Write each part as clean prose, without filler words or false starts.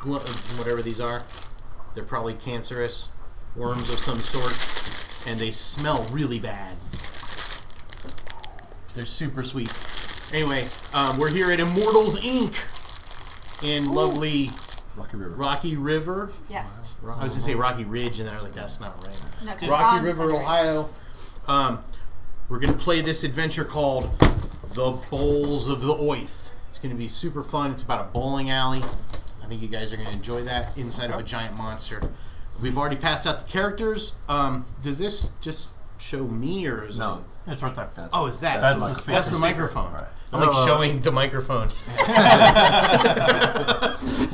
whatever these are. They're probably cancerous worms of some sort, and they smell really bad. They're super sweet. Anyway, we're here at Immortals Inc. in lovely Rocky River. Yes. I was going to say Rocky Ridge, and then I was like, that's not right. No, Rocky River, Ohio. We're going to play this adventure called The Bowls of the Oath. It's going to be super fun. It's about a bowling alley. I think you guys are going to enjoy that inside of a giant monster. We've already passed out the characters. Does this just show me, or is no? It's right there. It's that. That's the microphone. Right. I like showing the microphone.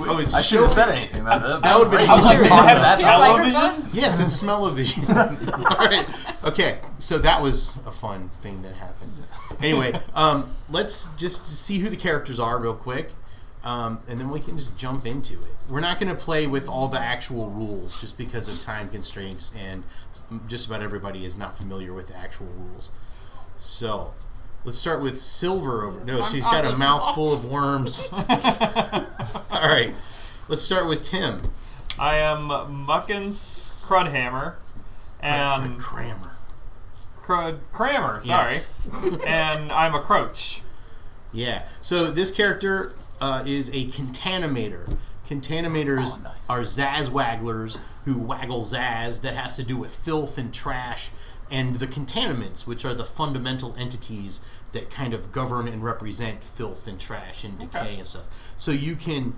I shouldn't have said anything. That would be That television? Yes, it's smell-o-vision. All right. Okay, so that was a fun thing that happened. Anyway, let's just see who the characters are real quick, and then we can just jump into it. We're not going to play with all the actual rules just because of time constraints, and just about everybody is not familiar with the actual rules. So, let's start with Silver. She's got a mouth full of worms. All right. Let's start with Tim. I am Muckins Crudhammer. And Crammer, sorry. Yes. And I'm a Croach. Yeah. So this character is a contaminator. Contaminators are Zazwagglers who waggle Zaz. That has to do with filth and trash. And the containments, which are the fundamental entities that kind of govern and represent filth and trash and decay and stuff. So you can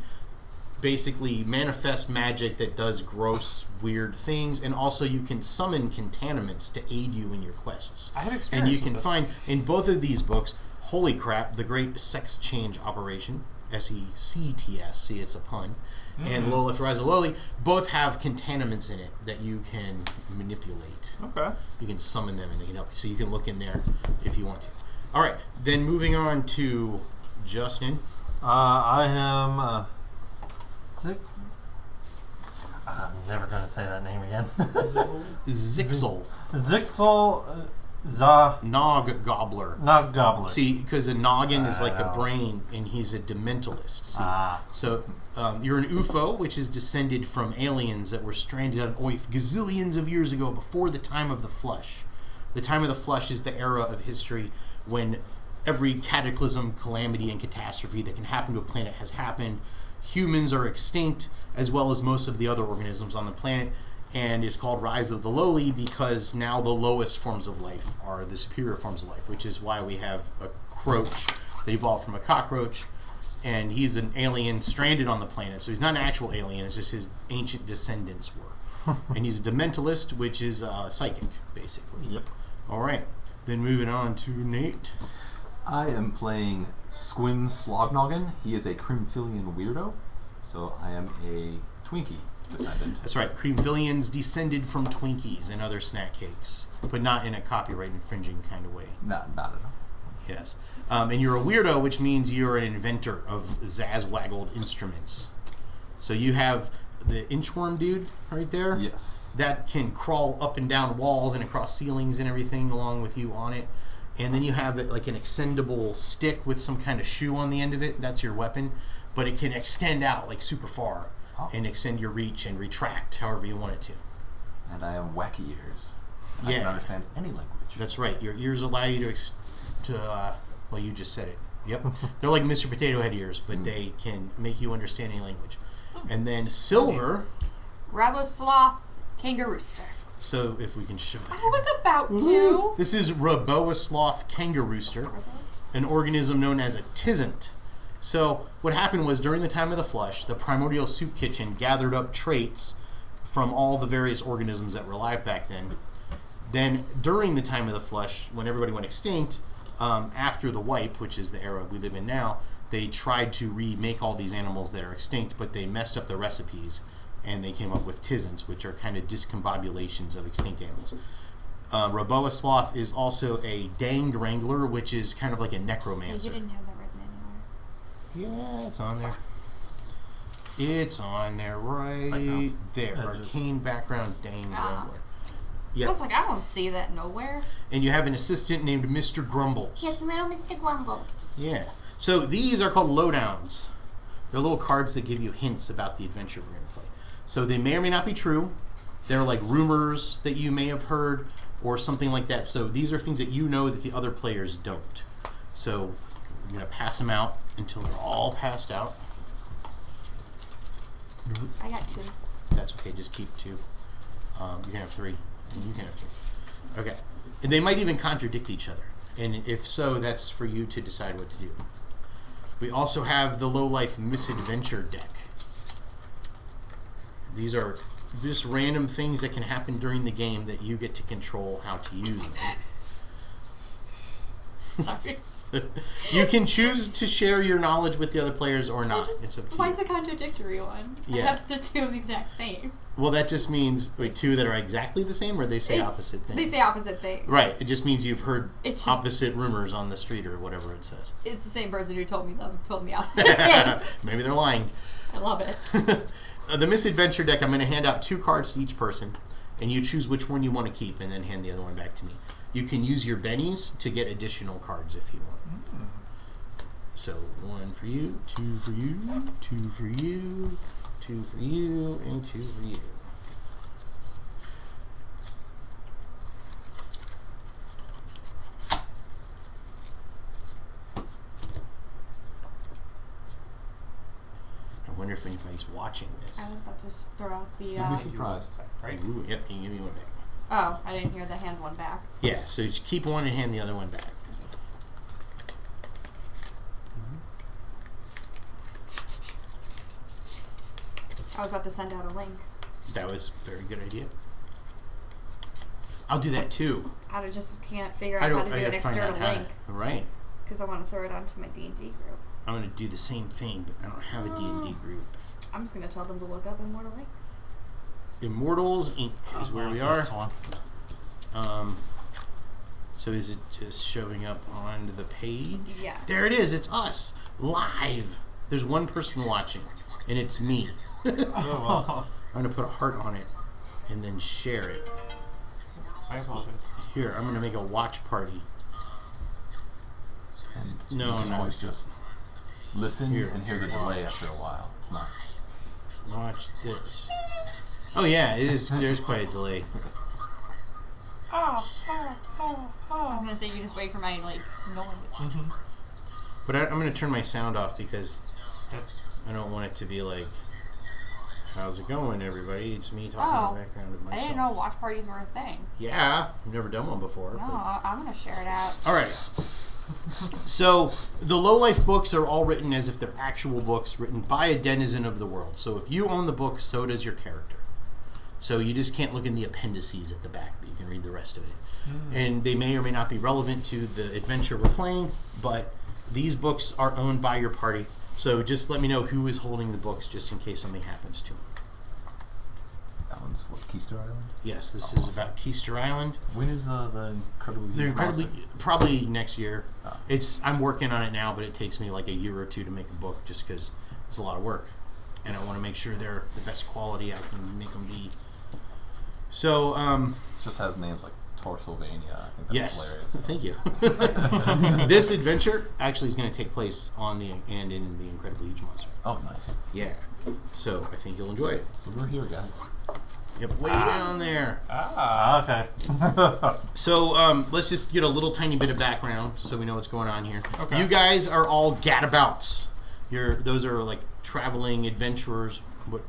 basically manifest magic that does gross, weird things, and also you can summon containments to aid you in your quests. I have experience and you with can this. find in both of these books, holy crap, the Great Sex Change Operation, SECTS, see it's a pun, and Lolith Razaloli, both have containments in it that you can manipulate. Okay. You can summon them and they can help you. So you can look in there if you want to. All right, then moving on to Justin. I am I'm never going to say that name again. Zixel. Zixel Nog Gobbler. Nog Gobbler. See, because a noggin is like a brain, and he's a dementalist. See? So you're an UFO, which is descended from aliens that were stranded on Oath gazillions of years ago before the time of the Flush. The time of the Flush is the era of history when every cataclysm, calamity, and catastrophe that can happen to a planet has happened. Humans are extinct, as well as most of the other organisms on the planet, and is called Rise of the Lowly because now the lowest forms of life are the superior forms of life, which is why we have a Croach that evolved from a cockroach, and he's an alien stranded on the planet. So he's not an actual alien, it's just his ancient descendants were. And he's a dementalist, which is psychic, basically. Yep. All right, then moving on to Nate. I am playing Squim Slognoggin. He is a Creamfillian weirdo, so I am a Twinkie descendant. That's right, Creamfillians descended from Twinkies and other snack cakes, but not in a copyright infringing kind of way. Not at all. Yes. And you're a weirdo, which means you're an inventor of Zazwaggled instruments. So you have the inchworm dude right there. Yes. That can crawl up and down walls and across ceilings and everything along with you on it. And then you have it like an extendable stick with some kind of shoe on the end of it. That's your weapon. But it can extend out like super far and extend your reach and retract however you want it to. And I am Wacky Ears. I Yeah. can understand any language. That's right. Your ears allow you well, you just said it. Yep. They're like Mr. Potato Head ears, but they can make you understand any language. And then Silver. Rabosloth Kangarooster. So if we can show it. I was about to. This is Rabosloth Kangarooster, an organism known as a Tizant. So what happened was during the time of the Flush, the Primordial Soup Kitchen gathered up traits from all the various organisms that were alive back then. Then during the time of the Flush, when everybody went extinct, after the wipe, which is the era we live in now, they tried to remake all these animals that are extinct, but they messed up the recipes, and they came up with Tizants, which are kind of discombobulations of extinct animals. Raboa Sloth is also a Danged Wrangler, which is kind of like a necromancer. You didn't have that written anywhere. Yeah, it's on there. It's on there right there. Arcane background Danged Wrangler. I was like, I don't see that nowhere. And you have an assistant named Mr. Grumbles. Yes, little Mr. Grumbles. Yeah. So these are called lowdowns. They're little cards that give you hints about the adventure we're going to play. So they may or may not be true. They're like rumors that you may have heard or something like that. So these are things that you know that the other players don't. So I'm going to pass them out until they're all passed out. I got 2. That's okay. Just keep 2. You can have 3. And you can have 3. Okay. And they might even contradict each other. And if so, that's for you to decide what to do. We also have the Low Life Misadventure deck. These are just random things that can happen during the game that you get to control how to use them. Sorry. You can choose to share your knowledge with the other players or not. It's up to you. Mine's a contradictory one. Yeah. I have the 2 of the exact same. Well, that just means, wait, 2 that are exactly the same, or they say opposite things? They say opposite things. Right. It just means you've heard It's just- opposite rumors on the street or whatever it says. It's the same person who told me opposite things. Maybe they're lying. I love it. The Misadventure deck, I'm going to hand out 2 cards to each person, and you choose which one you want to keep, and then hand the other one back to me. You can use your bennies to get additional cards if you want. So 1 for you, 2 for you, 2 for you, 2 for you, and 2 for you. I wonder if anybody's watching this. I was about to throw out the... You'd be surprised. Right? Ooh, yep, you can give me one back. Oh, I didn't hear the hand one back. Yeah, so just keep one and hand the other one back. I was about to send out a link. That was a very good idea. I'll do that too. I just can't figure out how to do an external link. Right. Because I want to throw it onto my D&D group. I'm going to do the same thing, but I don't have a D&D group. I'm just going to tell them to look up Immortal Link. Immortals Inc. is where we are. This one. So is it just showing up on the page? Yes. There it is. It's us. Live. There's one person watching, and it's me. Oh, I'm going to put a heart on it and then share it. I apologize. Here, I'm going to make a watch party. And No, you can no. always just listen Here. and hear the delay after a while. It's nice. Watch this. Oh yeah, it is. There's quite a delay. I was going to say you just wait for my, noise. Mm-hmm. But I'm going to turn my sound off because That's I don't want it to be like, how's it going, everybody? It's me talking in the background of I myself. didn't know watch parties were a thing. Yeah, I've never done one before. No, but- I'm going to share it out. All right. So the Low Life books are all written as if they're actual books written by a denizen of the world. So if you own the book, so does your character. So you just can't look in the appendices at the back, but you can read the rest of it. And they may or may not be relevant to the adventure we're playing, but these books are owned by your party. So just let me know who is holding the books just in case something happens to them. That one's what, Keister Island? Yes, this is about Keister Island. When is the incredibly They're huge incredibly, monster? probably next year. Oh. I'm working on it now, but it takes me like a year or 2 to make a book just because it's a lot of work. And I want to make sure they're the best quality I can make them be. So, It just has names like Torsylvania. I think that's yes. hilarious. Thank you. This adventure actually is going to take place on in the Incredibly Huge Monster. Oh, nice. Yeah. So I think you'll enjoy it. So we're here, guys. Yep, way down there. Okay. So let's just get a little tiny bit of background so we know what's going on here. Okay. You guys are all gadabouts. Those are like traveling adventurers. What?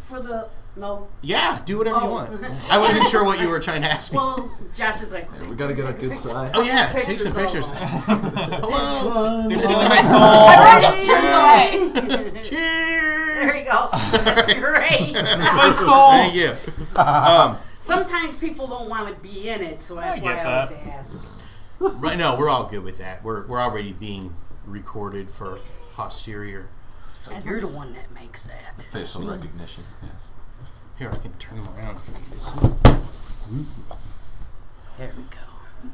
For the no. Yeah, do whatever you Oh. want. I wasn't sure what you were trying to ask me. Well, Josh is like. We gotta get a good side. Oh yeah, take some pictures. Hello. There's It's only nice. soul. Everyone just turns away. Cheers. There you go. That's great. My soul. Thank you. Sometimes people don't want to be in it, so that's I why get I always that. ask. Right, no, we're all good with that. We're already being recorded for posterior. So you're the one that makes that. Facial recognition, yes. Here, I can turn them around for you to see. There we go.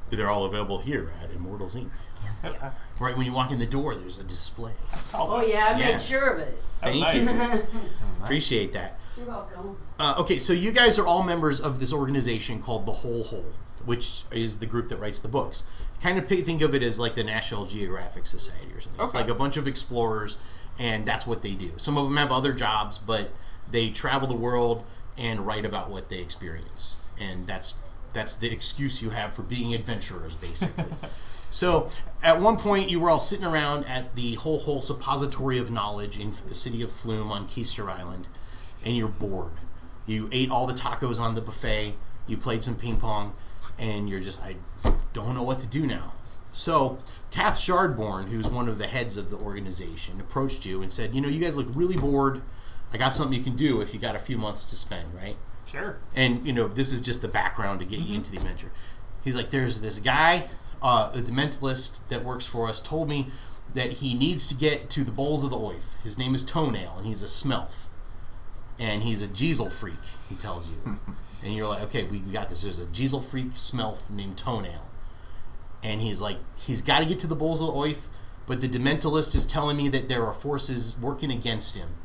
They're all available here at Immortals Inc. Yes, they are. Right when you walk in the door, there's a display. Oh yeah, I Yeah. made sure of it. Thank nice. you. Appreciate that. You're welcome. Okay, so you guys are all members of this organization called the Whole Hole, which is the group that writes the books. Kind of think of it as like the National Geographic Society or something. It's like a bunch of explorers, and that's what they do. Some of them have other jobs, but they travel the world and write about what they experience. And that's the excuse you have for being adventurers, basically. So, at one point, you were all sitting around at the Whole Suppository of Knowledge in the city of Flume on Keister Island, and you're bored. You ate all the tacos on the buffet, you played some ping pong, and you're just, I don't know what to do now. So, Tath Shardborn, who's one of the heads of the organization, approached you and said, you guys look really bored. I got something you can do if you got a few months to spend, right? Sure. And, this is just the background to get you into the adventure. He's like, there's this guy, the mentalist that works for us, told me that he needs to get to the bowls of the oif. His name is Toenail, and he's a smelf. And he's a Jeezel freak, he tells you. And you're like, okay, we got this. There's a Jeezel freak smelf named Toenail. And he's like, he's got to get to the bowls of the oif, but the Dementalist is telling me that there are forces working against him.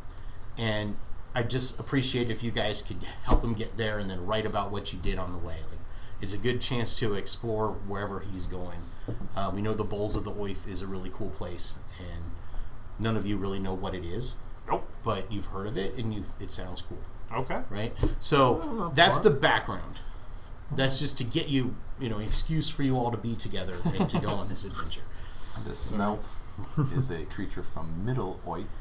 And I just appreciate if you guys could help him get there and then write about what you did on the way. Like, it's a good chance to explore wherever he's going. We know the Bowls of the Oif is a really cool place, and none of you really know what it is. Nope. But you've heard of it, and it sounds cool. Okay. Right? So that's the background. That's just to get you, an excuse for you all to be together and to go on this adventure. The Smelf is a creature from Middle Oith.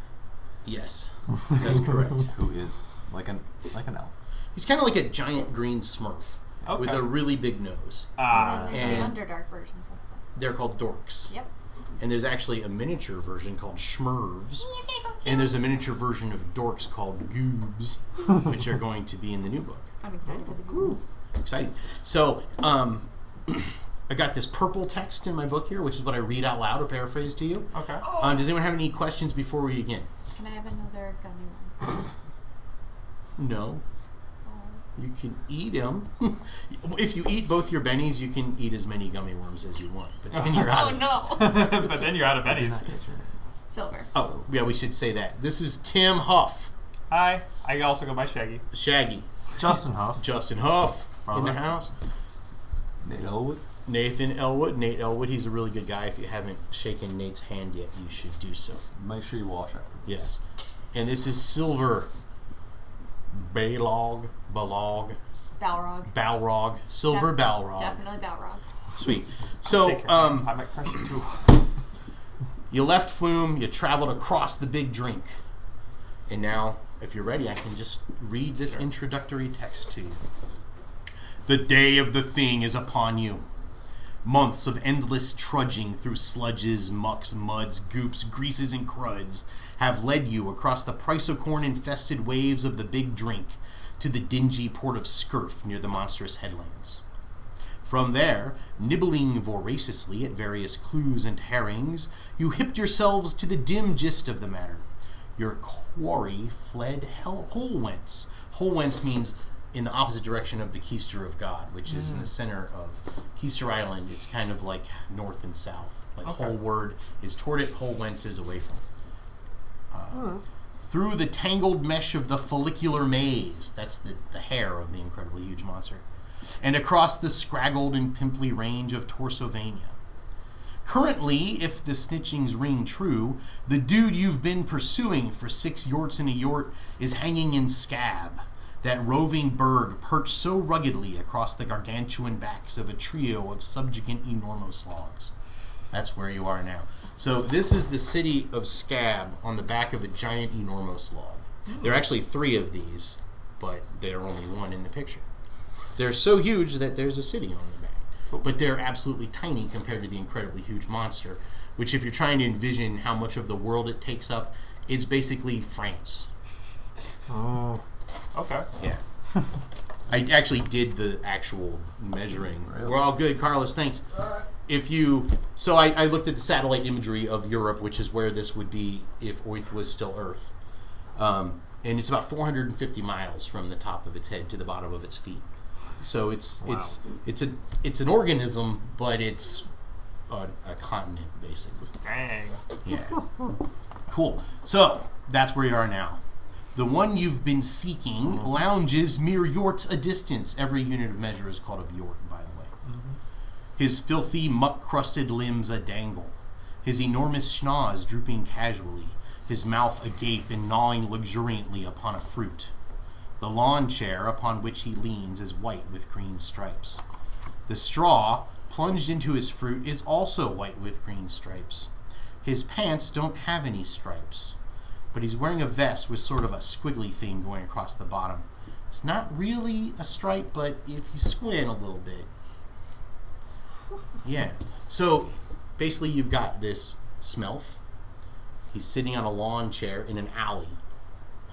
Yes, that's correct. Who is like an elf. He's kind of like a giant green Smurf with a really big nose. And then there's and- the Underdark versions of them. They're called dorks. Yep. And there's actually a miniature version called Schmervs. And there's a miniature version of dorks called goobs, which are going to be in the new book. I'm excited for the goose. Exciting. So, I got this purple text in my book here, which is what I read out loud or paraphrase to you. Okay. Does anyone have any questions before we begin? Can I have another gummy one? No. You can eat them. If you eat both your bennies, you can eat as many gummy worms as you want. But then you're out. Oh no! But then you're out of bennies. Silver. Oh, yeah, we should say that. This is Tim Huff. Hi. I also go by Shaggy. Shaggy. Justin Huff. Justin Huff in the house. Nate Elwood. Nathan Elwood. Nate Elwood. He's a really good guy. If you haven't shaken Nate's hand yet, you should do so. Make sure you wash after. Yes. And this is Silver Balrog. Balrog. Silver Balrog. Definitely Balrog. Sweet. So, I might crush it too. you left Flume, you traveled across the Big Drink. And now, if you're ready, I can just read this introductory text to you. The day of the thing is upon you. Months of endless trudging through sludges, mucks, muds, goops, greases, and cruds have led you across the Prisocorn-infested waves of the Big Drink to the dingy port of Scurf near the monstrous headlands. From there, nibbling voraciously at various clues and herrings, you hipped yourselves to the dim gist of the matter. Your quarry fled Holwentz. Holwentz means in the opposite direction of the Keister of God, which is in the center of Keister Island. It's kind of like north and south. Like Holward is toward it, Holwentz is away from it. Through the tangled mesh of the follicular maze, that's the hair of the incredibly huge monster, and across the scraggled and pimply range of Torsovania. Currently, if the snitchings ring true, the dude you've been pursuing for 6 yorts and a yort is hanging in Scab, that roving burg perched so ruggedly across the gargantuan backs of a trio of subjugant enormoslogs. That's where you are now. So this is the city of Scab on the back of a giant enormoslog. There are actually 3 of these, but there are only 1 in the picture. They're so huge that there's a city on the back. But they're absolutely tiny compared to the incredibly huge monster, which if you're trying to envision how much of the world it takes up, it's basically France. Oh. Okay. Yeah. I actually did the actual measuring. Really? We're all good, Carlos, thanks. So I looked at the satellite imagery of Europe, which is where this would be if Oith was still Earth. And it's about 450 miles from the top of its head to the bottom of its feet. So it's an organism, but it's a continent, basically. Dang. Yeah. Cool. So that's where you are now. The one you've been seeking lounges mere yorts a distance. Every unit of measure is called a yort, by the way. His filthy, muck-crusted limbs a dangle. His enormous schnoz drooping casually. His mouth agape and gnawing luxuriantly upon a fruit. The lawn chair upon which he leans is white with green stripes. The straw plunged into his fruit is also white with green stripes. His pants don't have any stripes, but he's wearing a vest with sort of a squiggly thing going across the bottom. It's not really a stripe, but if you squint a little bit. Yeah. So basically you've got this Smelf. He's sitting on a lawn chair in an alley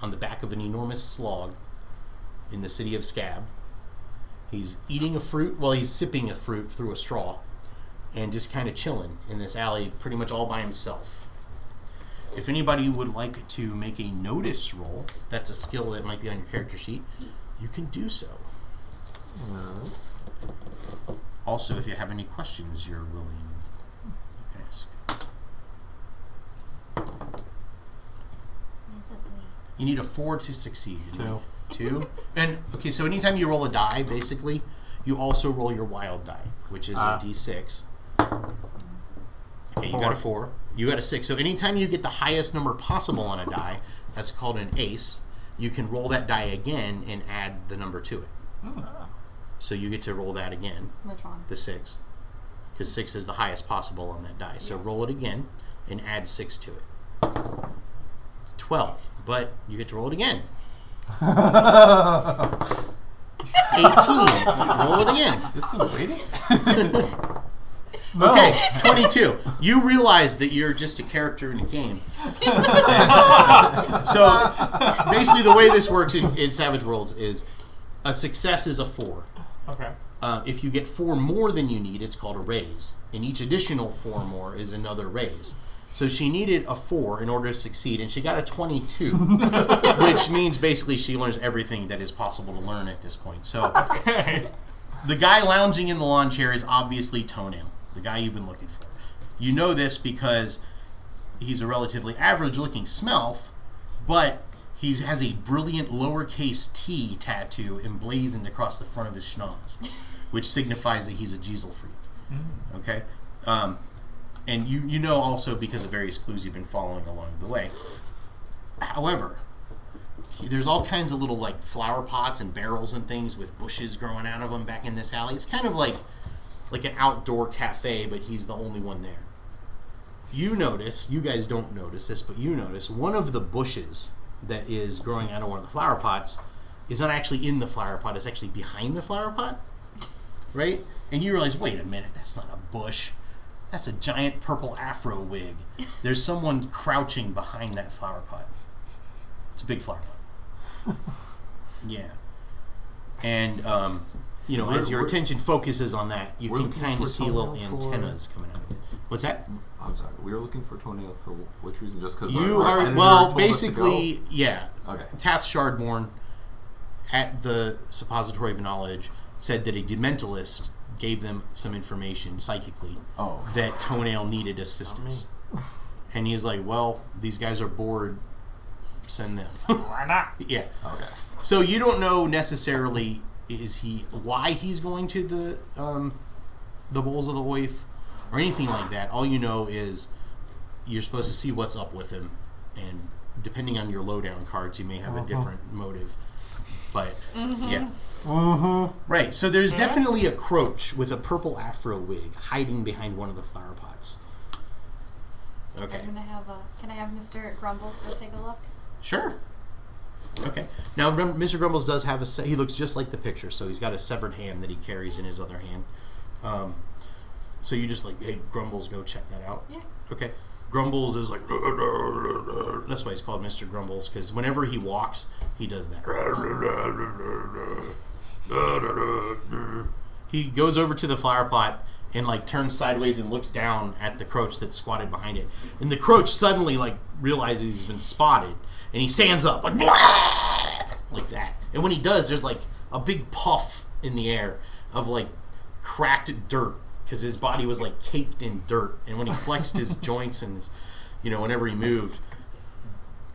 on the back of an enormous slog in the city of Scab. He's eating a fruit, well, he's sipping a fruit through a straw and just kind of chilling in this alley pretty much all by himself. If anybody would like to make a notice roll, that's a skill that might be on your character sheet, you can do so. Also, if you have any questions you're willing to ask. You need a 4 to succeed. 2. And, okay, so anytime you roll a die, basically, you also roll your wild die, which is a d6. Okay, you got a 4. You got a 6. So anytime you get the highest number possible on a die, that's called an ace, you can roll that die again and add the number to it. So you get to roll that again. Which one? The 6. Because 6 is the highest possible on that die. So roll it again and add 6 to it. It's 12. But you get to roll it again. 18. Roll it again. Is this thing waiting? Okay, 22. You realize that you're just a character in a game. So basically the way this works in Savage Worlds is a success is a 4. Okay. If you get 4 more than you need, it's called a raise. And each additional 4 more is another raise. So she needed a 4 in order to succeed, and she got a 22, which means basically she learns everything that is possible to learn at this point. So the guy lounging in the lawn chair is obviously Toenail, the guy you've been looking for. You know this because he's a relatively average-looking Smelf, but he has a brilliant lowercase t tattoo emblazoned across the front of his schnoz, which signifies that he's a Jeezel freak. Okay? And you know also because of various clues you've been following along the way. However, there's all kinds of little like flower pots and barrels and things with bushes growing out of them back in this alley. It's kind of like an outdoor cafe, but he's the only one there. You notice, you guys don't notice this, but you notice one of the bushes that is growing out of one of the flower pots is not actually in the flower pot, it's actually behind the flower pot, right? And you realize, wait a minute, that's not a bush. That's a giant purple afro wig. There's someone crouching behind that flower pot. It's a big flower pot. Yeah. And, as your attention focuses on that, you can kind of see little antennas coming out of it. What's that? I'm sorry. We were looking for Toenail for which reason? Just because you are, basically, yeah. Okay. Tath Shardborn, at the Suppository of Knowledge, said that a Dementalist gave them some information psychically that Toenail needed assistance. And he's like, well, these guys are bored. Send them. Why not? Yeah. Okay. So you don't know necessarily why he's going to the Bowls of the Oath or anything like that. All you know is you're supposed to see what's up with him, and depending on your lowdown cards, you may have a different motive. But yeah. Right, so there's definitely a Croach with a purple afro wig hiding behind one of the flower pots. Okay. Can I have Mr. Grumbles go take a look? Sure. Okay. Now, remember, Mr. Grumbles does have he looks just like the picture, so he's got a severed hand that he carries in his other hand. So you just hey, Grumbles, go check that out? Yeah. Okay. Grumbles is like, that's why he's called Mr. Grumbles, because whenever he walks, he does that. He goes over to the flower pot and turns sideways and looks down at the Croach that's squatted behind it. And the Croach suddenly realizes he's been spotted, and he stands up like that. And when he does, there's a big puff in the air of cracked dirt, because his body was caked in dirt. And when he flexed his joints and his, whenever he moved,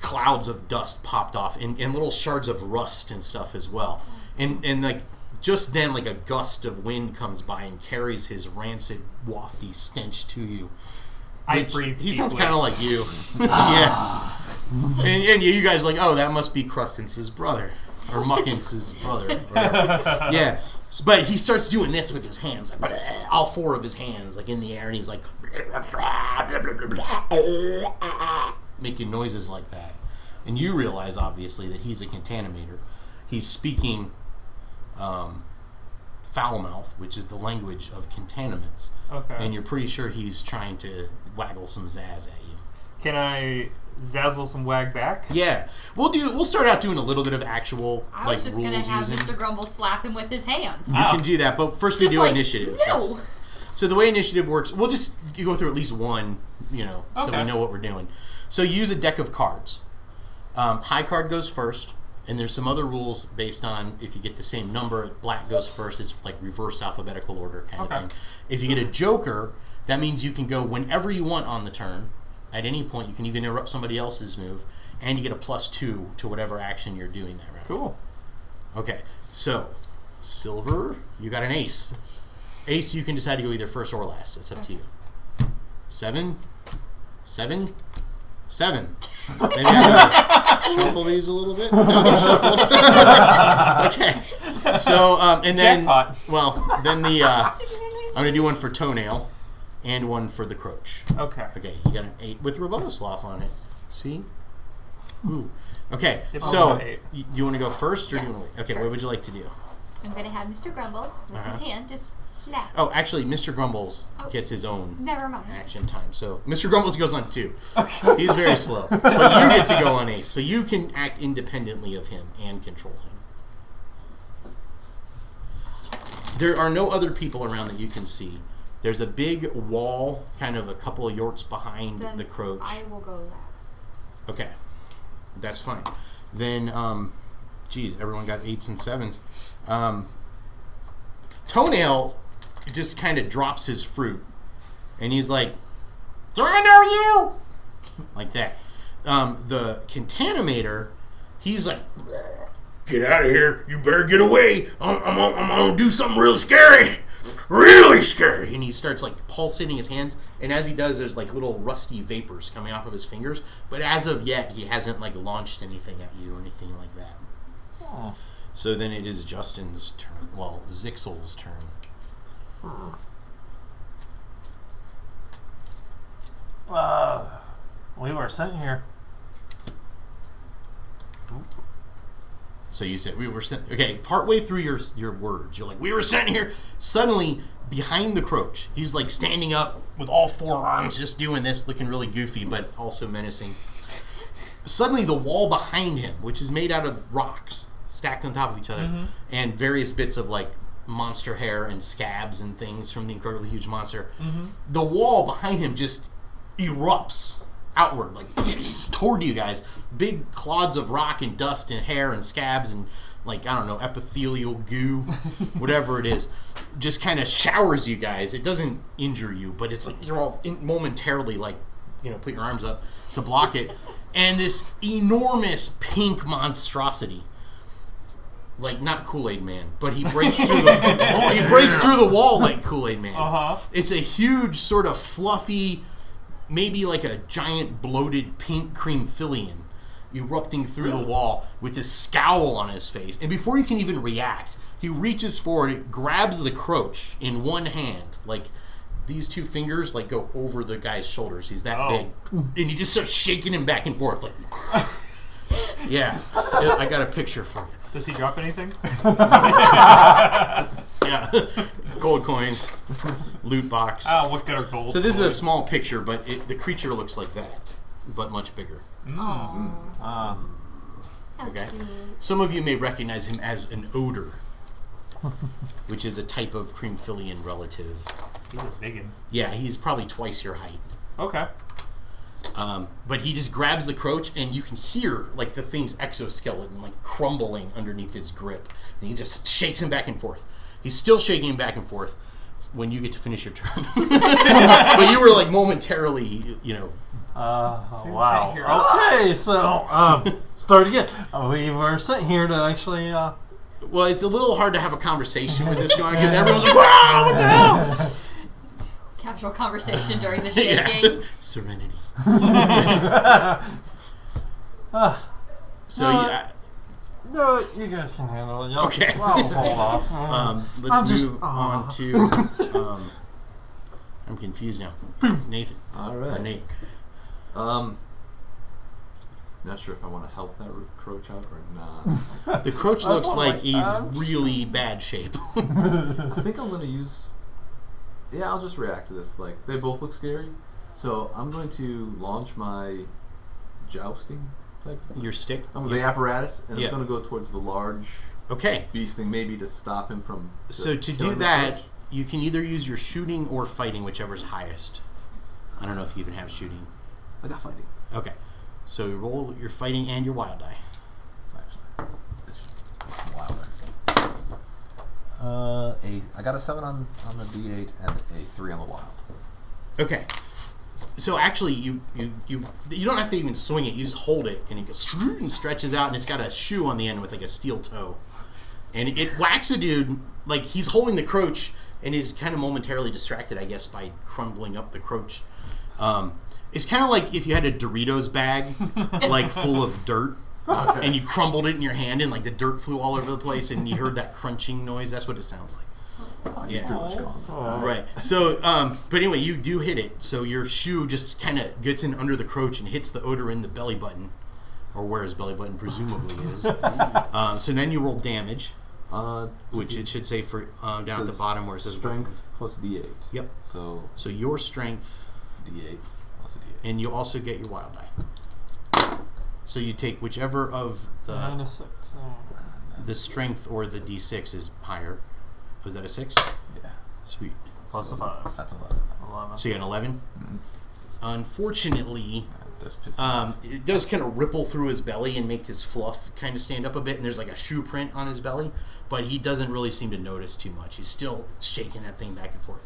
clouds of dust popped off and little shards of rust and stuff as well. And like just then, like a gust of wind comes by and carries his rancid, wafty stench to you. I breathe. He sounds kind of like you. Yeah. And you guys are like, oh, that must be Crustence's brother. Or Muckince's brother. Yeah. But he starts doing this with his hands. Like, all four of his hands, like in the air, and he's like making noises like that. And you realize, obviously, that he's a contaminator. He's speaking foul-mouth, which is the language of containments. Okay. And you're pretty sure he's trying to waggle some zazz at you. Can I zazzle some wag back? Yeah. We'll start out doing a little bit of actual I like was just rules going to have using. Mr. Grumble slap him with his hand. You can do that, but first we Just do like, initiative. No. So the way initiative works, we'll just go through at least one, so Okay. we know what we're doing. So use a deck of cards. High card goes first, and there's some other rules based on if you get the same number, black goes first. It's like reverse alphabetical order kind of thing. If you get a joker, that means you can go whenever you want on the turn. At any point, you can even interrupt somebody else's move, and you get a +2 to whatever action you're doing that round. Cool. Okay, so silver, you got an ace. Ace, you can decide to go either first or last. It's up to you. 7, 7, 7. Maybe I can shuffle these a little bit. No, they're shuffled. Okay. So, and then, Jackpot. well, then I'm going to do one for Toenail and one for the Croach. Okay. Okay, you got an 8 with Robotoslav on it. See? Ooh. Okay, Yep, so I'll go 8. you want to go first, or do you Yes, want to wait? Okay, what first. would you like to do? I'm going to have Mr. Grumbles with his hand just slap. Oh, actually, Mr. Grumbles Oh. gets his own Never mind. action time. So Mr. Grumbles goes on 2. He's very slow. But you get to go on ace. So you can act independently of him and control him. There are no other people around that you can see. There's a big wall, kind of a couple of yorks behind Then the Croach. I will go last. Okay. That's fine. Then, geez, everyone got 8s and 7s. Toenail just kind of drops his fruit, and he's like, "Do I know you?" Like that. The contaminator, he's like, "Get out of here! You better get away! I'm gonna do something real scary, really scary!" And he starts like pulsating his hands, and as he does, there's like little rusty vapors coming off of his fingers. But as of yet, he hasn't like launched anything at you or anything like that. Oh. So then it is Justin's turn. Well, Zixel's turn. We were sent here. So you said we were sent. Okay, partway through your words, you're like, "We were sent here." Suddenly, behind the Croach, he's like standing up with all 4 arms, just doing this, looking really goofy, but also menacing. Suddenly, the wall behind him, which is made out of rocks stacked on top of each other, and various bits of like monster hair and scabs and things from the incredibly huge monster, the wall behind him just erupts outward, like toward you guys. Big clods of rock and dust and hair and scabs and like, I don't know, epithelial goo, whatever it is, just kind of showers you guys. It doesn't injure you, but it's like you're all momentarily like, put your arms up to block it. And this enormous pink monstrosity, like not Kool-Aid Man, but he breaks through the wall like Kool-Aid Man. It's a huge sort of fluffy, maybe like a giant bloated pink creamphillian erupting through the wall with this scowl on his face. And before you can even react, he reaches forward, grabs the Croach in one hand, like these 2 fingers like go over the guy's shoulders. He's that big. And he just starts shaking him back and forth like yeah. I got a picture for you. Does he drop anything? Yeah. Gold coins. Loot box. Oh, what good are gold? So this is a coins? small picture, but the creature looks like that, but much bigger. Okay. Some of you may recognize him as an odor, which is a type of creamphillian relative. He's a biggin. Yeah, he's probably twice your height. Okay. But he just grabs the Croach, and you can hear like the thing's exoskeleton like crumbling underneath his grip. And he just shakes him back and forth. He's still shaking him back and forth when you get to finish your turn. But you were like momentarily, Wow. here. Okay, so start again. We were sent here to actually. Well, it's a little hard to have a conversation with this going because everyone's like, "Wow, what the hell?" Casual conversation during the shaking. Serenity. Uh, So yeah. no, you guys can handle it. Okay. I'll hold off. Let's I'm just- move on to. I'm confused now. Nathan. All Or right. Nate. Not sure if I want to help that Croach out or not. The Croach That's looks what like I'm he's like, really bad shape. I think I'm going to use... Yeah, I'll just react to this. Like, they both look scary. So I'm going to launch my jousting type thing. Your stick. The apparatus, and Yeah. it's going to go towards the large Okay. beast thing, maybe to stop him from... So to do killing the that, Croach. you can either use your shooting or fighting, whichever's highest. I don't know if you even have shooting. I got fighting. Okay. So you roll your fighting and your wild die. Actually, it's wilder. I got a 7 on the D8 and a 3 on the wild. Okay. So actually, you don't have to even swing it. You just hold it, and it goes and stretches out, and it's got a shoe on the end with like a steel toe, and it whacks a dude like he's holding the Croach and is kind of momentarily distracted, I guess, by crumbling up the Croach. It's kind of like if you had a Doritos bag, like full of dirt, and you crumbled it in your hand, and like the dirt flew all over the place, and you heard that crunching noise. That's what it sounds like. He's pretty much gone. Right. So, but anyway, you do hit it. So your shoe just kind of gets in under the Croach and hits the odor in the belly button, or where his belly button presumably is. So then you roll damage, which it should say for down at the bottom where it says strength plus D8. Yep. So So your strength, D8 plus a D8. and you also get your wild die. So you take whichever of -6. the strength or the D6 is higher. Was that a 6? Yeah. Sweet. Plus a 5. That's 11. 11. So you got an 11? Mm-hmm. Unfortunately, That's pissed it does kind of ripple through his belly and make his fluff kind of stand up a bit, and there's like a shoe print on his belly, but he doesn't really seem to notice too much. He's still shaking that thing back and forth.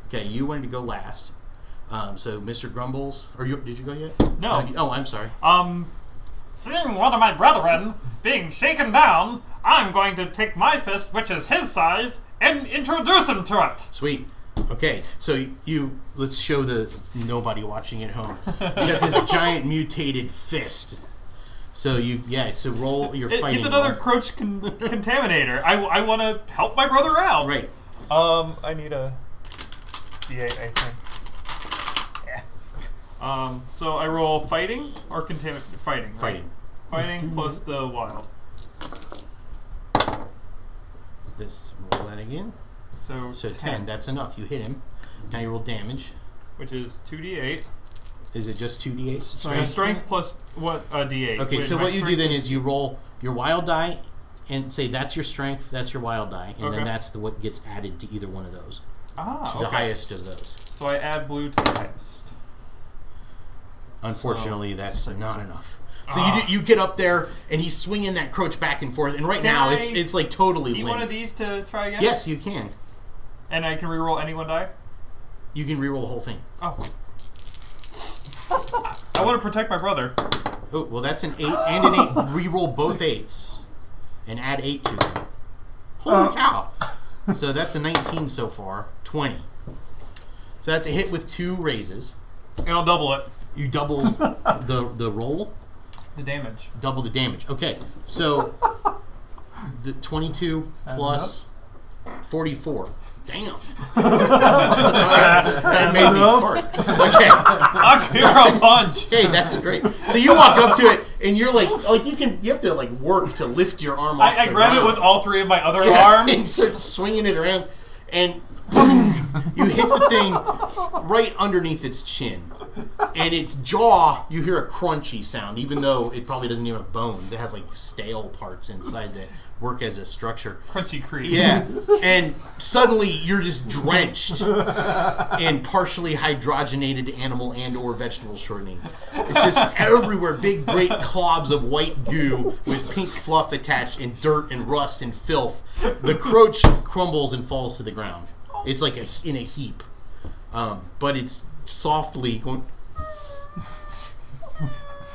Okay, you wanted to go last. So Mr. Grumbles, did you go yet? No. Oh, I'm sorry. Seeing one of my brethren being shaken down, I'm going to take my fist, which is his size, and introduce him to it. Sweet. Okay, so let's show the nobody watching at home. You got this giant mutated fist. So so roll your fighting. It's another roll. Croach contaminator. I want to help my brother out. Right. I need a D8, I think. Yeah. So I roll fighting or fighting. Right? Fighting. Fighting plus the wild. Roll that again. So 10. That's enough. You hit him. Now you roll damage. which is 2d8. Is it just 2d8? Strength plus what? D8. Okay, Wait, so my what you do strength then is you roll your wild die and say that's your strength, that's your wild die, and Okay. then that's what gets added to either one of those. to The highest of those. So I add blue to the highest. Unfortunately, that's not enough. So you get up there, and he's swinging that Croach back and forth, and right Can now I it's like totally Eat limp. one of these to try again? Yes, you can. And I can reroll any one die? You can reroll the whole thing. Oh. I want to protect my brother. Oh, well, that's an 8 and an 8. Reroll both 8s and add 8 to them. Holy cow! So that's a 19 so far. 20. So that's a hit with 2 raises. And I'll double it. You double the roll, The damage. double the damage. Okay, so the 22 plus 44. Damn. That made me fart. Okay. I'll clear a punch. Hey, that's great. So you walk up to it, and you're like you have to like work to lift your arm off I the grab it ground. with all 3 of my other And arms. start swinging it around, and boom, you hit the thing right underneath its chin. And its jaw, you hear a crunchy sound, even though it probably doesn't even have bones. It has like stale parts inside that work as a structure. Crunchy creep. Yeah, and suddenly you're just drenched in partially hydrogenated animal and or vegetable shortening. It's just everywhere, big great clobs of white goo with pink fluff attached and dirt and rust and filth. The Croach crumbles and falls to the ground. It's like in a heap, but it's softly going.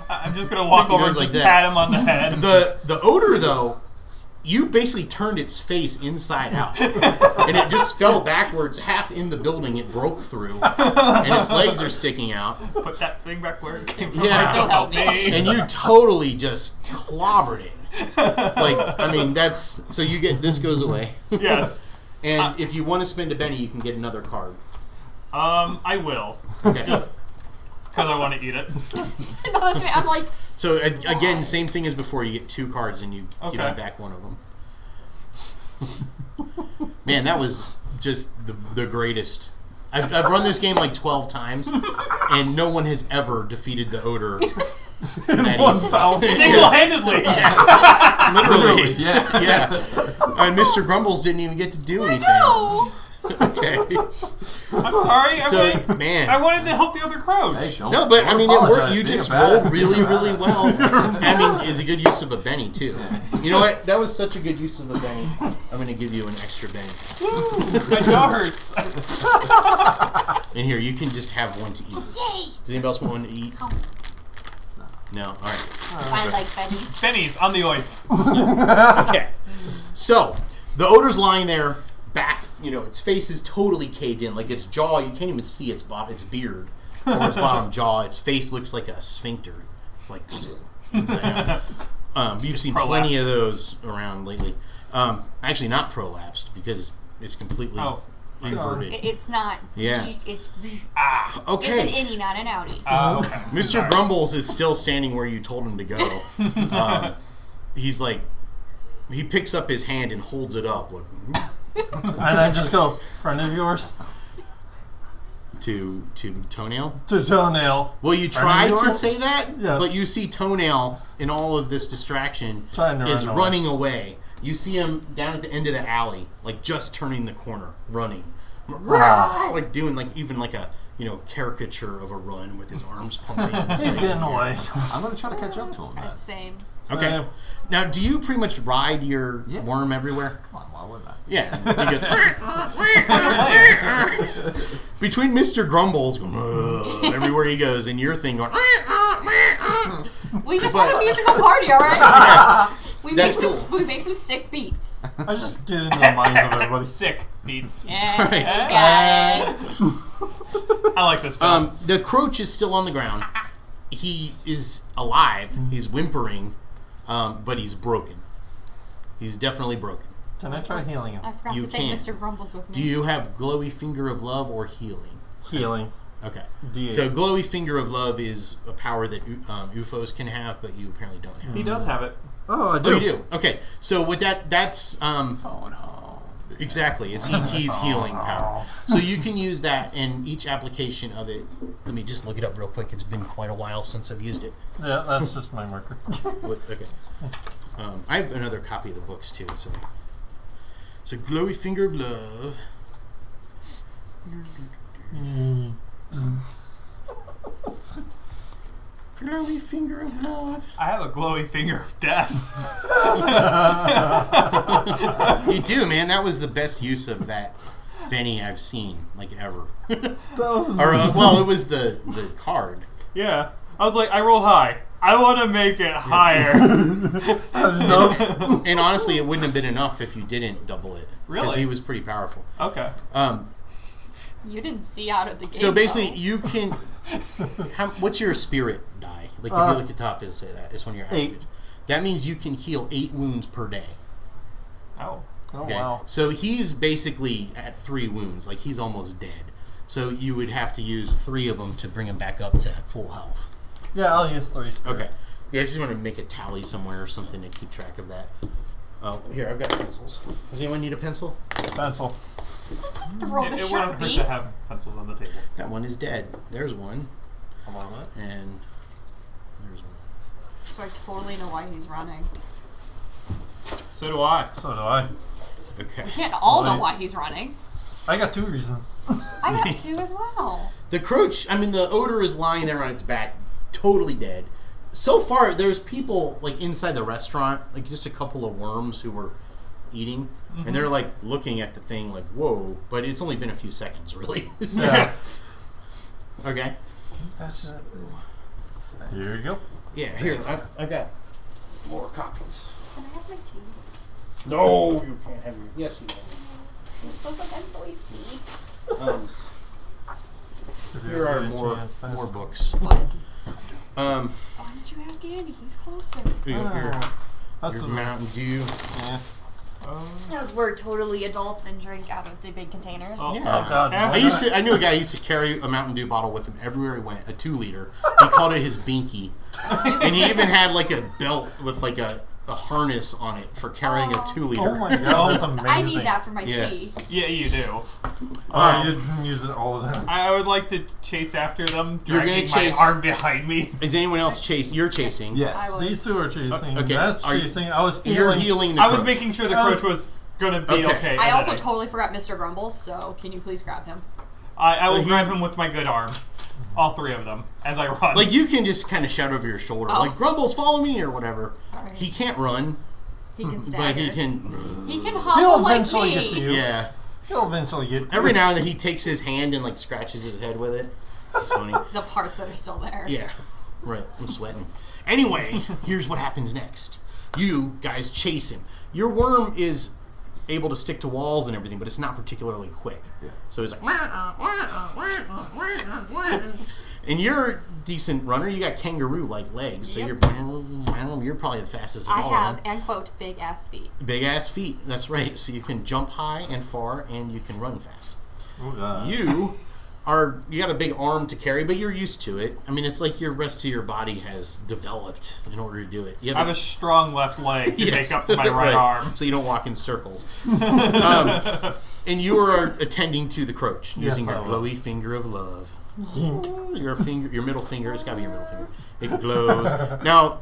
I'm just gonna walk over and like just that. pat him on the head. The odor, though, you basically turned its face inside out. And it just fell backwards, half in the building it broke through. And its legs are sticking out. Put that thing back where it came from. Yeah. So help me. And you totally just clobbered it. Like, I mean, that's... So you get... This goes away. Yes. And if you want to spend a Benny, you can get another card. I will. Okay. Just because I want to eat it. No, that's me. I'm like, So, again, same thing as before. You get 2 cards and you give me back one of them. Man, that was just the greatest. I've run this game like 12 times, and no one has ever defeated the odor. Single-handedly. Yes. Literally. Yeah. Yeah. And Mr. Grumbles didn't even get to do anything. no. Okay. I'm sorry. Man. I wanted to help the other crows. Hey, don't, No, but don't I mean, it worked. apologize. You Being just a badass. rolled really, really well. I mean, is a good use of a Benny too. You know what? That was such a good use of a Benny. I'm going to give you an extra Benny. My jaw hurts. And here, you can just have one to eat. Yay. Does anybody else want one to eat? Oh. No. All right. I like Benny's. Benny's on the oif. Okay. So the odor's lying there, back. You know, its face is totally caved in. Like its jaw, you can't even see its beard or its bottom jaw. Its face looks like a sphincter. It's like inside out. You've seen plenty of those around lately. Actually, not prolapsed because it's completely inverted. It's not. Yeah. It's Okay. It's an innie, not an outie. Okay. Mr. Grumbles is still standing where you told him to go. He's like, he picks up his hand and holds it up. Like, And I just go, friend of yours? to Toenail? To Toenail. Well, you Friend tried of to yours? say that, Yes. but you see Toenail in all of this distraction Trying to is run away. running away. You see him down at the end of the alley, like just turning the corner, running. Like doing like even like a caricature of a run with his arms pumping. He's getting away. I'm going to try to catch up to him. Then. Same. Okay. Now, do you pretty much ride your worm everywhere? Come on, why wouldn't I? Yeah. Between Mr. Grumbles going everywhere he goes and your thing going. We just had a musical party, all right? Yeah. We That's make cool. we make some sick beats. I just get into the minds of everybody. Sick beats. Yeah, Right. guy. I like this film. The Croach is still on the ground. He is alive. He's whimpering, but he's broken. He's definitely broken. Can I try healing him? I forgot You to take can't. Mr. Grumbles with me. Do you have Glowy Finger of Love or Healing? Healing. Okay. D8. So Glowy Finger of Love is a power that UFOs can have, but you apparently don't have. He does have it. Oh, I Oh, do. you do? Okay. So with that's exactly, it's ET's healing power. So you can use that in each application of it. Let me just look it up real quick. It's been quite a while since I've used it. Yeah, that's just my marker. Okay. I have another copy of the books too. So Glowy Finger of Love. Glowy Finger of Love. I have a glowy finger of death. You do, man. That was the best use of that Benny I've seen, like, ever. That was Or, well, it was the card. Yeah. I was like, I rolled high. I want to make it higher. And honestly, it wouldn't have been enough if you didn't double it. Because Really? he was pretty powerful. Okay. You didn't see out of the game. So basically, though. you can... what's your spirit die? Like, if you look at the top, it'll say that. It's one of your 8. attributes. That means you can heal 8 wounds per day. Oh. Oh, Okay? wow. So he's basically at 3 wounds. Like, he's almost dead. So you would have to use 3 of them to bring him back up to full health. Yeah, I'll use 3 spirit. Okay. Yeah, I just want to make a tally somewhere or something to keep track of that. Here, I've got pencils. Does anyone need a pencil? Pencil. Just throw the It wouldn't hurt to Sharpie. have pencils on the table. That one is dead. There's one. Come on, man. And there's one. So I totally know why he's running. So do I. So do I. Okay. We can't all know Wait. why he's running. I got 2 reasons. I got 2 as well. The Croach, the odor is lying there on its back, totally dead. So far, there's people, like, inside the restaurant, like, just a couple of worms who were eating, and they're, like, looking at the thing like, whoa, but it's only been a few seconds, really. So- Yeah. Okay. That's it. Here you go. Yeah, here, I got more copies. Can I have my tea? No, you can't have your... Yes, you can. It feels like I'm voicey. Here are more books. What? Um, Why did you ask Andy? He's closer. That's your Mountain Dew. Yeah. Because we're totally adults and drink out of the big containers. Yeah. Oh, God. I knew a guy who used to carry a Mountain Dew bottle with him everywhere he went, a 2-liter. He called it his binky. And he even had like a belt with like a harness on it for carrying a 2-liter. Oh my God, that's amazing. I need that for my Yeah. tea. Yeah, you do. You use it all the time. I would like to chase after them, You're dragging gonna chase- my arm behind me. Is anyone else chasing? You're chasing. Yes, I was. these two are chasing. Okay, That's are you- chasing. I was You're healing. healing the I was Croach. making sure the I was- Croach was going to be Okay. okay. I and also then totally forgot Mr. Grumbles, so can you please grab him? I will He- grab him with my good arm. All 3 of them, as I run. Like, you can just kind of shout over your shoulder, Oh. like, Grumbles, follow me, or whatever. Alright. He can't run, He can but stagger. he can... He can He'll hobble like eventually me. get to you. Yeah. He'll eventually get to Every you. now and then he takes his hand and, like, scratches his head with it. That's funny. The parts that are still there. Yeah. Right. I'm sweating. Anyway, here's what happens next. You guys chase him. Your worm is able to stick to walls and everything, but it's not particularly quick. Yeah. So he's like... And you're a decent runner. You got kangaroo-like legs, so Yep. you're probably the fastest of I all have, of them. and quote, big ass feet. Big-ass feet. That's right. So you can jump high and far, and you can run fast. Oh, God. You got a big arm to carry, but you're used to it. I mean, it's like your rest of your body has developed in order to do it. You I have a strong left leg to Yes. make up for my right arm. so you don't walk in circles. And you are attending to the Croach using Yes, your I glowy was. finger of love. your middle finger. It's got to be your middle finger. It glows. Now,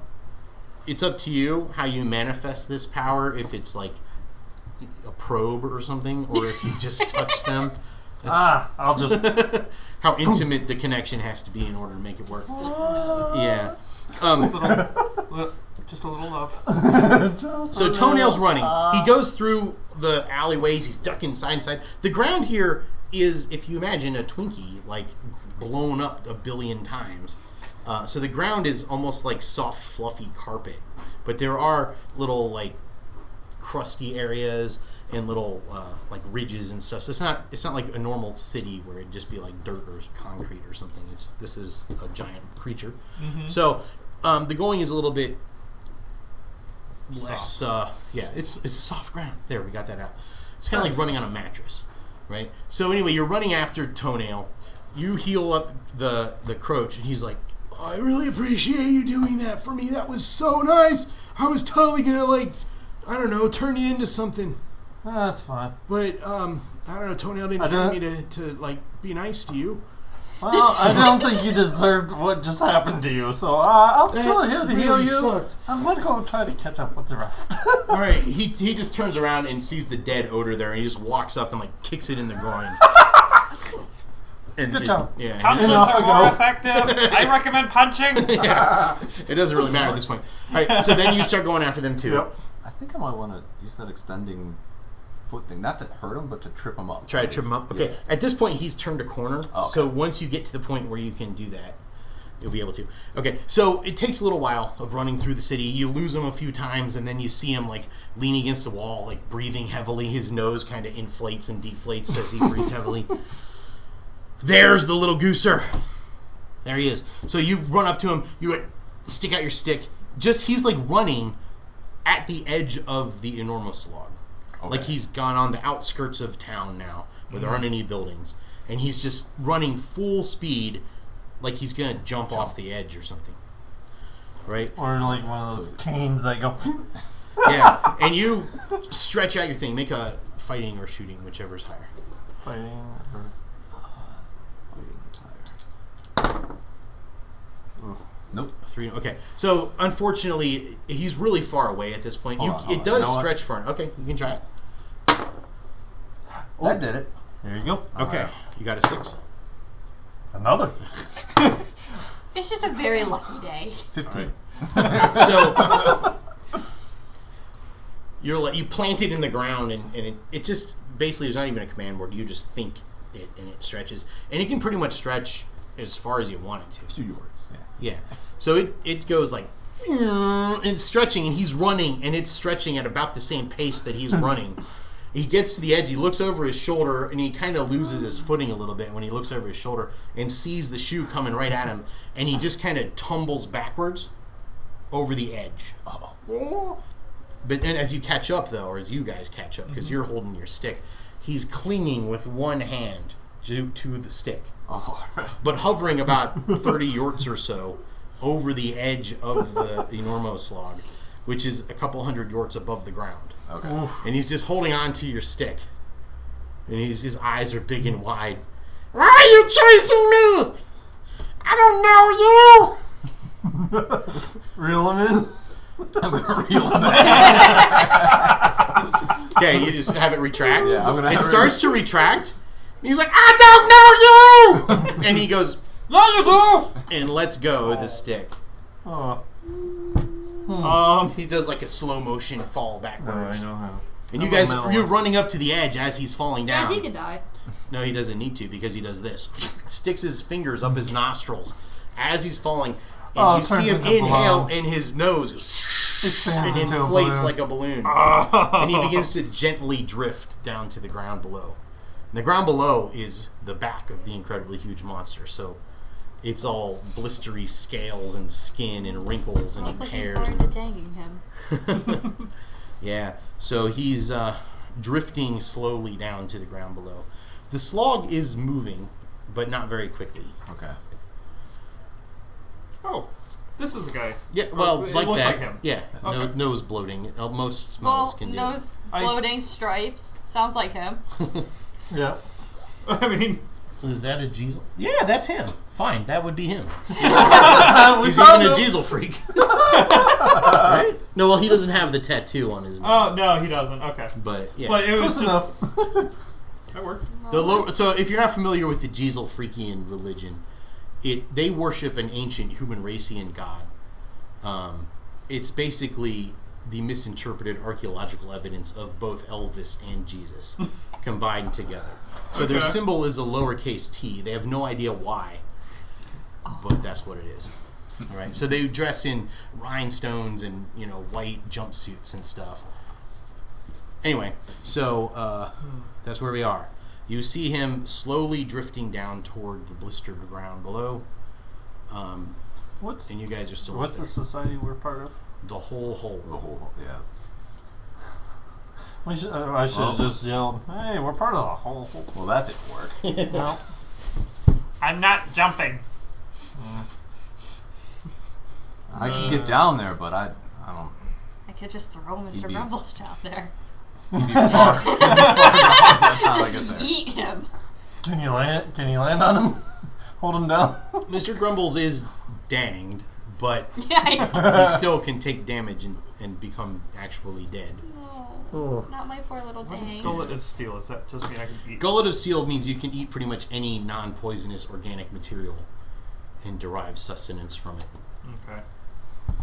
it's up to you how you manifest this power. If it's like a probe or something, or if you just touch them. I'll just... How intimate the connection has to be in order to make it work. Yeah. Just a little love. So Toenail's running. He goes through the alleyways. He's ducking side and side. The ground here is, if you imagine a Twinkie, like blown up a billion times. So the ground is almost like soft, fluffy carpet. But there are little like crusty areas and little like ridges and stuff. So it's not like a normal city where it'd just be like dirt or concrete or something. This is a giant creature. Mm-hmm. So the going is a little bit less. It's a soft ground. There, we got that out. It's kind of like running on a mattress, right? So anyway, you're running after Toenail. You heal up the Croach, and he's like, "I really appreciate you doing that for me. That was so nice. I was totally gonna turn you into something." That's fine. But I don't know. Toenail didn't tell me to like be nice to you. Well, I don't think you deserved what just happened to you, so I'll go ahead and heal really you. sucked. I'm gonna go try to catch up with the rest. All right. He just turns around and sees the dead odor there, and he just walks up and like kicks it in the groin. And Good job. Yeah. Punches and Enough are to more go. effective. I recommend punching. yeah. It doesn't really matter at this point. All right. So then you start going after them too. Yep. I think I might want to use that extending foot thing, not to hurt him, but to trip him up. Try to trip him up. Okay. Yeah. At this point, he's turned a corner. Oh, okay. So once you get to the point where you can do that, you'll be able to. Okay. So it takes a little while of running through the city. You lose him a few times, and then you see him like leaning against the wall, like breathing heavily. His nose kind of inflates and deflates as he breathes heavily. There's the little gooser. There he is. So you run up to him. You stick out your stick. He's like running at the edge of the enormous log. Okay. Like he's gone on the outskirts of town now, where there aren't any buildings, and he's just running full speed, like he's gonna jump off the edge or something. Right? Or like one of those canes that go... Yeah. And you stretch out your thing. Make a fighting or shooting, whichever's higher. Fighting or... Fighting is higher. Oof. Nope. 3. Okay. So unfortunately, he's really far away at this point. Hold on. It does You know what? stretch far. Okay, you can try it. That did it. Here you go. Okay, you got a 6. Another. It's just a very lucky day. 15. So you plant it in the ground, and it just basically, there's not even a command word. You just think it, and it stretches, and it can pretty much stretch as far as you want it to. A few yards. Yeah. Yeah. So it goes like, and stretching, and he's running, and it's stretching at about the same pace that he's running. He gets to the edge, he looks over his shoulder, and he kind of loses his footing a little bit when he looks over his shoulder and sees the shoe coming right at him, and he just kind of tumbles backwards over the edge. But then as you catch up, though, or as you guys catch up, because you're holding your stick, he's clinging with one hand to the stick, but hovering about 30 yorts or so over the edge of the enormous log, which is a couple hundred yorts above the ground. Okay. And he's just holding on to your stick. And his eyes are big and wide. Why are you chasing me? I don't know you! Reel him in. I'm gonna reel him in. Okay, you just have it retract. Yeah, I'm gonna it have starts to retract. And he's like, I don't know you! And he goes, Yeah, you do! and lets go of the stick. Oh. He does like a slow motion fall backwards. I know how. And you I'm a guys, mentalist. you're running up to the edge as he's falling Yeah, down. he could die. No, he doesn't need to because he does this. Sticks his fingers up his nostrils as he's falling. And you see him turns into a inhale balloon. and his nose Expands and into a inflates balloon. like a balloon. And he begins to gently drift down to the ground below. And the ground below is the back of the incredibly huge monster. So it's all blistery scales and skin and wrinkles I and was looking hairs. forward to danging him. Yeah, so he's drifting slowly down to the ground below. The slog is moving, but not very quickly. Okay. Oh, this is the guy. Yeah, well, it like looks that. like him. Yeah, Okay. nose bloating. Most Well, smells can do. nose bloating, stripes. Sounds like him. Yeah. I mean, Is that a Jeezel? Yeah, that's him. Fine, that would be him. We He's found even a him. Jeezel freak. Right? No, well, he doesn't have the tattoo on his nose. oh no, he doesn't. Okay, But, yeah. but it was Close just enough. that worked. So if you're not familiar with the Jeezel freakian religion, they worship an ancient human racian god. It's basically the misinterpreted archaeological evidence of both Elvis and Jesus combined together. So their Okay. symbol is a lowercase t. They have no idea why, but that's what it is. All right. So they dress in rhinestones and white jumpsuits and stuff. Anyway, so that's where we are. You see him slowly drifting down toward the blistered ground below. What's And you guys are still What's up the society we're part of? The whole hole. The whole, yeah. I should have just yelled, "Hey, we're part of the whole." Well, that didn't work. No. I'm not jumping. I can get down there, but I don't. I could just throw Mr. You'd be- Grumbles down there. It'd be far. It'd be far down. That's how I get Just there. eat him. Can you land? Can you land on him? Hold him down. Mr. Grumbles is danged, but Yeah. he still can take damage and become actually dead. No, not my poor little What is dang. gullet of steel? Does that just mean I can eat? Gullet of Steel means you can eat pretty much any non-poisonous organic material and derive sustenance from it. Okay.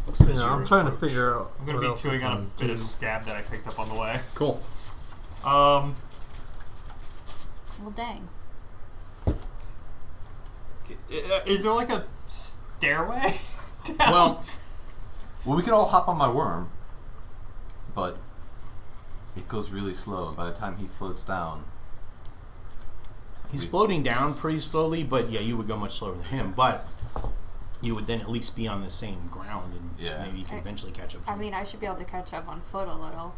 That's Yeah, your I'm trying to approach. figure out. I'm gonna what be else chewing I on a can bit do. of scab that I picked up on the way. Cool. Well, dang. Is there like a stairway? down? Well, Well, we could all hop on my worm, but it goes really slow, and by the time he floats down, he's floating down pretty slowly, but yeah, you would go much slower than him. But you would then at least be on the same ground, and Yeah. maybe you could eventually catch up to I him. mean, I should be able to catch up on foot a little.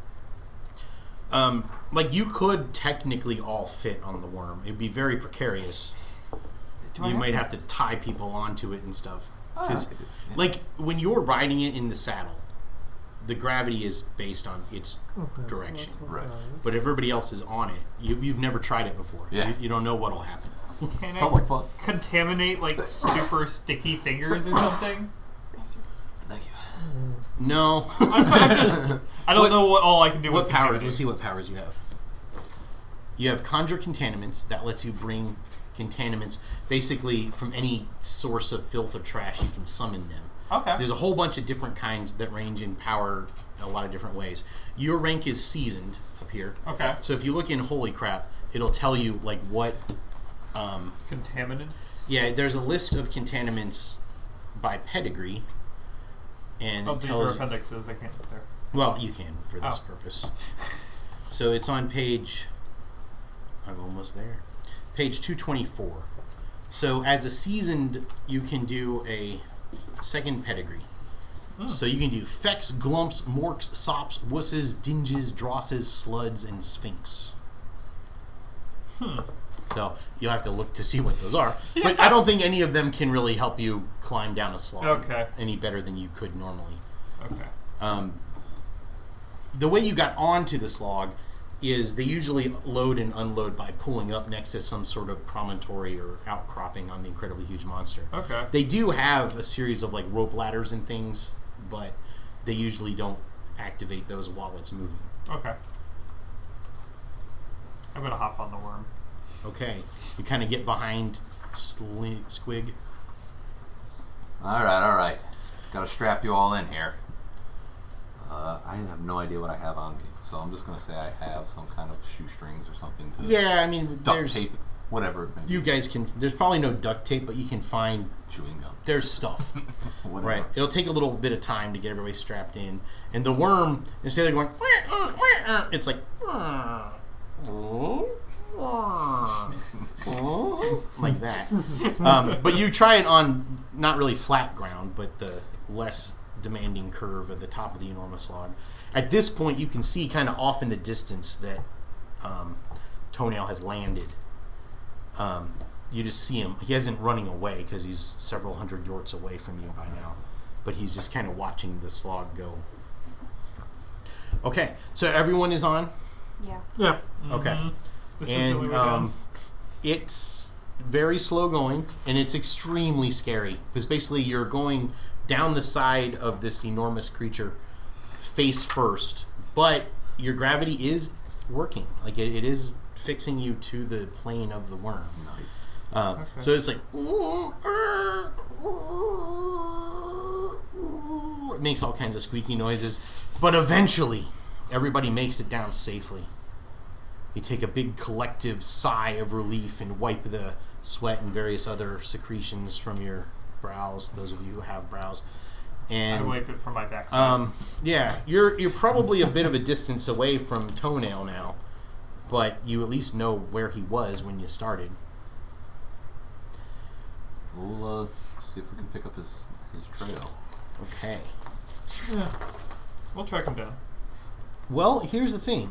Like, you could technically all fit on the worm. It'd be very precarious. You might have to tie people onto it and stuff. Because, like, when you're riding it in the saddle, the gravity is based on its direction. right? But if everybody else is on it, you've never tried it before. Yeah. You don't know what'll happen. Can Sounds I like fun. contaminate like super sticky fingers or something? Thank you. No. I don't know what all I can do What with power? contaminate. Let's see what powers you have. You have conjure containments. That lets you bring containments basically from any source of filth or trash. You can summon them. Okay. There's a whole bunch of different kinds that range in power in a lot of different ways. Your rank is seasoned up here. Okay. So if you look in Holy Crap, it'll tell you like what. Contaminants. Yeah, there's a list of containments by pedigree, and it these are tells. appendixes. I can't get there. Well, you can for this purpose. So it's on page. I'm almost there. Page 224. So as a seasoned, you can do a second pedigree. So you can do Fex, Glumps, Morks, Sops, Wusses, Dinges, Drosses, Sluds, and Sphinx. So you'll have to look to see what those are. But I don't think any of them can really help you climb down a slog any better than you could normally. Okay. The way you got onto the slog is they usually load and unload by pulling up next to some sort of promontory or outcropping on the incredibly huge monster. Okay. They do have a series of like rope ladders and things, but they usually don't activate those while it's moving. Okay. I'm gonna hop on the worm. Okay. You kind of get behind Squig. All right. Gotta strap you all in here. I have no idea what I have on me, so I'm just gonna say I have some kind of shoestrings or something to Yeah, I mean, duct tape, whatever it may be. You guys can. There's probably no duct tape, but you can find chewing gum. There's stuff. Whatever. Right. It'll take a little bit of time to get everybody strapped in, and the worm, instead of going, it's like like that. But you try it on not really flat ground, but the less demanding curve at the top of the enormous log. At this point, you can see kind of off in the distance that Toenail has landed. You just see him. He isn't running away because he's several hundred yorts away from you by now. But he's just kind of watching the slog go. Okay, so everyone is on? Yeah. Yeah. Okay. This is really And down. it's very slow going, and it's extremely scary. Because basically you're going down the side of this enormous creature face first. But your gravity is working. Like it is fixing you to the plane of the worm. Nice. So it's like it makes all kinds of squeaky noises, but eventually everybody makes it down safely. You take a big collective sigh of relief and wipe the sweat and various other secretions from your brows, those of you who have brows. And I wipe it from my backside. yeah, you're probably a bit of a distance away from Toenail now, but you at least know where he was when you started. We'll see if we can pick up his trail. Okay. Yeah. We'll track him down. Well, here's the thing.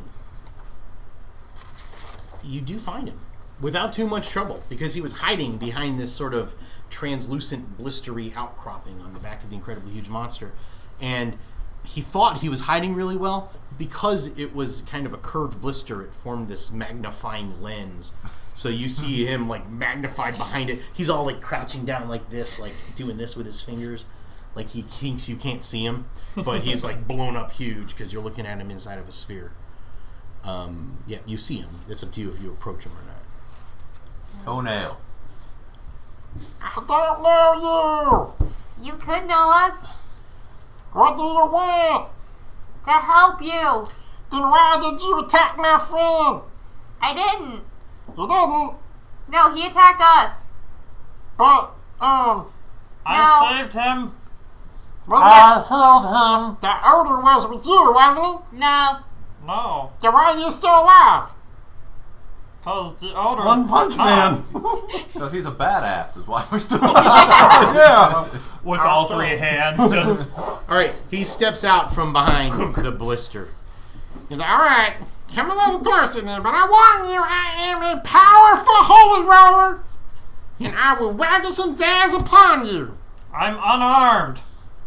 You do find him without too much trouble because he was hiding behind this sort of translucent, blistery outcropping on the back of the incredibly huge monster. And he thought he was hiding really well because it was kind of a curved blister. It formed this magnifying lens. So you see him like magnified behind it. He's all like crouching down like this, like doing this with his fingers. Like he thinks you can't see him, but he's like blown up huge because you're looking at him inside of a sphere. Yeah, you see him. It's up to you if you approach him or not. Toenail. I don't know you. You could know us. What do you want? To help you. Then why did you attack my friend? I didn't. You didn't. No, he attacked us. But, No. I saved him. was I healed him. the odor was with you, wasn't he? No. No. Then why are you still alive? Because the odor. One Punch Man. Because he's a badass is why we're still Yeah. With all three hands, just. All right, he steps out from behind the blister. He's like, alright, come a little closer then, but I warn you, I am a powerful holy roller, and I will waggle some dares upon you. I'm unarmed.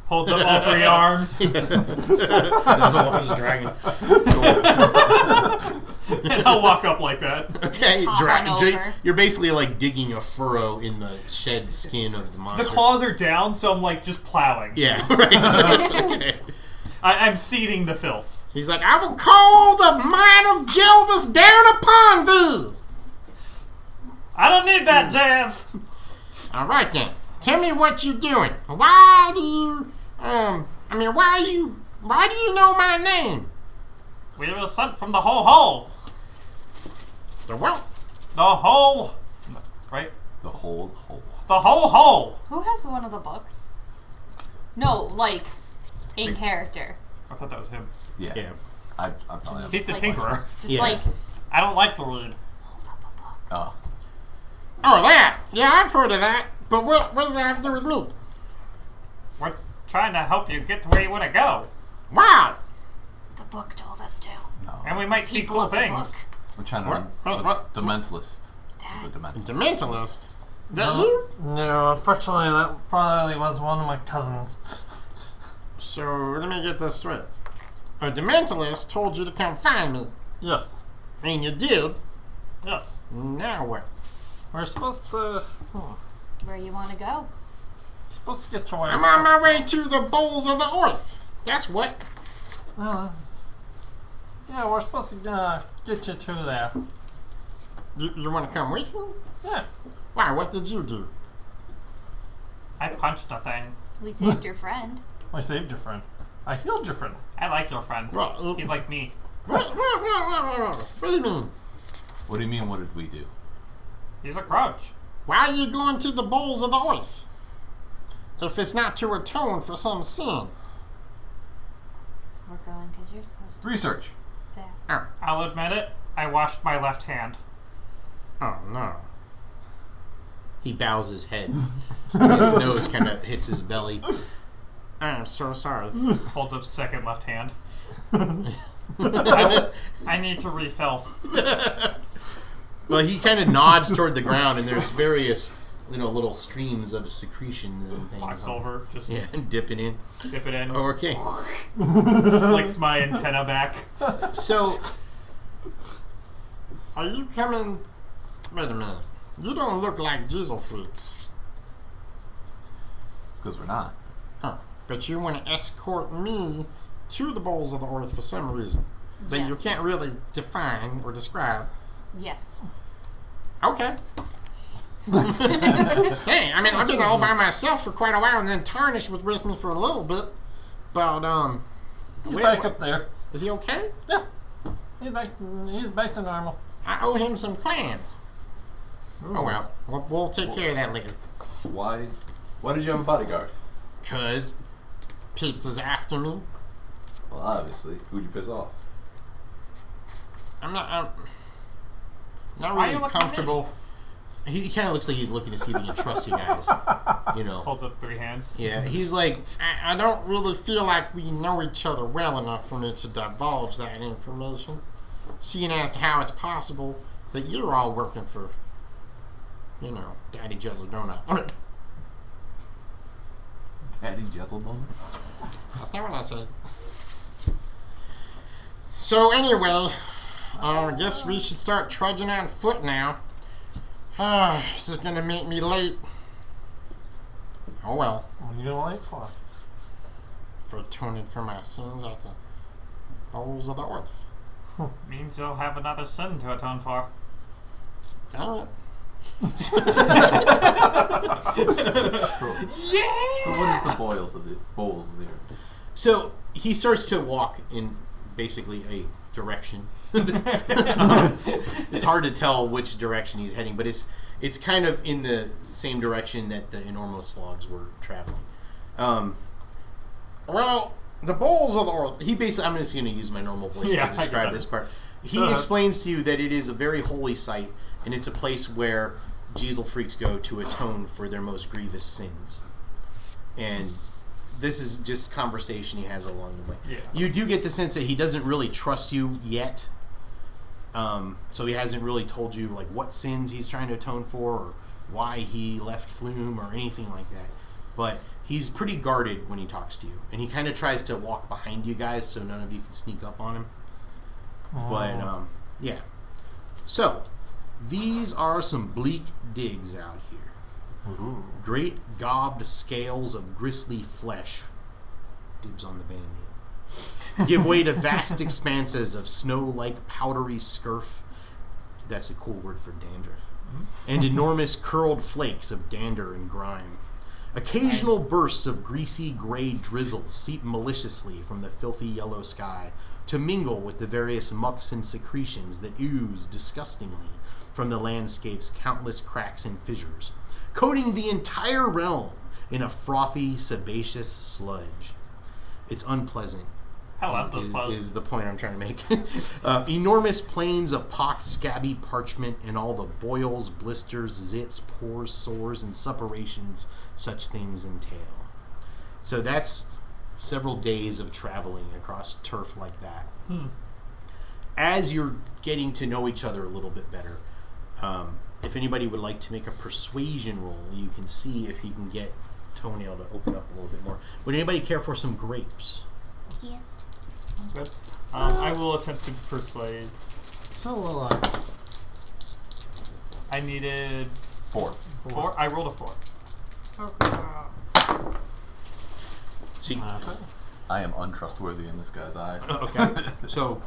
Holds up all three arms. Another large dragon. And I'll walk up like that. Okay, Hop on over. you're basically like digging a furrow in the shed skin of the The monster. claws are down, so I'm like just plowing. Yeah, right. Okay. I'm seeding the filth. He's like, I will call the might of Jelvis down upon thee. I don't need that, Jazz. Alright then, tell me what you're doing. Why do you, why do you know my name? We were sent from the whole hole. The what? The whole. Right? the whole hole. The whole hole. Who has one of the books? No, like, in character. I thought that was him. Yeah. Yeah. I probably have. He's the Like- tinkerer. Just Yeah. like, I don't like to read. hold up a book. Oh. Oh, that. Yeah, I've heard of that. But what does that have to do with me? We're trying to help you get to where you want to go. Wow. The book told us to. No. And we might see People cool of the things. book. We're trying to. What? The mentalist. He's a dementalist. The mentalist. That you? No, unfortunately, that probably was one of my cousins. So, let me get this straight. A dementalist told you to come find me. Yes. And you did. Yes. Now what? We're supposed to Where you want to go? get to where. I'm on my way to the bowls of the earth. That's what. Yeah, we're supposed to get you to there. You want to come with me? Yeah. Why? What did you do? I punched a thing. We saved your friend. I saved your friend. I healed your friend. I like your friend. What? He's like me. What do you mean? What do you mean? What did we do? He's a crouch. Why are you going to the bowls of the earth? If it's not to atone for some sin. We're going because you're supposed to. Research. There. I'll admit it. I washed my left hand. Oh, no. He bows his head. His nose kind of hits his belly. I'm so sorry. Holds up second left hand. I need to refill. Well, he kind of nods toward the ground, and there's various, little streams of secretions and things. Quicksilver. Just Yeah, dip it in. dip it in. Okay. Slicks my antenna back. So, Are you coming? Wait a minute. You don't look like diesel freaks. It's because we're not. Huh. But you want to escort me to the bowls of the earth for some reason that you Yes. can't really define or describe. Yes. Okay. Hey, I mean, I've been all by myself for quite a while, and then Tarnish was with me for a little bit. But, He's wait, back up there. is he okay? Yeah. He's back to normal. I owe him some clams. Oh, well. We'll take care of that later. Why did you have a bodyguard? 'Cause Peeps is after me. Well, obviously. Who'd you piss off? I'm not Why are really you looking at comfortable. he kind of looks like he's looking to see if he can trust you guys. Holds up 3 hands. Yeah, he's like, I don't really feel like we know each other well enough for me to divulge that information. Seeing as to how it's possible that you're all working for, Daddy Jello Donut. I mean, Daddy Jesselbone? that's not what I said. So anyway, I guess we should start trudging on foot now. This is gonna make me late. Oh well. What are you gonna wait for? For atoning for my sins at the bowls of the earth. Means you'll have another sin to atone for. Dang it. So what is the bowls of the earth? So he starts to walk in basically a direction. It's hard to tell which direction he's heading, but it's kind of in the same direction that the enormous logs were traveling. Well, The bowls of the earth. He basically, I'm just going to use my normal voice Yeah, I to get describe that. this part. He explains to you that it is a very holy site, and it's a place where Diesel freaks go to atone for their most grievous sins. And this is just conversation he has along the way. Yeah. You do get the sense that he doesn't really trust you yet. So he hasn't really told you like what sins he's trying to atone for, or why he left Flume, or anything like that. But he's pretty guarded when he talks to you, and he kind of tries to walk behind you guys so none of you can sneak up on him. But yeah. So these are some bleak digs out here. Great gobbed scales of gristly flesh. Dibs on the bandit. Give way to vast expanses of snow-like powdery scurf. That's a cool word for dandruff. And enormous curled flakes of dander and grime. Occasional bursts of greasy gray drizzle seep maliciously from the filthy yellow sky to mingle with the various mucks and secretions that ooze disgustingly from the landscape's countless cracks and fissures, coating the entire realm in a frothy, sebaceous sludge. It's unpleasant. I love this place. Is the point I'm trying to make. Enormous plains of pocked, scabby parchment and all the boils, blisters, zits, pores, sores, and suppurations such things entail. So that's several days of traveling across turf like that. As you're getting to know each other a little bit better, if anybody would like to make a persuasion roll, you can see if you can get Toenail to open up a little bit more. Would anybody care for some grapes? Yes. Good. I will attempt to persuade. So will I. I needed 4. 4. I rolled a 4. See, I am untrustworthy in this guy's eyes. okay. So,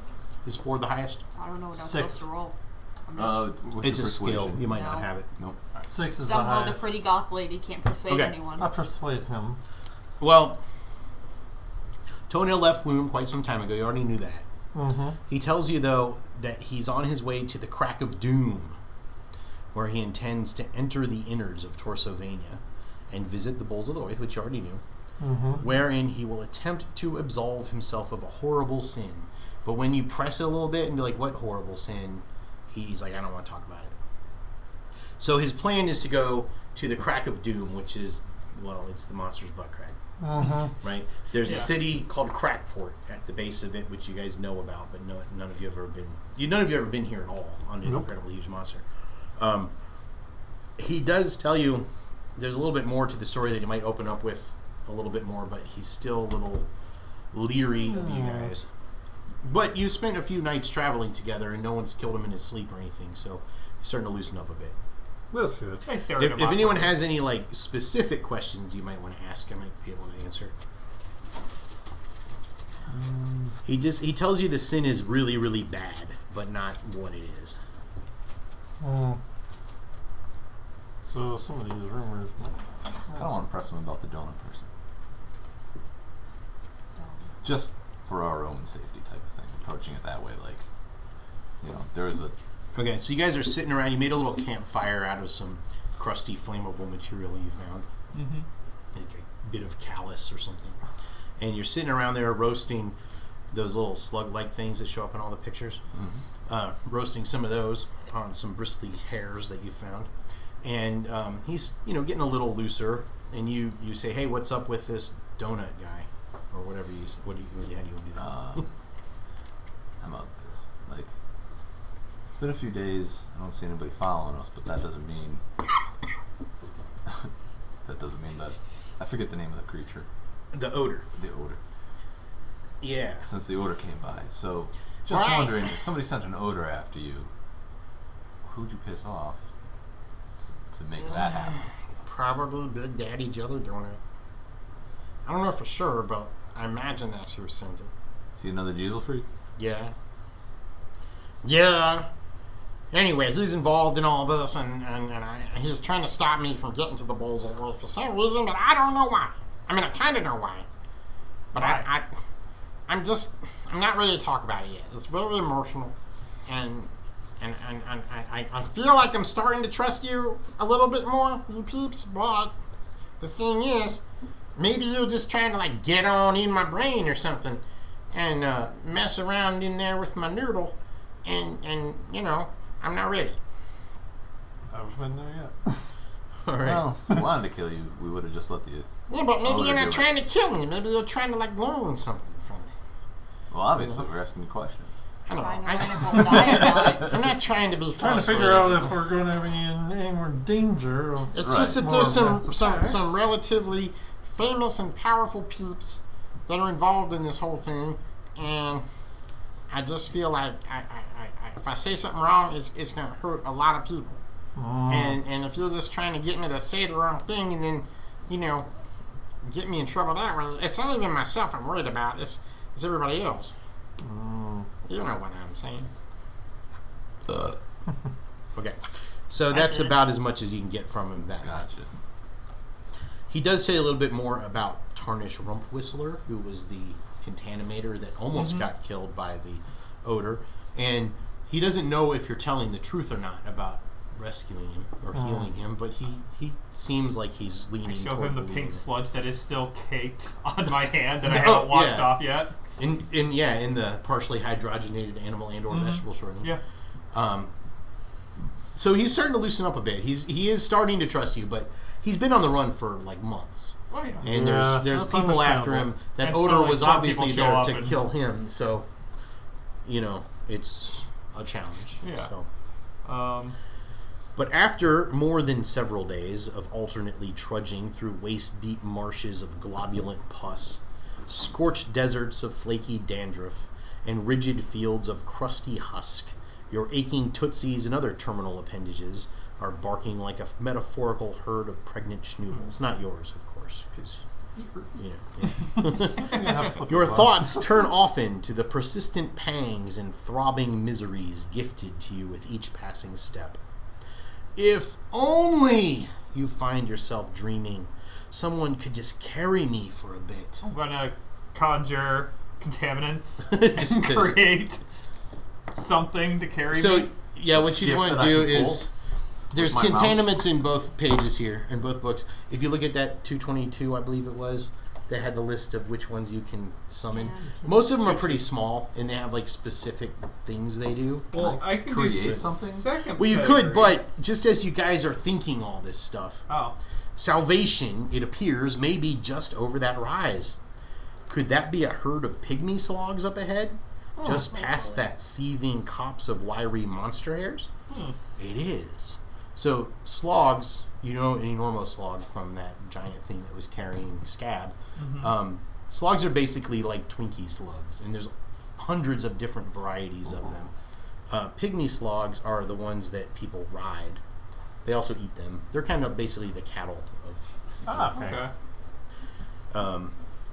is 4 the highest? I don't know what I'm 6. supposed to roll. I'm just, What's It's your a skill. persuasion? You might No. not have it. Nope. 6 is the somehow the highest. pretty goth lady can't persuade Okay. anyone. I persuade him. Well, Toenail left Flume quite some time ago. You already knew that. Mm-hmm. He tells you, though, that he's on his way to the Crack of Doom, where he intends to enter the innards of Torsovania and visit the Bowls of the Oath, which you already knew, wherein he will attempt to absolve himself of a horrible sin. But when you press it a little bit and be like, what horrible sin? He's like, I don't want to talk about it. So his plan is to go to the Crack of Doom, which is, well, it's the monster's butt crack. Right? There's a city called Crackport at the base of it, which you guys know about, but none of you have ever been. None of you have ever been here at all on an incredibly huge monster. He does tell you there's a little bit more to the story that he might open up with a little bit more, but he's still a little leery of you guys. But you spent a few nights traveling together, and no one's killed him in his sleep or anything, so he's starting to loosen up a bit. That's good. If anyone has any specific questions you might want to ask, I might be able to answer. He tells you the sin is really, really bad, but not what it is. So some of these rumors. I don't want to press him about the donut person. Just for our own safety type of thing. Approaching it that way, there is a... Okay, so you guys are sitting around. You made a little campfire out of some crusty, flammable material you found. Like a bit of callus or something. And you're sitting around there roasting those little slug-like things that show up in all the pictures. Roasting some of those on some bristly hairs that you found. And he's, getting a little looser. And you say, hey, what's up with this donut guy? Or whatever you say. How do you want to do that? How about this? It's been a few days. I don't see anybody following us, but that doesn't mean... that... I forget the name of the creature. The odor. The odor. Yeah. Since the odor came by. So, just wondering, if somebody sent an odor after you, who'd you piss off to make that happen? Probably Big Daddy Jelly Donut. I don't know for sure, but I imagine that's who sent it. See another diesel freak? Yeah. Yeah. Anyway, he's involved in all this, and he's trying to stop me from getting to the Bowls of the Oath for some reason, but I don't know why. I mean, I kind of know why. But Why? I'm not ready to talk about it yet. It's very emotional, and I feel like I'm starting to trust you a little bit more, you peeps, but the thing is, maybe you're just trying to, get on in my brain or something, and mess around in there with my noodle, and I'm not ready. I haven't been there yet. All right. Well, if we wanted to kill you, we would have just let you... Yeah, but maybe Oh, you're they're not trying to kill me. Maybe you're trying to, learn something from me. Well, obviously, we're asking you questions. I don't know. I won't die about it. I'm not trying to be Trying to frustrated. figure out if we're going to be in any more danger. Of It's just that more there's massive attacks. some relatively famous and powerful peeps that are involved in this whole thing, and I just feel like if I say something wrong, it's going to hurt a lot of people. And if you're just trying to get me to say the wrong thing and then, get me in trouble that way, it's not even myself I'm worried about. It's everybody else. You know what I'm saying. Okay. So that's about as much as you can get from him that night. Gotcha. He does say a little bit more about Tarnish Rump Whistler, who was the contaminator that almost got killed by the odor. And he doesn't know if you're telling the truth or not about rescuing him or healing him, but he seems like he's leaning. Show toward him the believing pink it. sludge that is still caked on my hand that I haven't washed off yet. In the partially hydrogenated animal and or vegetable shortening. Yeah. So he's starting to loosen up a bit. He is starting to trust you, but he's been on the run for like months. Oh yeah. And there's that's people after him. That And Odor so, like, was four obviously people show there up to and- kill him, so it's a challenge. Yeah. So. But But after more than several days of alternately trudging through waist-deep marshes of globulent pus, scorched deserts of flaky dandruff, and rigid fields of crusty husk, your aching tootsies and other terminal appendages are barking like a metaphorical herd of pregnant schnoodles. Not yours, of course, because, Your thoughts turn often to the persistent pangs and throbbing miseries gifted to you with each passing step. If only you find yourself dreaming, someone could just carry me for a bit. I'm gonna conjure contaminants Just and to- create something to carry So, me. yeah, what you Skiff want to that I do can is... There's with my containments in both pages here, in both books. If you look at that 222, I believe it was, that had the list of which ones you can summon. Most of them are pretty small, and they have like specific things they do. Well, I can create do something? Second Well, you category. could, but just as you guys are thinking all this stuff, Oh. salvation, it appears, may be just over that rise. Could that be a herd of pygmy slogs up ahead? Just past that seething copse of wiry monster hairs? It is. So, slogs, you know an enormous slog from that giant thing that was carrying Scab. Slogs are basically like Twinkie slugs, and there's hundreds of different varieties of them. Pygmy slogs are the ones that people ride. They also eat them. They're kind of basically the cattle of... Okay.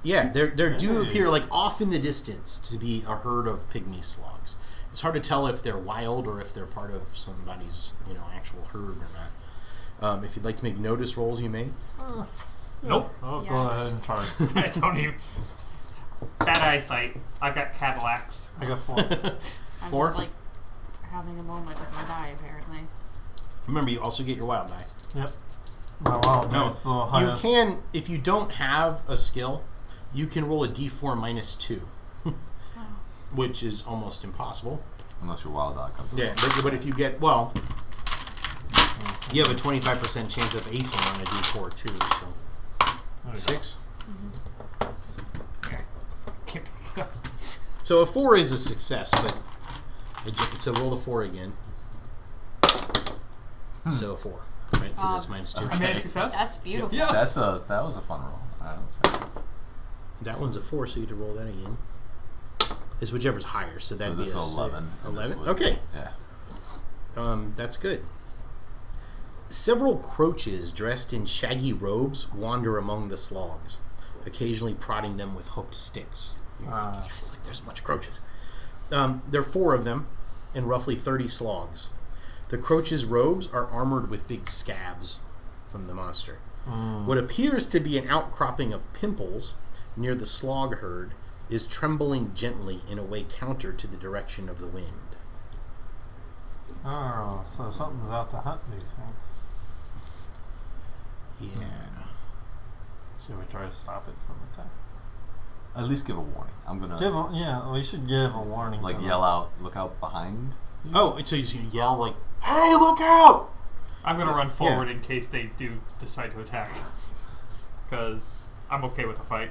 Yeah, there do appear, like, off in the distance to be a herd of pygmy slogs. It's hard to tell if they're wild or if they're part of somebody's, actual herd or not. If you'd like to make notice rolls, you may. Nope. Oh, Yeah. go ahead and try. I don't even. Bad eyesight. I've got Cadillacs. I got 4. I'm 4? just like having a moment with my die, apparently. Remember, you also get your wild die. Yep. My wild No, dice the you highest. can, if you don't have a skill, you can roll a d4 minus 2, which is almost impossible. Unless your wild dog comes. Yeah, but if you get, you have a 25% chance of acing on a d4 too, so. There you 6? Can't- So a 4 is a success, but so roll the 4 again. So 4, right? Because it's minus 2. I made a success. That's beautiful. Yes. That was a fun roll. That one's a 4, so you get to roll that again. It's whichever's higher, so that'd this be a is 11. 11? Okay. Yeah. That's good. Several croaches dressed in shaggy robes wander among the slogs, occasionally prodding them with hooked sticks. Guys, like there's a bunch of croaches. There are 4 of them, and roughly 30 slogs. The croaches' robes are armored with big scabs from the monster. What appears to be an outcropping of pimples near the slog herd is trembling gently in a way counter to the direction of the wind. Oh, so something's out to hunt these things. Yeah. Should we try to stop it from attack? At least give a warning. I'm gonna We should give a warning. like to yell out, look out behind. Oh, so you just yell like, "Hey, look out!" I'm gonna run Yes, forward yeah. in case they do decide to attack. Because I'm okay with a fight.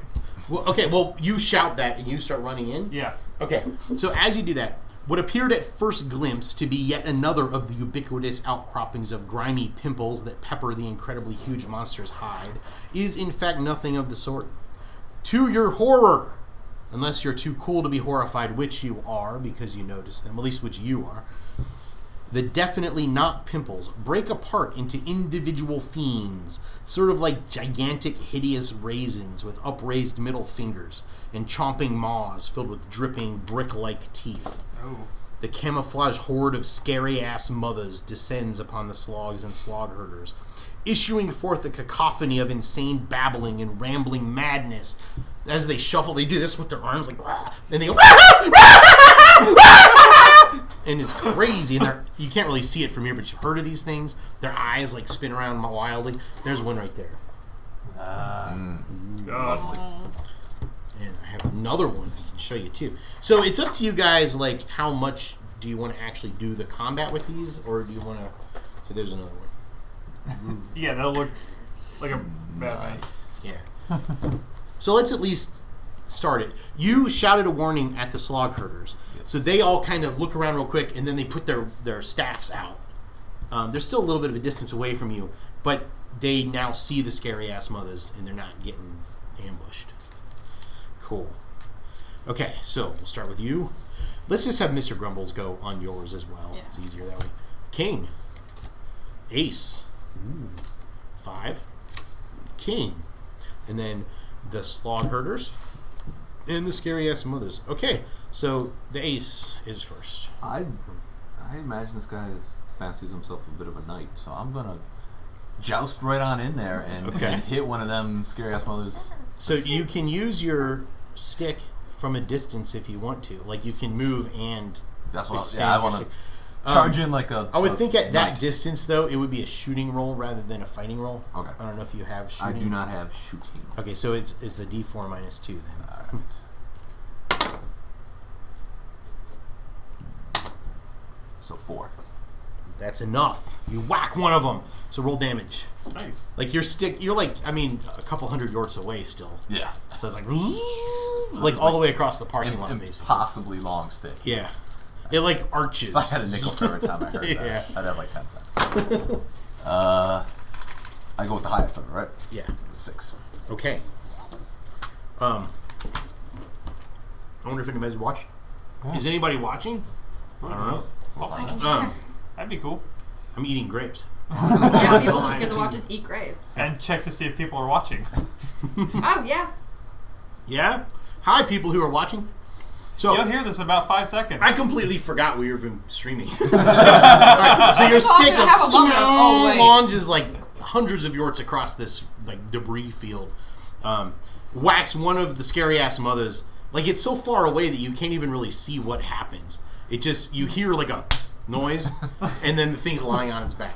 Well, you shout that and you start running in. Yeah. Okay, so as you do that, what appeared at first glimpse to be yet another of the ubiquitous outcroppings of grimy pimples that pepper the incredibly huge monster's hide is in fact nothing of the sort. To your horror, unless you're too cool to be horrified, which you are because you notice them, at least which you are, the definitely not pimples break apart into individual fiends, sort of like gigantic, hideous raisins with upraised middle fingers and chomping maws filled with dripping, brick-like teeth. Oh. The camouflage horde of scary-ass mothers descends upon the slogs and slog herders, issuing forth a cacophony of insane babbling and rambling madness. As they shuffle, they do this with their arms like, "Rah," and they go, and it's crazy. And you can't really see it from here, but you've heard of these things. Their eyes like spin around wildly. There's one right there. God. And I have another one I can show you too. So it's up to you guys, like how much do you want to actually do the combat with these, or do you want to? So there's another one. Yeah, that looks like a bad Yeah. So let's at least start it. You shouted a warning at the slog herders, so they all kind of look around real quick, and then they put their staffs out. They're still a little bit of a distance away from you, but they now see the scary ass mothers, and they're not getting ambushed. Cool. Okay, so we'll start with you. Let's just have Mr. Grumbles go on yours as well. Yeah. It's easier that way. King. Ace. 5. King. And then the slog herders and the scary ass mothers. Okay, so the ace is first. I imagine this guy fancies himself a bit of a knight, so I'm gonna joust right on in there and hit one of them scary ass mothers. So you can use your stick from a distance if you want to. Like you can move and That's what extend I your want to stick. charge in like a. I would think at that knight. distance though it would be a shooting roll rather than a fighting roll. Okay. I don't know if you have I shooting. do not have shooting. Okay, so it's a D4 minus 2 then. Alright. So 4. That's enough. You whack one of them. So roll damage. Nice. Like your stick, you're like, I mean, a couple hundred yards away still. Yeah. So it's like all the way across the parking lot, basically. Impossibly long stick. Yeah. It like arches. If I had a nickel for every time I heard Yeah. that, I'd have like 10 cents. I go with the highest of it, right? Yeah. 6. Okay. I wonder if anybody's watching. Is anybody watching? I don't know. Oh, that'd be cool. I'm eating grapes. Yeah, people just get to watch us eat grapes. And check to see if people are watching. Oh, yeah. Yeah? Hi, people who are watching. So You'll hear this in about 5 seconds. I completely forgot we were even streaming. Alright, so your stick to have a moment of, oh, wait. launches like hundreds of yards across this like debris field. Whacks one of the scary ass mothers. Like it's so far away that you can't even really see what happens. It just you hear like a noise, and then the thing's lying on its back.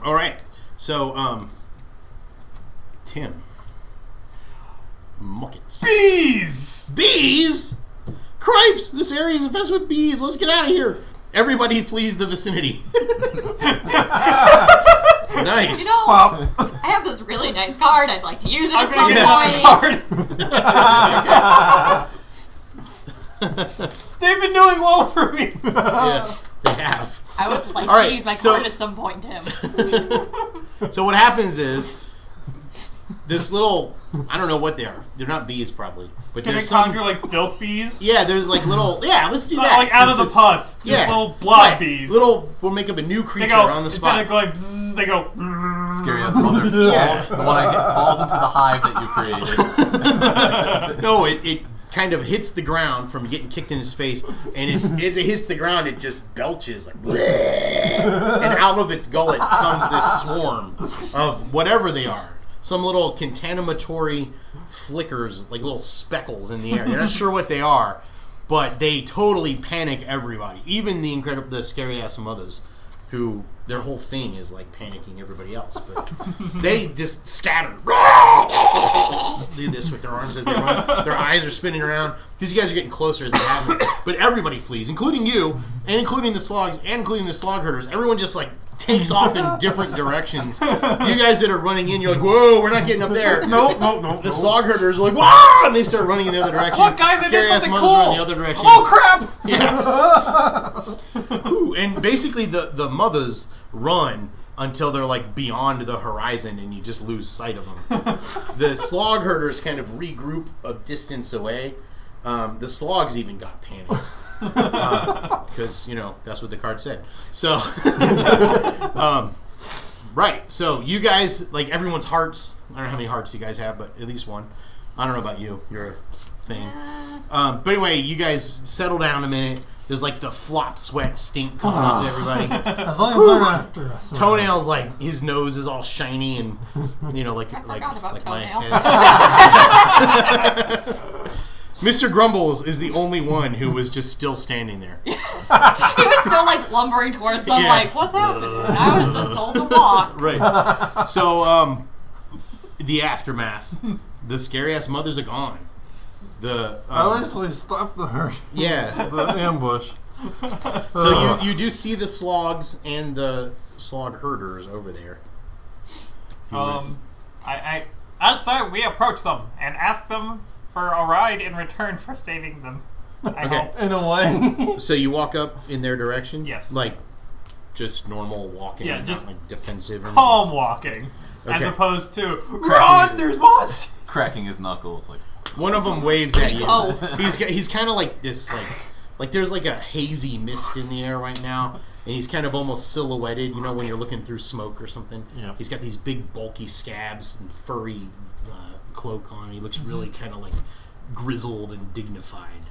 All right, so Tim. Muckets. Bees! Cripes! This area is infested with bees. Let's get out of here. Everybody flees the vicinity. Nice. You know, I have this really nice card. I'd like to use it I'm at some gonna point. get that card. They've been doing well for me. Yeah, they have. I would like All right, to use my so- card at some point, Tim. So what happens is this little, I don't know what they are. They're not bees probably, but Can I there's some. conjure like filth bees? Yeah, there's like little. Yeah, let's do that. Like out of since the it's- pus. Just little blob right. bees. Little. We'll make up a new They creature go, on the instead spot. of going bzzz, they go. Scary ass mother falls. Yeah. The one I hit falls into the hive that you created. No, it kind of hits the ground from getting kicked in his face, and as it hits the ground, it just belches like, and out of its gullet comes this swarm of whatever they are. Some little contaminatory flickers, like little speckles in the air. You're not sure what they are, but they totally panic everybody, even the scary ass mothers, who their whole thing is like panicking everybody else. But they just scatter. Do this with their arms as they run. Their eyes are spinning around. These guys are getting closer as they happen. But everybody flees, including you, and including the slogs, and including the slog herders. Everyone just like takes off in different directions. You guys that are running in, you're like, whoa, we're not getting up there. No. The slog herders are like, wah! And they start running in the other direction. Look, guys, I did Scary ass something mothers cool. run the other direction. Oh crap! Yeah. Ooh, and basically the mothers run until they're like beyond the horizon and you just lose sight of them. The slog herders kind of regroup a distance away. The slogs even got panicked. Because, that's what the card said. So, right. So you guys, like everyone's hearts, I don't know how many hearts you guys have, but at least one. I don't know about you. You're a thing. But anyway, you guys settle down a minute. There's like the flop sweat stink coming off everybody. As long as they're not after us. Toenails, like his nose is all shiny and like I forgot about my Toenail. head. Mr. Grumbles is the only one who was just still standing there. He was still like lumbering towards them, Yeah. like, what's happening? And I was just told to walk. Right. So, the aftermath. The scary ass mothers are gone. At least we stopped the herd. Yeah. The ambush. So you do see the slogs and the slog herders over there. Outside, we approach them and ask them for a ride in return for saving them. I hope. In a way. So you walk up in their direction? Yes. Like, just normal walking, Yeah, not just like defensive or calm walking, as Okay. opposed to run. There's monsters. Cracking his knuckles like. One of them waves at you. Go. He's kind of like this, like there's like a hazy mist in the air right now, and he's kind of almost silhouetted. You know, when you're looking through smoke or something. Yeah. He's got these big bulky scabs and furry cloak on. He looks really kind of like grizzled and dignified.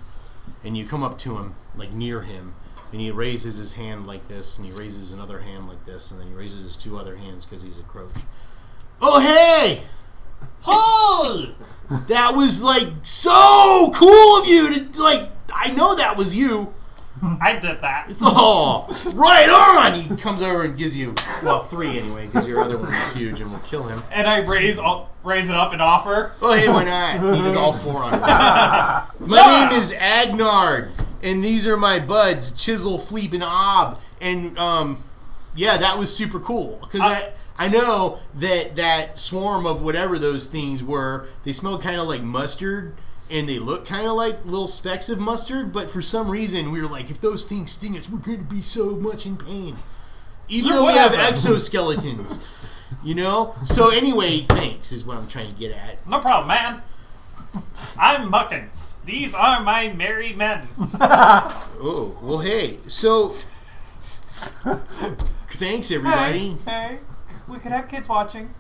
And you come up to him, like near him, and he raises his hand like this, and he raises another hand like this, and then he raises his two other hands because he's a croach. Oh, hey! Hey! That was, like, so cool of you to, like, I know that was you. I did that. Oh, right on! He comes over and gives you, well, 3 anyway, because your other one's huge and will kill him. And I raise it up and offer. Oh, hey, why not? He does all 4 on it. My name is Agnard, and these are my buds, Chisel, Fleep, and Ob. And, yeah, that was super cool. Because I know that swarm of whatever those things were, they smell kind of like mustard, and they look kind of like little specks of mustard, but for some reason, we were like, if those things sting us, we're going to be so much in pain. Even though we have exoskeletons. You know? So anyway, thanks is what I'm trying to get at. No problem, man. I'm Muckins. These are my merry men. Oh, well, hey. So, thanks, everybody. Hey, we could have kids watching.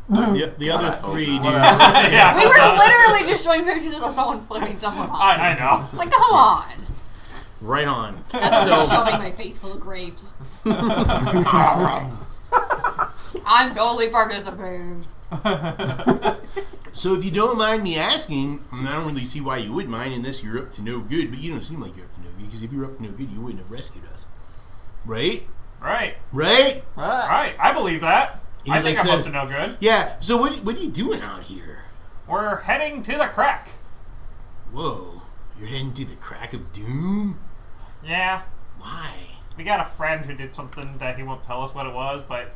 The other 3 dudes. Yeah. We were literally just showing pictures of someone flipping someone off. I know. Like, come on. Right on. That's So, shoving my face full of grapes. I'm totally participating. so if you don't mind me asking, I don't really see why you would mind unless you're up to no good, but you don't seem like you're up to no good, because if you're up to no good, you wouldn't have rescued us. Right? Right. Right? Right. I believe that. I He's think like I'm up said- to no good. Yeah, so what are you doing out here? We're heading to the crack. Whoa, you're heading to the crack of doom? Yeah. Why? We got a friend who did something that he won't tell us what it was, but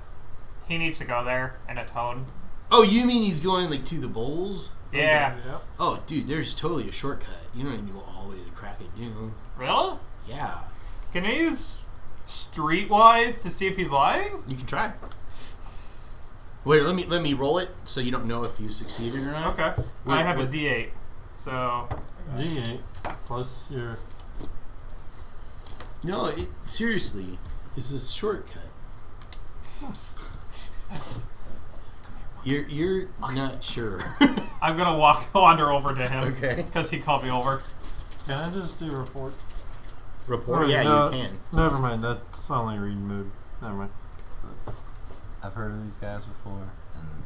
he needs to go there and atone. Oh, you mean he's going, like, to the bowls? Yeah. Oh, dude, there's totally a shortcut. You don't need to go all the way to the crack of doom. Really? Yeah. Can I use Streetwise to see if he's lying? You can try. Wait, let me roll it so you don't know if you succeeded or not. Okay. Wait, I have what- a D8. So, D8 plus your. No, seriously, this is a shortcut. You're not sure. I'm going to wander over to him. Okay. Because he called me over. Can I just do report? Report? Yeah, no, you can. Never mind. That's only reading mood. Never mind. I've heard of these guys before, and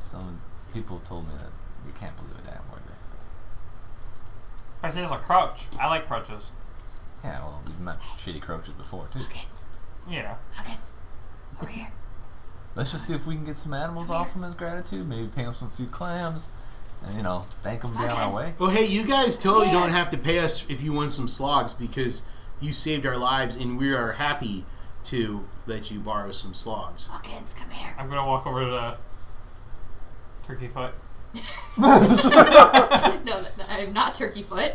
some people told me that you can't believe a damn word they say. But he's a crouch. I like crouches. Yeah, well, we've met shitty croaches before, too. You know. Over here. Let's just see if we can get some animals off him as gratitude. Maybe pay him some few clams, and, you know, thank him down our way. Well, hey, you guys totally don't have to pay us if you want some slogs because you saved our lives, and we are happy to let you borrow some slogs. Muckins, come here. I'm going to walk over to Turkey Foot. No, I'm not Turkey Foot.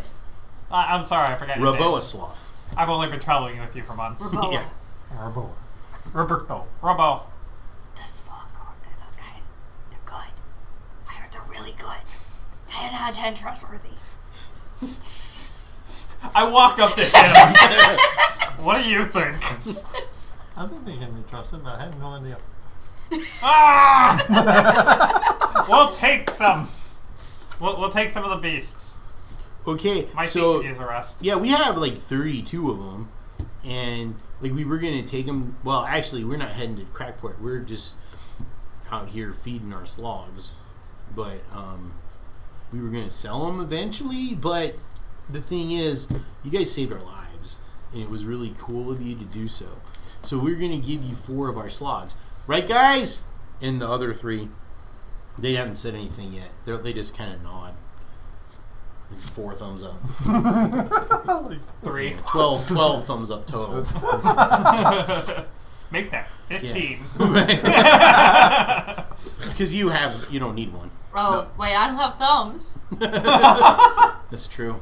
I'm sorry, I forgot your name. Roboa sloth. I've only been traveling with you for months. Roboa. Yeah. Roberto. Robo. The slug, those guys, they're good. I heard they're really good. 10 out of 10 trustworthy. I walk up to him. What do you think? I think they can be trusted, but I have no idea. Ah! We'll take some. We'll take some of the beasts. Okay, My so feet is a rest. yeah, we have like 32 of them, and like we were gonna take them. Well, actually, we're not heading to Crackport. We're just out here feeding our slogs. But we were going to sell them eventually, but the thing is, you guys saved our lives, and it was really cool of you to do so. So we're going to give you 4 of our slogs. Right, guys? And the other 3, they haven't said anything yet. They just kind of nod. 4 thumbs up. 3. 12 thumbs up total. Make that 15. Because you don't need one. Oh, wait, I don't have thumbs. That's true.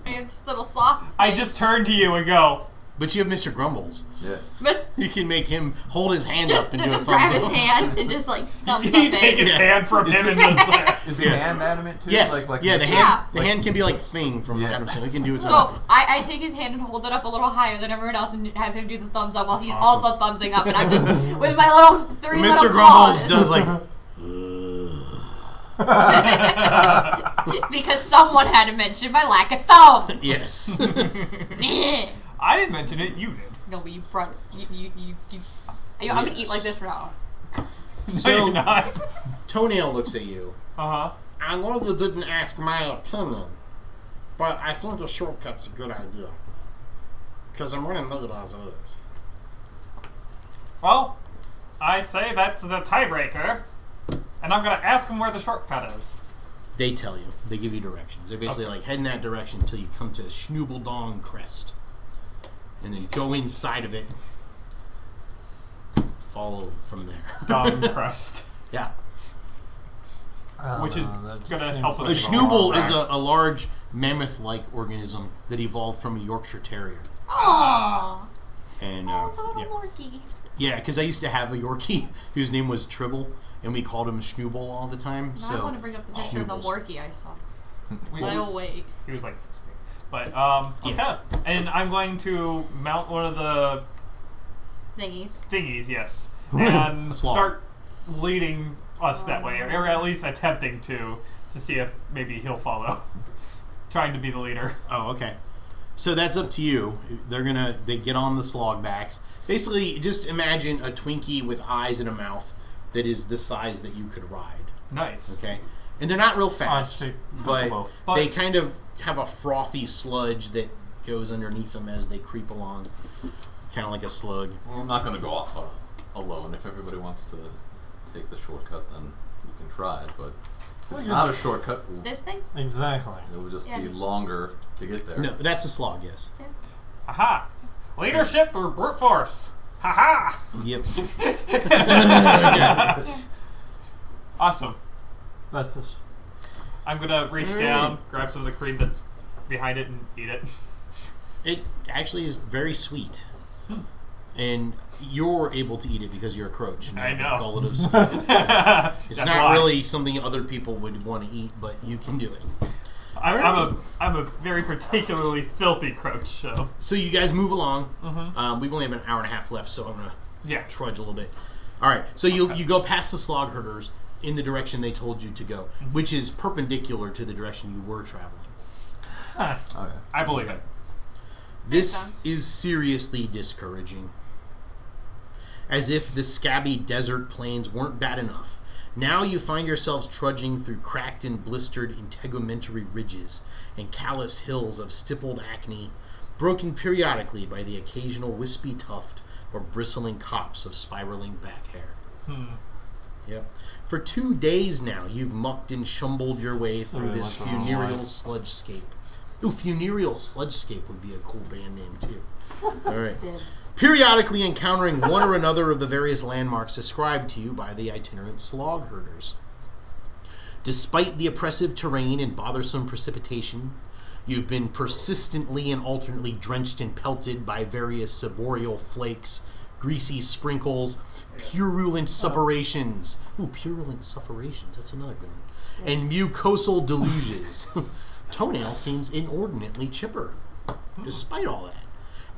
I have just little soft I things. just turn to you and go, But you have Mr. Grumbles. Yes. You can make him hold his hand up and do a just thumbs grab his up. hand and just like thumbs up you take it. his hand from him and just like, Is the hand adamant too? Yes. Like the Mr. hand. The Yeah. hand can be like Thing from Yeah. Adam Sandler. He can do it. So I take his hand and hold it up a little higher than everyone else and have him do the thumbs up while he's Awesome. also thumbsing up, and I'm just with my little 3 Mr. little Grumbles claws. does like. Because someone had to mention my lack of thumbs. Yes. I didn't mention it, you did. No, but you brought you. I'm gonna eat like this now. No, So you're not. Toenail looks at you. Uh-huh. I know you didn't ask my opinion, but I think a shortcut's a good idea. Because I'm running late as it is. Well, I say that's the tiebreaker, and I'm going to ask him where the shortcut is. They tell you. They give you directions. They're basically like, head in that direction until you come to Schnoobledong Crest. And then go inside of it. Follow from there. Dong crust. Yeah. Which is gonna help us. A Schnooble is a large mammoth-like organism that evolved from a Yorkshire Terrier. Aww. And Oh, the little yeah. Morky. Yeah, because I used to have a Yorkie whose name was Tribble, and we called him Schnooble all the time. Now So I want to bring up the picture of the Schnoobles. Morky I saw. We- But I'll wait. He was like, "It's me." But okay. Yeah. And I'm going to mount one of the Thingies. thingies, yes, and A slog. start leading us that way, or at least attempting to see if maybe he'll follow. Trying to be the leader. Oh, okay. So that's up to you. They get on the slog backs. Basically, just imagine a Twinkie with eyes and a mouth that is the size that you could ride. Nice. Okay? And they're not real fast, Honestly, but But- they kind of have a frothy sludge that goes underneath them as they creep along. Kind of like a slug. Well, I'm not going to go off alone. If everybody wants to take the shortcut, then we can try it. But if it's not a shortcut, This thing? Exactly. it will just Yeah. be longer to get there. No, that's a slog, yes. Aha! Leadership through brute force. Haha! Yep. Awesome. That's just. I'm gonna reach down, grab some of the cream that's behind it, and eat it. It actually is very sweet. And you're able to eat it because you're a croach. And you I have a know. gullet of skill. It's That's not why. really something other people would want to eat, but you can do it. I'm a very particularly filthy croach, so So you guys move along. We've only have an hour and a half left, so I'm going to yeah. trudge a little bit. All right, so you go past the slog herders in the direction they told you to go, which is perpendicular to the direction you were traveling. Okay. I believe it. This sense. is seriously discouraging. As if the scabby desert plains weren't bad enough, now you find yourselves trudging through cracked and blistered integumentary ridges and calloused hills of stippled acne, broken periodically by the occasional wispy tuft or bristling copse of spiraling back hair. Yep. For 2 days now, you've mucked and shumbled your way through Really this went the wrong funereal way. sludgescape. Ooh, funereal sludgescape would be a cool band name, too. All right. Dibs. Periodically encountering one or another of the various landmarks described to you by the itinerant slog herders. Despite the oppressive terrain and bothersome precipitation, you've been persistently and alternately drenched and pelted by various suboreal flakes, greasy sprinkles, purulent suppurations. Ooh, purulent suppurations, that's another good one. And mucosal deluges. Toenail seems inordinately chipper, despite all that.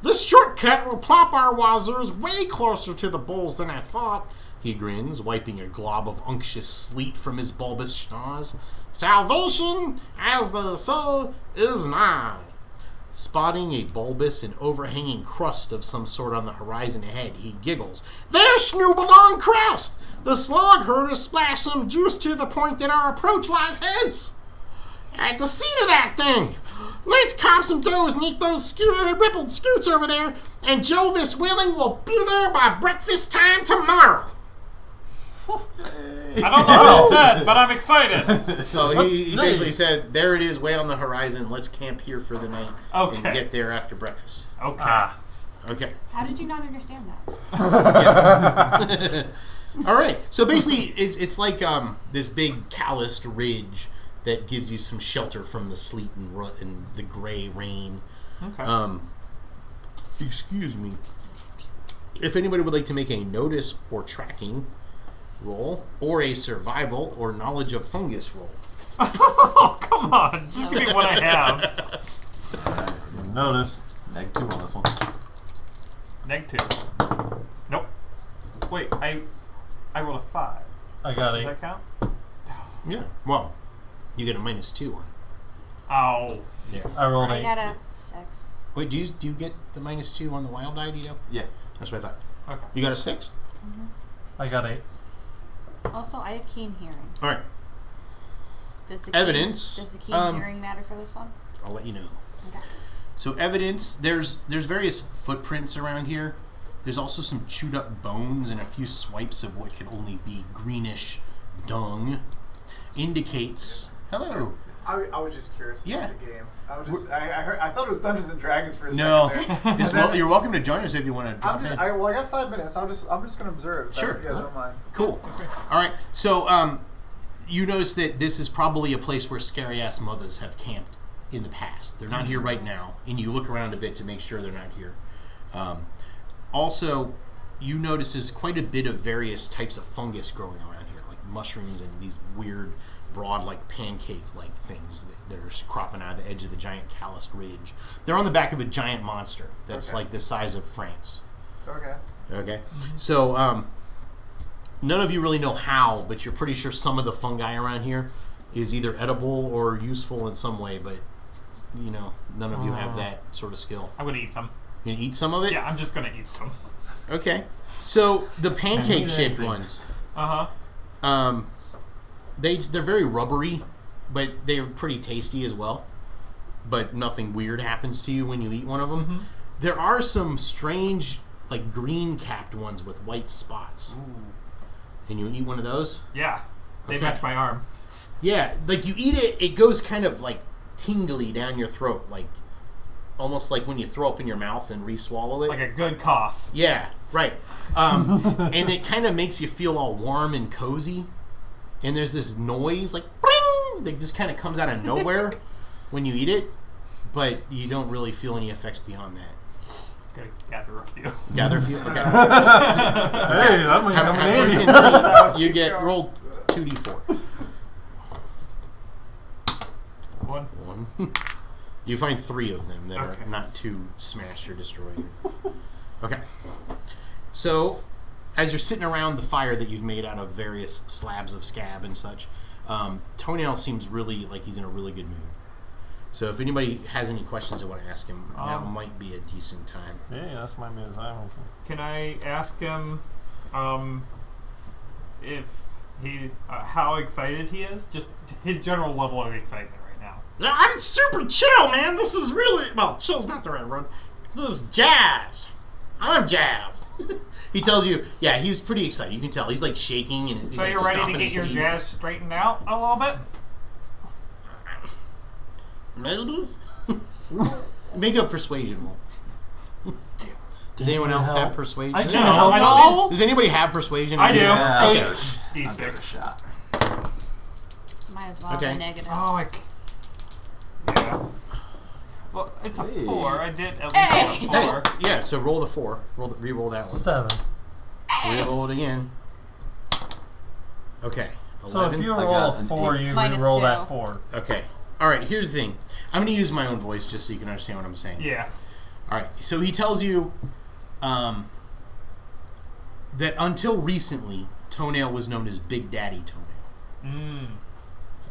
This shortcut will plop our wazers way closer to the bowls than I thought. He grins, wiping a glob of unctuous sleet from his bulbous schnoz. Salvation, as they say, is nigh. Spotting a bulbous and overhanging crust of some sort on the horizon ahead, he giggles. There's Schnoobledong Crest! The slog herders splashed some juice to the point that our approach lies hence. At the seat of that thing! Let's cop some doughs and eat those rippled scoots over there, and Jovis willing will be there by breakfast time tomorrow. I don't know what he said, but I'm excited. So he basically said, there it is, way on the horizon. Let's camp here for the night and get there after breakfast. Okay. Okay. How did you not understand that? All right. So basically, it's like this big calloused ridge that gives you some shelter from the sleet and the gray rain. Okay. Excuse me. If anybody would like to make a notice or tracking roll, or a survival or knowledge of fungus roll. Oh, come on. Just give me what I have. Notice. -2 on this one. -2. Nope. Wait, I rolled a 5. I got Does 8. that count? Yeah. Well, you get a -2 on it. Oh. Yes. I rolled I 8. got a 6. Wait, do you get the -2 on the wild die, Dito? Yeah. That's what I thought. Okay. You got a 6? I got 8. Also, I have keen hearing. All right. Does the Evidence, Does the keen hearing matter for this one? I'll let you know. Okay. So evidence, there's various footprints around here. There's also some chewed up bones and a few swipes of what could only be greenish dung. Indicates. Hello. I was just curious about Yeah. the game. I thought it was Dungeons and Dragons for a No, second there. you're welcome to join us if you want to drop in. I got 5 minutes. I'm just gonna observe. Sure. If you guys don't mind. Cool. All right. So you notice that this is probably a place where scary ass mothers have camped in the past. They're not here right now, and you look around a bit to make sure they're not here. Also, you notice there's quite a bit of various types of fungus growing around here, like mushrooms and these weird, broad, like pancake-like things that are cropping out of the edge of the giant calloused ridge. They're on the back of a giant monster that's like the size of France. Okay. Okay. So, none of you really know how, but you're pretty sure some of the fungi around here is either edible or useful in some way, but, you know, none of you have that sort of skill. I would eat some. You gonna eat some of it? Yeah, I'm just going to eat some. Okay. So, the pancake-shaped ones, Uh-huh. they're very rubbery, but they're pretty tasty as well. But nothing weird happens to you when you eat one of them. Mm-hmm. There are some strange, like, green-capped ones with white spots. Ooh. And you eat one of those? Yeah. They Okay. match my arm. Yeah, like, you eat it, it goes kind of, like, tingly down your throat. Like, almost like when you throw up in your mouth and re-swallow it. Like a good cough. Yeah, right. And it kind of makes you feel all warm and cozy. And there's this noise, like, bling, that just kind of comes out of nowhere when you eat it. But you don't really feel any effects beyond that. Gotta gather a few. Gather a few? Okay. Hey, that might come in handy. You get, roll 2d4. 1. 1. You find 3 of them that Okay. are not too smashed or destroyed. Okay. So, as you're sitting around the fire that you've made out of various slabs of scab and such, Toenail seems really like he's in a really good mood. So if anybody has any questions they want to ask him, now might be a decent time. Yeah, that's my minute. Can I ask him if he how excited he is? Just his general level of excitement right now. I'm super chill, man. This is really... Well, chill's not the right word. This is jazzed. I'm jazzed. He tells you, yeah, he's pretty excited. You can tell. He's like shaking and he's So like you're ready stomping to get his your feet. jazz straightened out a little bit? Maybe? Make a persuasion roll. Does anyone else have persuasion? I No, can't I help don't. Does anybody have persuasion? I do. Yeah, Okay. I'll give it a D6. shot. Might as well Okay. be negative. Oh, yeah. Well, it's a Hey. 4. I did at least a 4. Yeah, so roll the 4. Re-roll that one. 7. Re-roll it again. Okay. So if 11. you I roll got a an 4, 8. you Minus re-roll 2. that 4. Okay. All right, here's the thing. I'm going to use my own voice just so you can understand what I'm saying. Yeah. All right, so he tells you that until recently, Toenail was known as Big Daddy Toenail.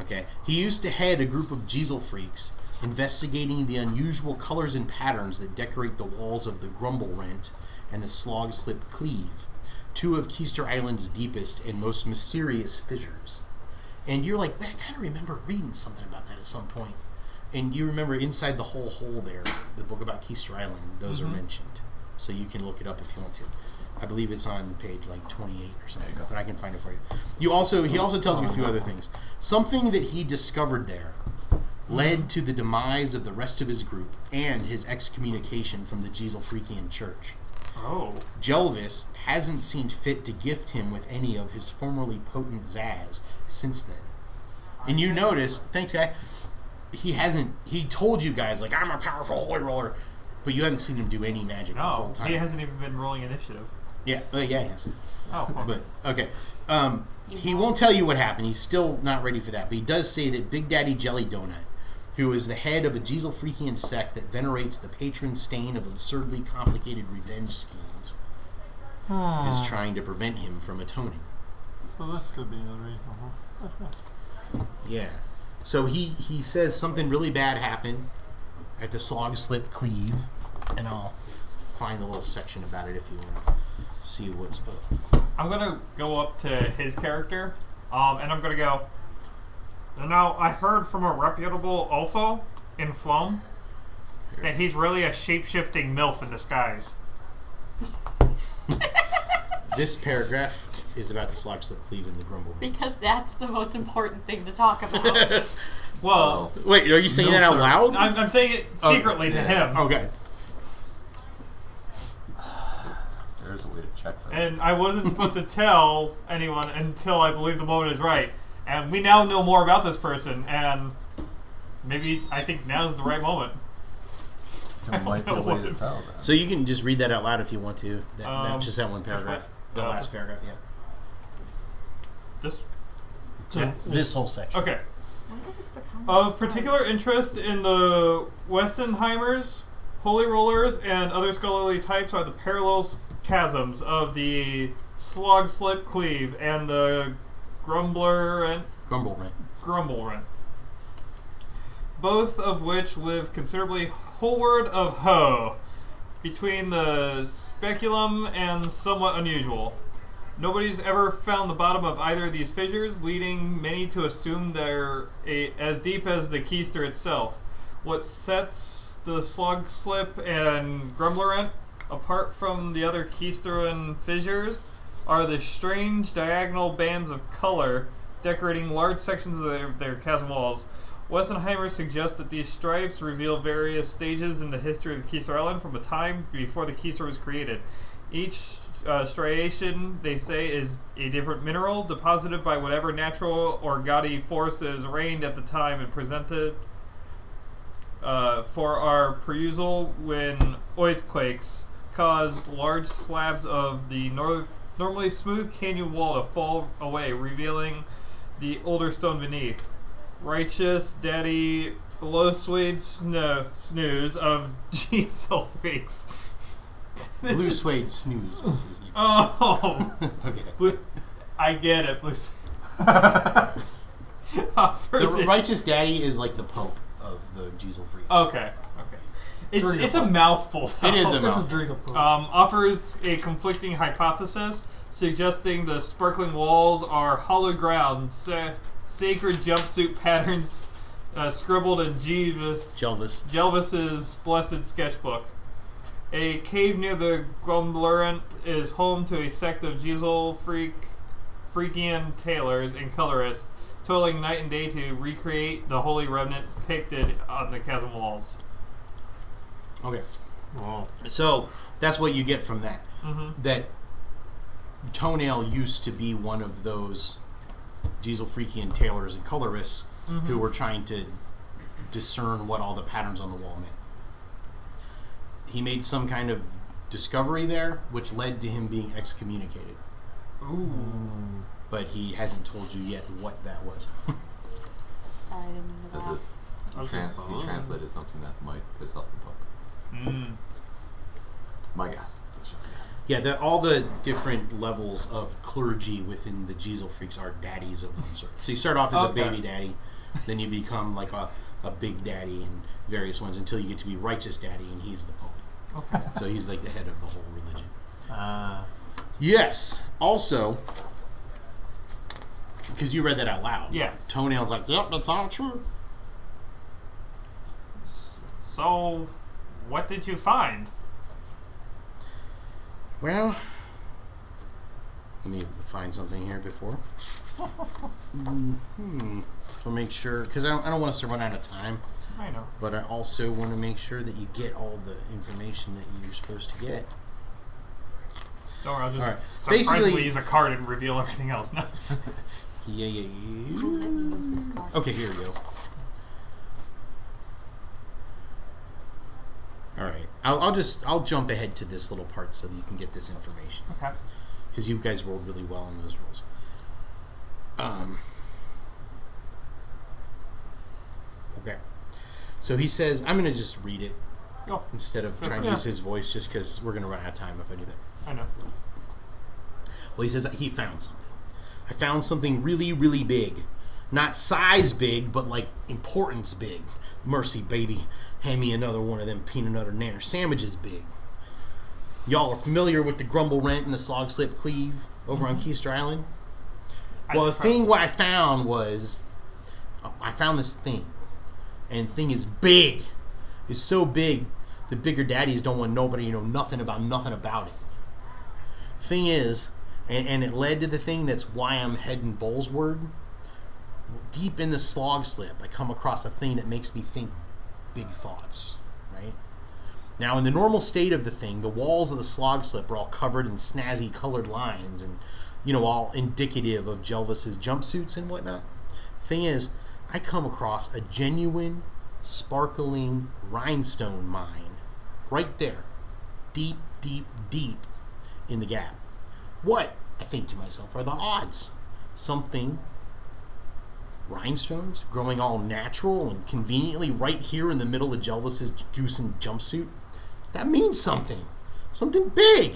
Okay. He used to head a group of Jeezel freaks investigating the unusual colors and patterns that decorate the walls of the Grumble Rent and the Slog Cleave, 2 of Keister Island's deepest and most mysterious fissures. And you're like, man, I kind of remember reading something about that at some point. And you remember inside the whole hole there, the book about Keister Island, those are mentioned. So you can look it up if you want to. I believe it's on page like 28 or something, but I can find it for you. He also tells you a few other things. Something that he discovered there led to the demise of the rest of his group and his excommunication from the Jesulfreakian Church. Oh. Jelvis hasn't seen fit to gift him with any of his formerly potent zazz since then. And you notice, thanks guy, he told you guys, like, I'm a powerful holy roller, but you haven't seen him do any magic the whole No, time. he hasn't even been rolling initiative. Yeah, he has. Oh, But, okay. He won't tell you what happened. He's still not ready for that. But he does say that Big Daddy Jelly Donut, who is the head of a Jesulfreakian sect that venerates the patron stain of absurdly complicated revenge schemes, is trying to prevent him from atoning. So this could be the reason, huh? Yeah. So he says something really bad happened at the Slog Slip Cleave, and I'll find a little section about it if you want to see what's up. I'm gonna go up to his character, and I'm gonna go. Now, I heard from a reputable OFO in Flom that he's really a shape-shifting MILF in disguise. This paragraph is about the Slog Slip Cleave and the Grumble. Because that's the most important thing to talk about. Well, Wait, are you saying that out loud? I'm saying it secretly to him. Okay. There's a way to check that. And I wasn't supposed to tell anyone until I believe the moment is right. And we now know more about this person, and maybe I think now's the right moment. There might be a way to tell that. So you can just read that out loud if you want to. That's just that one paragraph. The uh, last paragraph, yeah. This. This whole section. Okay. What is the Of particular interest in the Westenheimers, Holy Rollers, and other scholarly types are the parallel chasms of the Slog Slip Cleave and the Grumble Rent, both of which live considerably wholeward of Ho, between the speculum and somewhat unusual. Nobody's ever found the bottom of either of these fissures, leading many to assume they're as deep as the Keister itself. What sets the Slug Slip and Grumblorent apart from the other Keisteran fissures are the strange diagonal bands of color decorating large sections of their chasm walls. Westenheimer suggests that these stripes reveal various stages in the history of the Keister Island from a time before the Keister was created. Each striation, they say, is a different mineral deposited by whatever natural or gaudy forces reigned at the time and presented for our perusal when earthquakes caused large slabs of the normally smooth canyon wall to fall away, revealing the older stone beneath. Righteous Daddy Below Suede Snooze of Diesel Freaks. Blue Suede Snooze is his name. Oh! Okay. I get it, Blue Suede. The Righteous Daddy is like the Pope of the Diesel Freaks. Okay. It's a mouthful. Though. It is a It's a mouthful. drink of poop. Offers a conflicting hypothesis, suggesting the sparkling walls are hollowed ground, sacred jumpsuit patterns scribbled in Jelvis's blessed sketchbook. A cave near the Grumblorent is home to a sect of Jesulfreakian tailors and colorists, toiling night and day to recreate the holy remnant depicted on the chasm walls. Okay. Wow. So that's what you get from that. Mm-hmm. That Toenail used to be one of those Jesulfreakian tailors and colorists who were trying to discern what all the patterns on the wall meant. He made some kind of discovery there, which led to him being excommunicated. Ooh. But he hasn't told you yet what that was. Sorry, I didn't mean to That's laugh. it. He translated something that might piss off the Pope. My guess. That's just a guess. Yeah, all the different levels of clergy within the Jezel Freaks are daddies of one sort. So you start off as a baby daddy, then you become like a big daddy and various ones until you get to be righteous daddy, and he's the Pope. Okay. So he's like the head of the whole religion. Yes. Also, Because you read that out loud. Yeah. Toenail's like, yep, that's all true. So, what did you find? Well, let me find something here before. To make sure, because I don't want us to run out of time. I know. But I also want to make sure that you get all the information that you're supposed to get. Don't worry, I'll just All right. surprisingly Basically- use a card and reveal everything else. No. Yeah. Let me use this card. Okay, here we go. All right, I'll jump ahead to this little part so that you can get this information Okay. because you guys rolled really well on those rolls. Okay, so he says I'm gonna just read it Go. instead of trying to use his voice, just because we're gonna run out of time if I do that. I know. Well, he says that he found something. I found something really, really big. Not size big, but like importance big. Mercy, baby. Hand me another one of them peanut butter nanner sandwiches big. Y'all are familiar with the Grumble Rent and the Slog Slip Cleave over on Keister Island? Well, what I found was, I found this thing. And the thing is big. It's so big, the bigger daddies don't want nobody to know nothing about it. Thing is, and it led to the thing that's why I'm heading Bullsward. Deep in the Slog Slip, I come across a thing that makes me think big thoughts, right? Now, in the normal state of the thing, the walls of the Slog Slip are all covered in snazzy colored lines and, all indicative of Jelvis's jumpsuits and whatnot. Thing is, I come across a genuine, sparkling rhinestone mine right there, deep, deep, deep in the gap. What, I think to myself, are the odds? Something, rhinestones, growing all natural and conveniently right here in the middle of Jelvis's Goosen jumpsuit? That means something. Something big.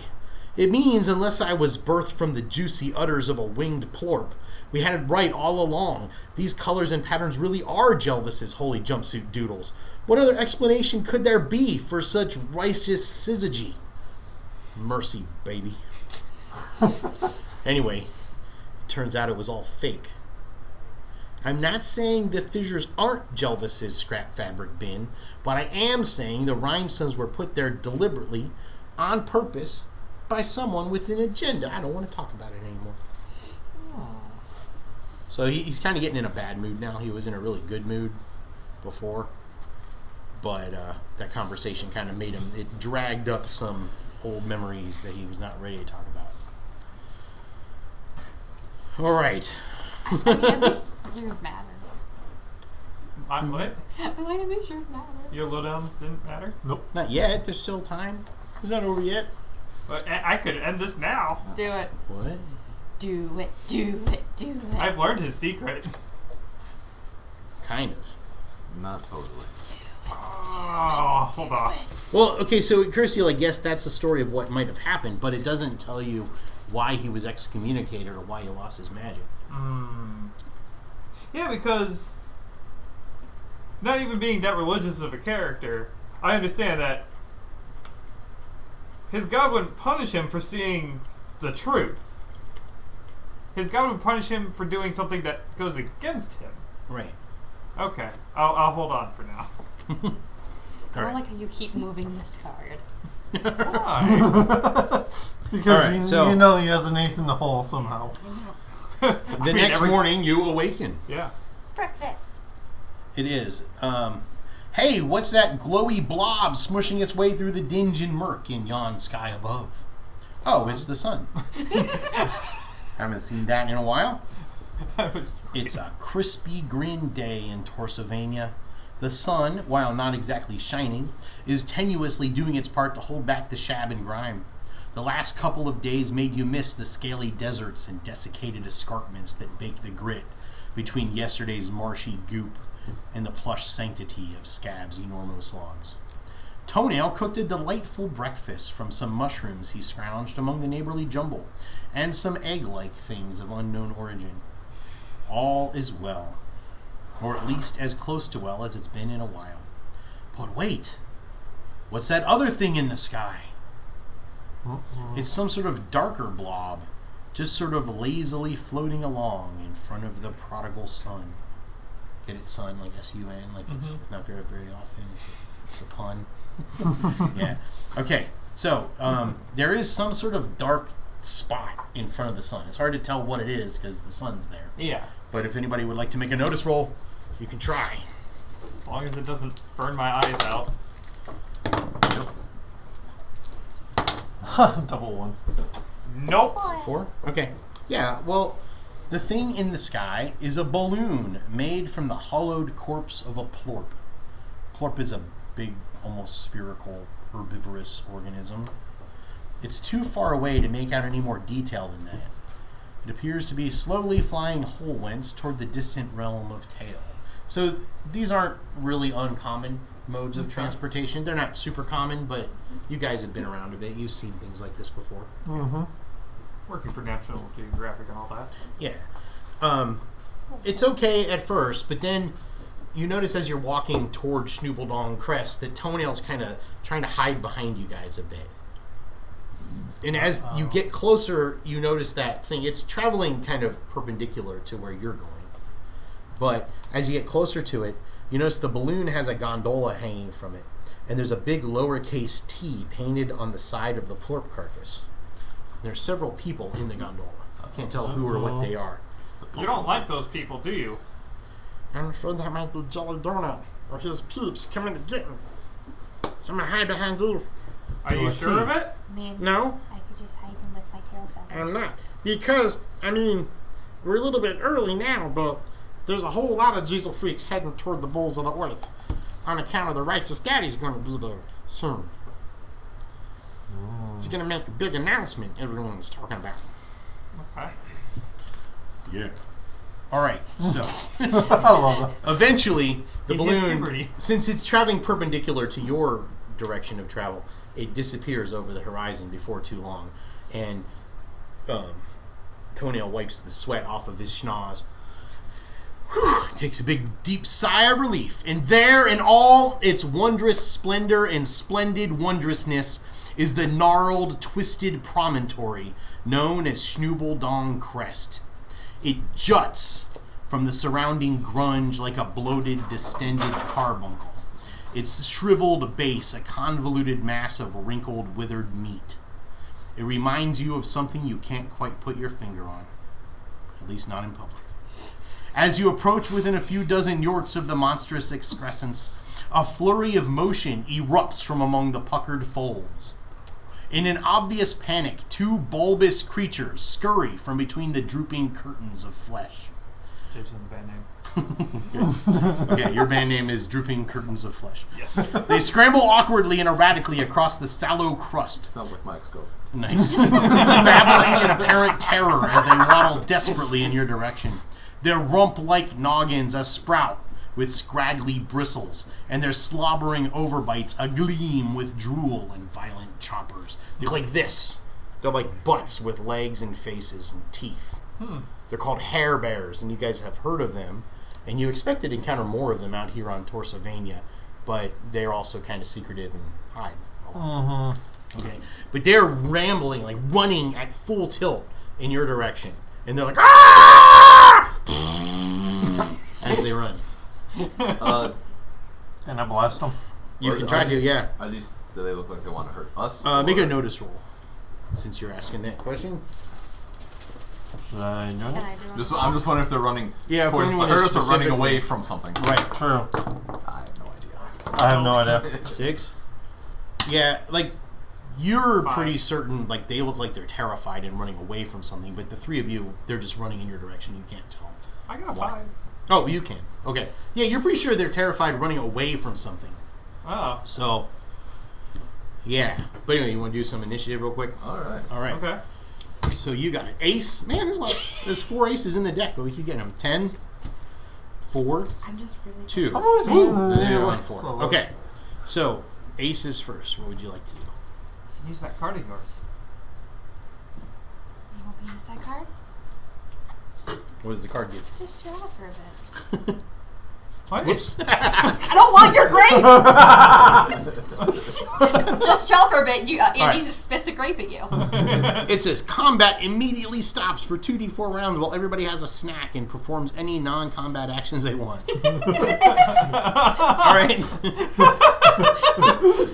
It means, unless I was birthed from the juicy udders of a winged plorp, we had it right all along. These colors and patterns really are Jelvis's holy jumpsuit doodles. What other explanation could there be for such righteous syzygy? Mercy, baby. Anyway, it turns out it was all fake. I'm not saying the fissures aren't Jelvis's scrap fabric bin, but I am saying the rhinestones were put there deliberately, on purpose, by someone with an agenda. I don't want to talk about it anymore. So he's kind of getting in a bad mood now. He was in a really good mood before, but that conversation kind of made him, it dragged up some old memories that he was not ready to talk about. All right. I mean, at least yours matter. What? I was like, at least yours matter. Your lowdowns didn't matter? Not yet. There's still time. It's not over yet. But I could end this now. Do it. What? Do it. Do it. Do it. I've learned his secret. Kind of. Not totally. Oh, hold on. Well, okay, so it occurs to you, like, yes, that's the story of what might have happened, but it doesn't tell you why he was excommunicated or why he lost his magic. Yeah, because not even being that religious of a character, I understand that his God wouldn't punish him for seeing the truth. His God would punish him for doing something that goes against him. Right. Okay, I'll hold on for now. I don't like how you keep moving this card. Why? Because All right, you, so- you know he has an ace in the hole somehow. The next morning, you awaken. Yeah. Breakfast. It is. Hey, what's that glowy blob smushing its way through the dinge and murk in yon sky above? Oh, it's the sun. Haven't seen that in a while. It's a crispy green day in Torsovania. The sun, while not exactly shining, is tenuously doing its part to hold back the shab and grime. The last couple of days made you miss the scaly deserts and desiccated escarpments that baked the grit between yesterday's marshy goop and the plush sanctity of Scab's enormous logs. Toenail cooked a delightful breakfast from some mushrooms he scrounged among the neighborly jumble, and some egg-like things of unknown origin. All is well, or at least as close to well as it's been in a while. But wait, what's that other thing in the sky? It's some sort of darker blob, just sort of lazily floating along in front of the prodigal son. Get it, son, like S-U-N, like it's not very, very often. It's a pun. Yeah. Okay, so there is some sort of dark spot in front of the sun. It's hard to tell what it is because the sun's there. Yeah. But if anybody would like to make a notice roll, you can try. As long as it doesn't burn my eyes out. Double one. Nope. 4? Okay. Yeah, well, the thing in the sky is a balloon made from the hollowed corpse of a plorp. Plorp is a big, almost spherical, herbivorous organism. It's too far away to make out any more detail than that. It appears to be slowly flying wholewence toward the distant realm of tail. So these aren't really uncommon modes of transportation. They're not super common, but you guys have been around a bit. You've seen things like this before. Mm-hmm. Working for National Geographic and all that. Yeah. It's okay at first, but then you notice as you're walking toward Schnoobledong Crest that Toenail's kind of trying to hide behind you guys a bit. And as you get closer, you notice that thing. It's traveling kind of perpendicular to where you're going. But as you get closer to it, you notice the balloon has a gondola hanging from it. And there's a big lowercase T painted on the side of the plorp carcass. There are several people in the gondola. I can't tell who or what they are. You don't like those people, do you? I'm afraid that might be Jelly Donut or his peeps coming to get me. So I'm gonna hide behind you. Are you sure of it? Man, No, I could just hide him with my tail feathers. I'm not. Because, I mean, we're a little bit early now, but there's a whole lot of Diesel freaks heading toward the bowls of the earth on account of the righteous daddy's going to be there soon. He's going to make a big announcement everyone's talking about. Okay. Yeah. All right, so I love it. eventually the You hit balloon, puberty. since it's traveling perpendicular to your direction of travel, it disappears over the horizon before too long. And Toenail wipes the sweat off of his schnoz. Takes a big, deep sigh of relief. And there, in all its wondrous splendor and splendid wondrousness, is the gnarled, twisted promontory known as Schnoobledong Crest. It juts from the surrounding grunge like a bloated, distended carbuncle. Its shriveled base a convoluted mass of wrinkled, withered meat. It reminds you of something you can't quite put your finger on. At least not in public. As you approach within a few dozen yorts of the monstrous excrescence, a flurry of motion erupts from among the puckered folds. In an obvious panic, two bulbous creatures scurry from between the drooping curtains of flesh. Jason, the band name. Okay, your band name is Drooping Curtains of Flesh. Yes. They scramble awkwardly and erratically across the sallow crust. Sounds like my ex-girlfriend. Nice. Babbling in apparent terror as they waddle desperately in your direction. Their rump-like noggins a sprout with scraggly bristles, and their slobbering overbites agleam with drool and violent choppers. They're like this. They're like butts with legs and faces and teeth. They're called hair bears, and you guys have heard of them, and you expected to encounter more of them out here on Torsylvania, but they're also kind of secretive and hide a lot. Okay, but they're rambling, like running at full tilt in your direction, and they're like, "Ah!" as they run. And I blast them. You can try to, yeah. Are these? Do they look like they want to hurt us? Make or- a notice roll, since you're asking that question. Should I do Can it? I do it? I'm just wondering if they're running Yeah, if towards the anyone hurt is us or running specifically- away from something. Right. True. I have no idea. I have no idea. 6. Yeah, like, you're 5. pretty certain, like, they look like they're terrified and running away from something, but the three of you, they're just running in your direction. You can't tell. I got a Why? 5. Oh, you can. Okay. Yeah, you're pretty sure they're terrified running away from something. Oh, So, yeah. But anyway, you want to do some initiative real quick? All right. All right. okay. So you got an ace. Man, there's 4 aces in the deck, but we keep getting them. 10, 4, I'm just really 2. always Woo! using There you the- go, and 4. Okay. So, aces first. What would you like to do? You can use that card of yours. You want me to use that card? What does the card do? Just chill out for a bit. What? Whoops. I don't want your grape! Just chill for a bit. Andy right. just spits a grape at you. It says combat immediately stops for 2d4 rounds while everybody has a snack and performs any non-combat actions they want. All right.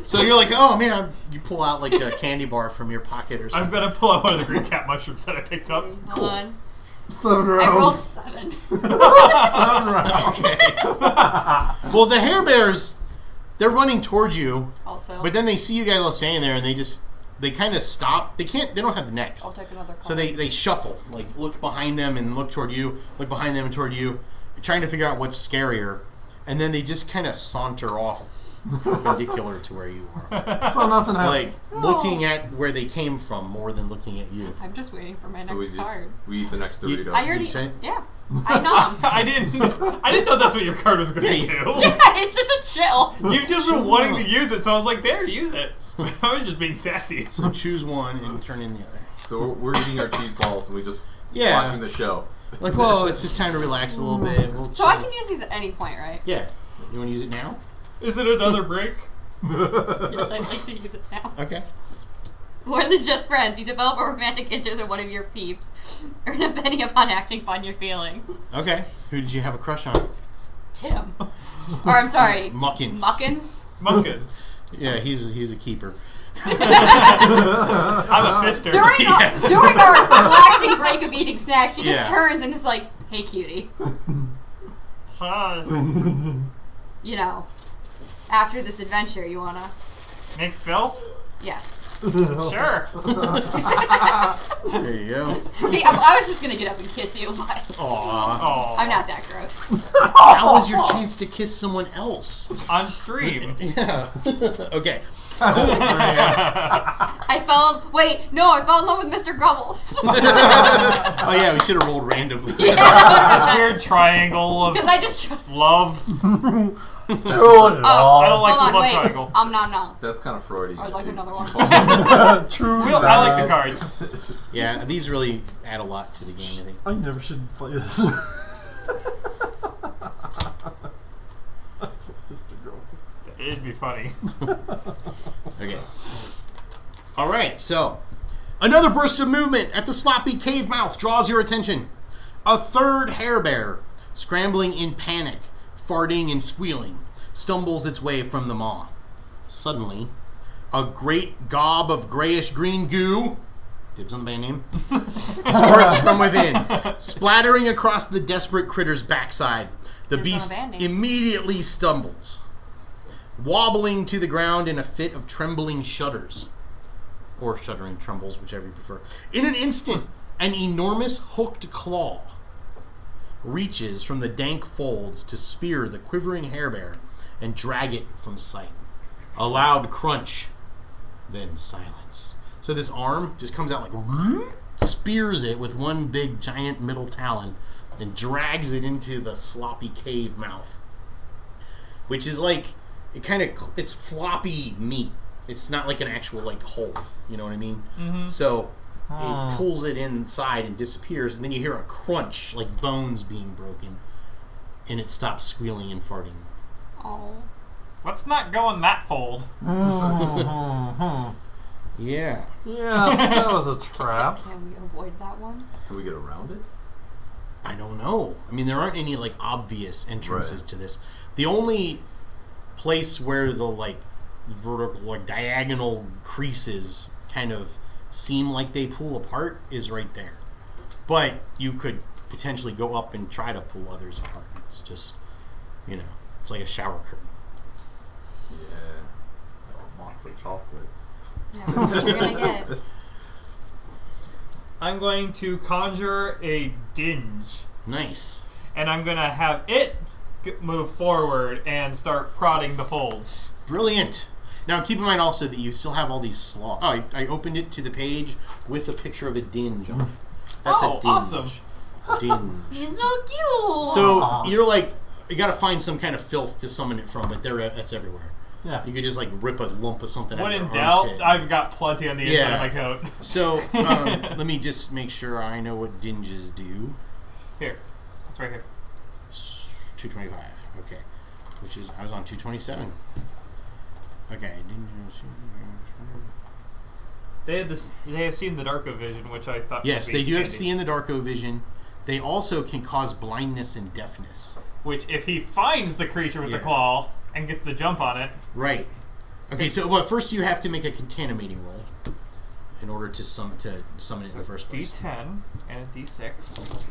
So you're like, oh man, you pull out like a candy bar from your pocket or something. I'm gonna pull out one of the green cat mushrooms that I picked up. Hold on. 7 I rolled rounds. 7. 7 rounds. Okay. Well, the Hair Bears, they're running towards you, Also. but then they see you guys all standing there, and they kind of stop. They don't have necks. I'll take another call. So they shuffle, like look behind them and look toward you, look behind them and toward you, trying to figure out what's scarier, and then they just kind of saunter off perpendicular to where you are. So nothing happened. Like looking at where they came from more than looking at you. I'm just waiting for my So next card. we eat the next Dorito. I already. say? Yeah. I nommed. I didn't know that's what your card was gonna Yeah, do. It's just a chill. You've just been wanting to use it, so I was like, there, use it. I was just being sassy. So choose one and turn in the other. So we're eating our cheese balls and we just Yeah. watching the show. Like, whoa, it's just time to relax a little bit. We'll So I can use these at any point, right? Yeah. You want to use it now? Is it another break? Yes, I'd like to use it now. Okay. More than just friends, you develop a romantic interest in one of your peeps. Earn a penny upon acting fun your feelings. Okay. Who did you have a crush on? Tim. Or I'm sorry. Muckins. Muckins? Munkins. Yeah, he's a keeper. I'm a fister. During our relaxing break of eating snacks, she just Yeah. turns and is like, hey cutie. Hi. You know, after this adventure, you wanna... Nick Phil? Yes. Sure. There you go. See, I was just gonna get up and kiss you, but Aww. Oh. I'm not that gross. That was your chance to kiss someone else. On stream. Yeah. Okay. I fell in love with Mr. Grubbles. Oh yeah, we should have rolled randomly. This weird triangle of Because I just... love. True I don't like Hold this on, love wait. triangle. No. That's kind of Freudian. I'd like dude. another one. True. I like the cards. Yeah, these really add a lot to the game, I think. I never should play this. It'd be funny. Okay. Alright, so another burst of movement at the sloppy cave mouth draws your attention. A third hair bear, scrambling in panic, farting and squealing, stumbles its way from the maw. Suddenly, a great gob of grayish-green goo, dibs on the band name, squirts from within, splattering across the desperate critter's backside. The Dibs on a beast band name. immediately stumbles, wobbling to the ground in a fit of trembling shudders. Or shuddering trembles, whichever you prefer. In an instant, an enormous hooked claw reaches from the dank folds to spear the quivering hairbear and drag it from sight. A loud crunch, then silence. So this arm just comes out like spears it with one big giant middle talon and drags it into the sloppy cave mouth, which is like it's floppy meat. It's not like an actual like hole, you know what I mean? Mm-hmm. So it pulls it inside and disappears, and then you hear a crunch like bones being broken, and it stops squealing and farting. Oh. Let's not go in that fold. Yeah. Yeah, I think that was a trap. Can we avoid that one? Can we get around it? I don't know. I mean, there aren't any like obvious entrances Right. to this. The only place where the like vertical, like diagonal creases kind of seem like they pull apart is right there. But you could potentially go up and try to pull others apart. It's just, it's like a shower curtain. Yeah. Oh, box of chocolates. Never know what you're gonna get. I'm going to conjure a dinge. Nice. And I'm going to have it move forward and start prodding the folds. Brilliant. Now, keep in mind also that you still have all these slots. Oh, I opened it to the page with a picture of a dinge on it. That's a dinge. Awesome. Dinge. He's so cute. So you're like, you got to find some kind of filth to summon it from, but that's everywhere. Yeah. You could just like rip a lump of something out When of in your doubt, armpit. I've got plenty on the inside Yeah. of my coat. So let me just make sure I know what dinges do. Here. It's right here. 225. Okay. Which is, I was on 227. Okay. They have seen the Darko vision, which I thought. Yes, would be they do have handy. see in the Darko vision. They also can cause blindness and deafness. Which, if he finds the creature with the Yeah. claw and gets the jump on it, Right. Okay, so well, first you have to make a contaminating roll in order to summon it in the first place. D10 and a D6.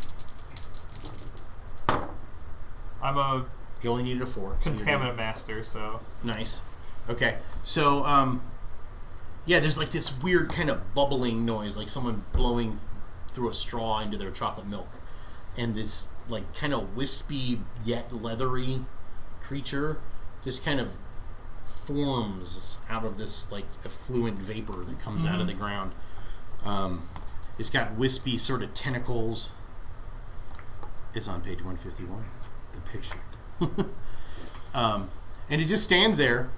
I'm a You only needed a 4. so you're good. contaminant master, so Nice. Okay, so yeah, there's like this weird kind of bubbling noise, like someone blowing through a straw into their chocolate milk, and this like kind of wispy yet leathery creature just kind of forms out of this like effluent vapor that comes out of the ground. It's got wispy sort of tentacles. It's on page 151, the picture. And it just stands there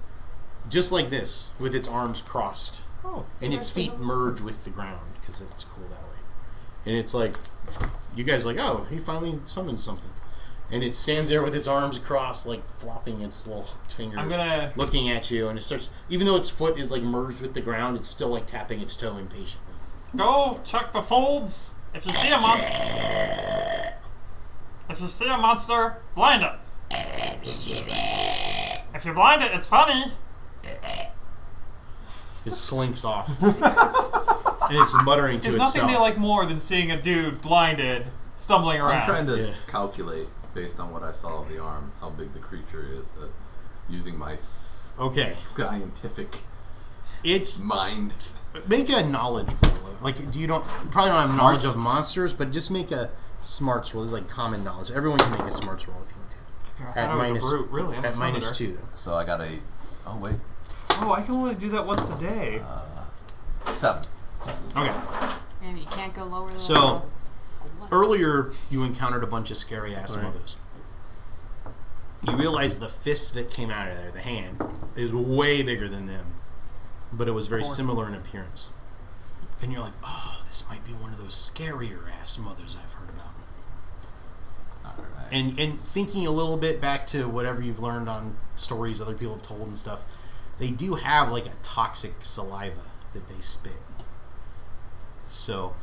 just like this with its arms crossed, and its feet merge with the ground because it's cool that way. And it's like, you guys are like, oh, he finally summoned something. And it stands there with its arms crossed, like flopping its little fingers, looking at you. And it starts, even though its foot is like merged with the ground, it's still like tapping its toe impatiently. go check the folds. If you see a monster, blind it. If you blind it, it's funny. It slinks off. And it's muttering to There's itself. nothing they like more than seeing a dude blinded stumbling around. I'm trying to Yeah. calculate, based on what I saw of the arm, how big the creature is, that using my Okay. scientific It's mind. make a knowledge roll. Like you probably don't have knowledge of monsters, but just make a smarts roll. It's like common knowledge. Everyone can make a smarts roll if you want to. I thought I was a brute, really. I'm a At minus summoner. 2 though. So I got a. Oh wait, Oh, I can only do that once a day. 7. Okay. And you can't go lower than So earlier you encountered a bunch of scary ass mothers. You realize the fist that came out of there, the hand, is way bigger than them, but it was very similar in appearance. And you're like, oh, this might be one of those scarier ass mothers I've heard about. Alright. And thinking a little bit back to whatever you've learned on stories other people have told and stuff, they do have like a toxic saliva that they spit. So,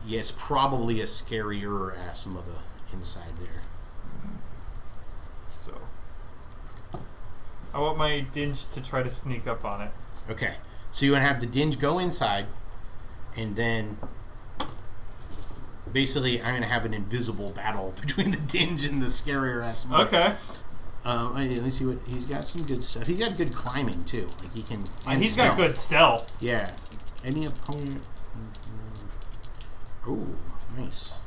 yeah, it's probably a scarier ass mother inside there. So, I want my dinge to try to sneak up on it. Okay, so you want to have the dinge go inside, and then basically I'm going to have an invisible battle between the dinge and the scarier ass mother. Okay. Let me see what he's got. Some good stuff. He's got good climbing too. Like he can. And He's got good stealth. Yeah. Any opponent. Oh, nice.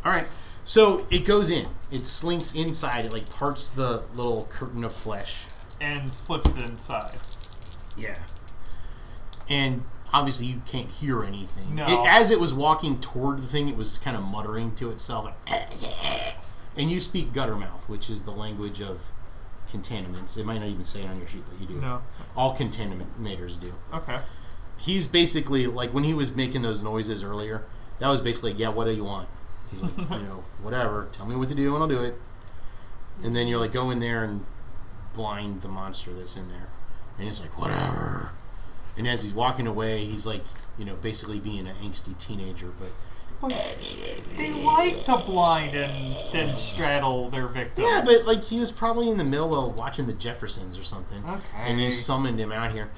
All right. So it goes in. It slinks inside. It like parts the little curtain of flesh. And slips inside. Yeah. And obviously you can't hear anything. No. As it was walking toward the thing, it was kind of muttering to itself. Like, and you speak Guttermouth, which is the language of containments. It might not even say it on your sheet, but you do. No. All contaminators do. Okay. He's basically, like, when he was making those noises earlier, that was basically, yeah, what do you want? He's like, whatever. Tell me what to do and I'll do it. And then you're like, go in there and blind the monster that's in there. And it's like, whatever. And as he's walking away, he's like, basically being an angsty teenager, but... They like to blind and then straddle their victims. Yeah, but like he was probably in the middle of watching the Jeffersons or something. Okay. And you summoned him out here.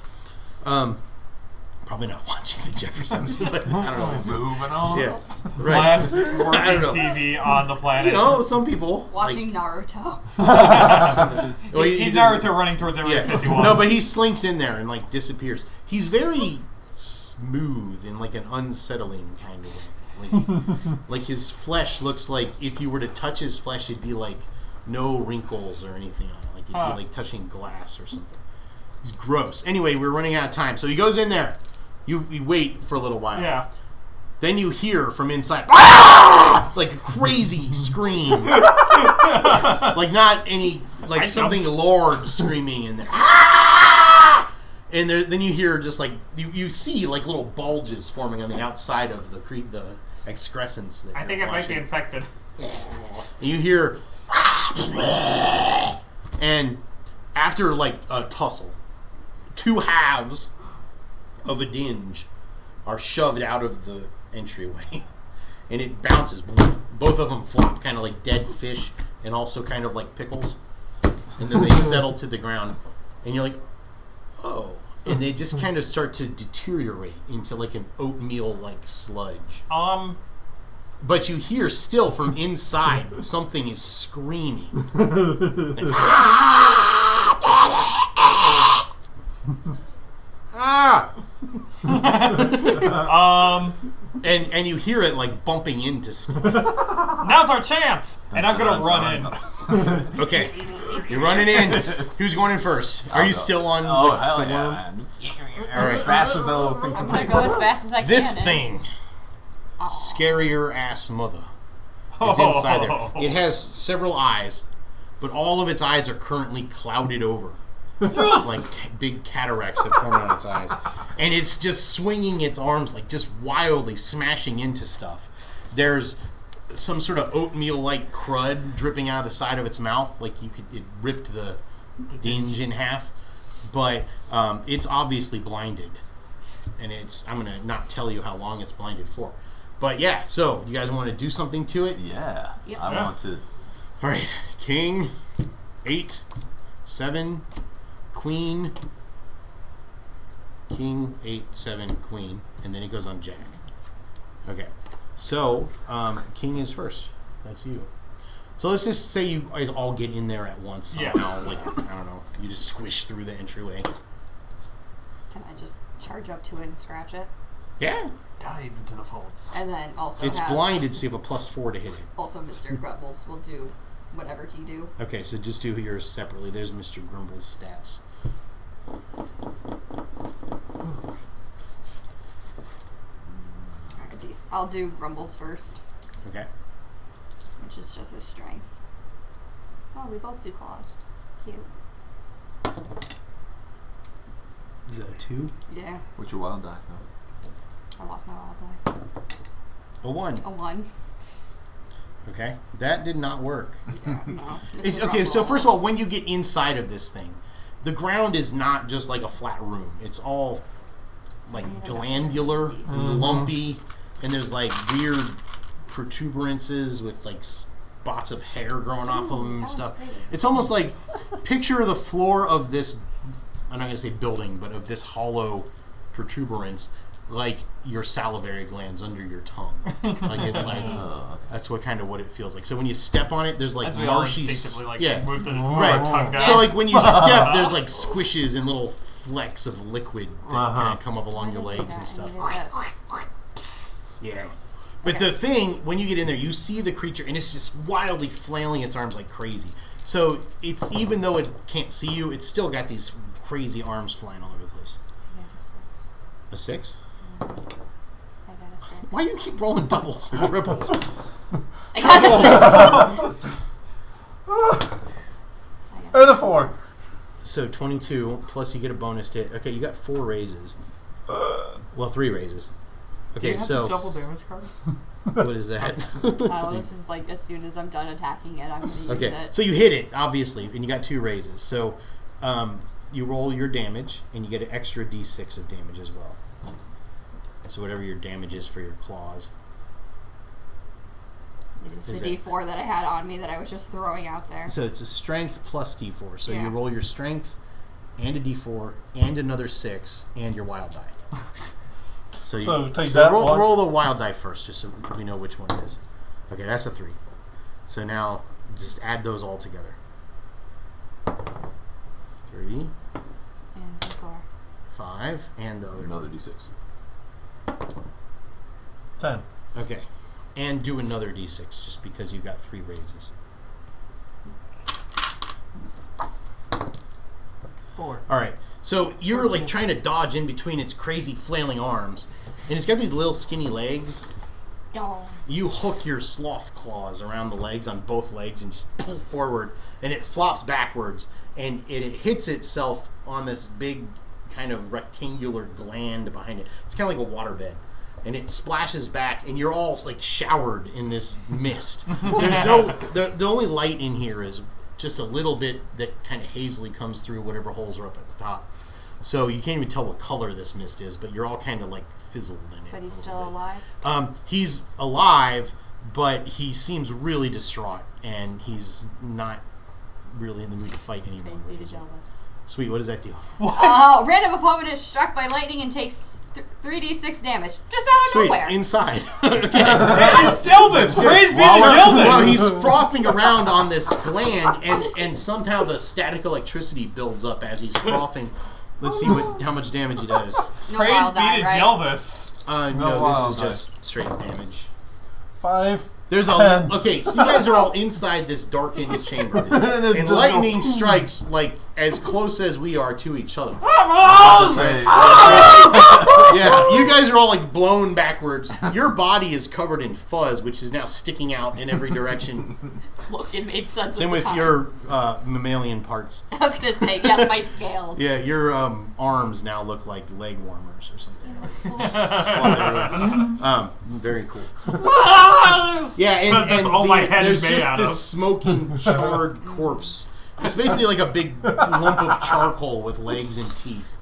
Probably not watching the Jeffersons, but I don't know. Moving on. Yeah, right. Last I don't working know. TV on the planet. Some people watching Naruto. something. Well, he He's doesn't- Naruto running towards Area Yeah. 51. No, but he slinks in there and like disappears. He's very smooth in like an unsettling kind of way. Like his flesh looks like if you were to touch his flesh, it'd be like no wrinkles or anything on it. Like it'd be like touching glass or something. He's gross. Anyway, we're running out of time, so he goes in there. You wait for a little while. Yeah. Then you hear from inside, "Ah!" like a crazy scream, like not any like something large screaming in there. "Ah!" And then you hear just like you see like little bulges forming on the outside of the excrescence. That I think you're it might be watching. infected. And you hear, And after like a tussle, two halves of a dinge are shoved out of the entryway, and it bounces. Both of them flop, kind of like dead fish, and also kind of like pickles. And then they settle to the ground, and you're like, oh. And they just kind of start to deteriorate into like an oatmeal-like sludge. But you hear still from inside something is screaming. Like, ah! And you hear it like bumping into stuff. Now's our chance! And I'm gonna run in. Okay, you're running in. Who's going in first? Are you still on Oh, the hell worm? yeah. All right. As fast as that little thing I'm can gonna go as fast as I can. This then. thing, scarier ass mother, is inside there. It has several eyes, but all of its eyes are currently clouded over. Like big cataracts have formed on its eyes. And it's just swinging its arms, like just wildly smashing into stuff. There's some sort of oatmeal-like crud dripping out of the side of its mouth, like it ripped the dinge in half. But it's obviously blinded. And I'm going to not tell you how long it's blinded for. But yeah, so you guys want to do something to it? Yeah. Yep. I want to. All right, king, 8, 7, queen, king, 8, 7, queen, and then it goes on jack. Okay, so king is first. That's you. So let's just say you guys all get in there at once somehow. Yeah. Like, I don't know, you just squish through the entryway. Can I just charge up to it and scratch it? Yeah. Dive into the folds. And then also It's have, blinded, so you have a +4 to hit it. Also, Mr. Grumbles will do whatever he do. Okay, so just do yours separately. There's Mr. Grumble's stats. I'll do Grumbles first, Okay. which is just his strength. Oh, we both do claws. Cute. You got a 2? Yeah, What's your wild die, though? I lost my wild die. A 1. A 1. Okay. That did not work. Yeah, no. It's, okay, so first of all, when you get inside of this thing, the ground is not just like a flat room. It's all like glandular, lumpy, and there's like weird protuberances with like spots of hair growing off of them and stuff. It's almost like, picture the floor of this, I'm not going to say building, but of this hollow protuberance, like your salivary glands under your tongue. Like it's like, that's what it feels like. So when you step on it, there's like As we all marshy, instinctively move move the right. tongue down. So like when you step, there's like squishes and little flecks of liquid that kind of come up along your legs and stuff. Yeah. But the thing, when you get in there, you see the creature, and it's just wildly flailing its arms like crazy. So it's, even though it can't see you, it's still got these crazy arms flying all over the place. I got a 6. A 6? I got a 6. Why do you keep rolling doubles or triples? I got a 6. And a 4. So 22, plus you get a bonus hit. Okay, you got 4 raises. Well, 3 raises. Do Okay, you have so the double damage card? what is that? Oh, this is like as soon as I'm done attacking it, I'm going to use Okay, it. so you hit it, obviously, and you got 2 raises. So you roll your damage, and you get an extra d6 of damage as well. So whatever your damage is for your claws. It is Is the it- D4 that I had on me that I was just throwing out there. So it's a strength plus d4. So Yeah. you roll your strength and a d4 and another 6 and your wild die. So take that roll, one. roll the wild die first, just so we know which one it is. Okay, that's a 3. So now just add those all together. 3, And D4. 5, and the other. Another d6. 10. Okay, and do another d6 just because you've got 3 raises. 4. All right, so you're like trying to dodge in between its crazy flailing arms, and it's got these little skinny legs. Oh. You hook your sloth claws around the legs on both legs and just pull forward, and it flops backwards, and it hits itself on this big kind of rectangular gland behind it. It's kind of like a waterbed. and it splashes back, and you're all like showered in this mist. There's no the only light in here is just a little bit that kind of hazily comes through whatever holes are up at the top. So you can't even tell what color this mist is, but you're all kind of like fizzled in it. But he's still alive? He's alive, but he seems really distraught, and he's not really in the mood to fight anymore. Sweet, what does that do? Random opponent is struck by lightning and takes 3d6 damage. Just out of Sweet, nowhere. inside. It's Jelvis! Praise be to Jelvis! Well, he's frothing around on this gland, and somehow the static electricity builds up as he's frothing. Let's see how much damage he does. No Praise wild be die, to right? Jelvis! No, this is just straight damage. 5. There's a okay, so you guys are all inside this darkened chamber, and lightning strikes like as close as we are to each other. Yeah, you guys are all like blown backwards. Your body is covered in fuzz, which is now sticking out in every direction. Look, it made sense. Same with your mammalian parts. I was gonna say, yes, my scales. Yeah, your arms now look like leg warmers or something. Very cool. Yeah, That's all my head there's is made just out this of. smoking, charred corpse. It's basically like a big lump of charcoal with legs and teeth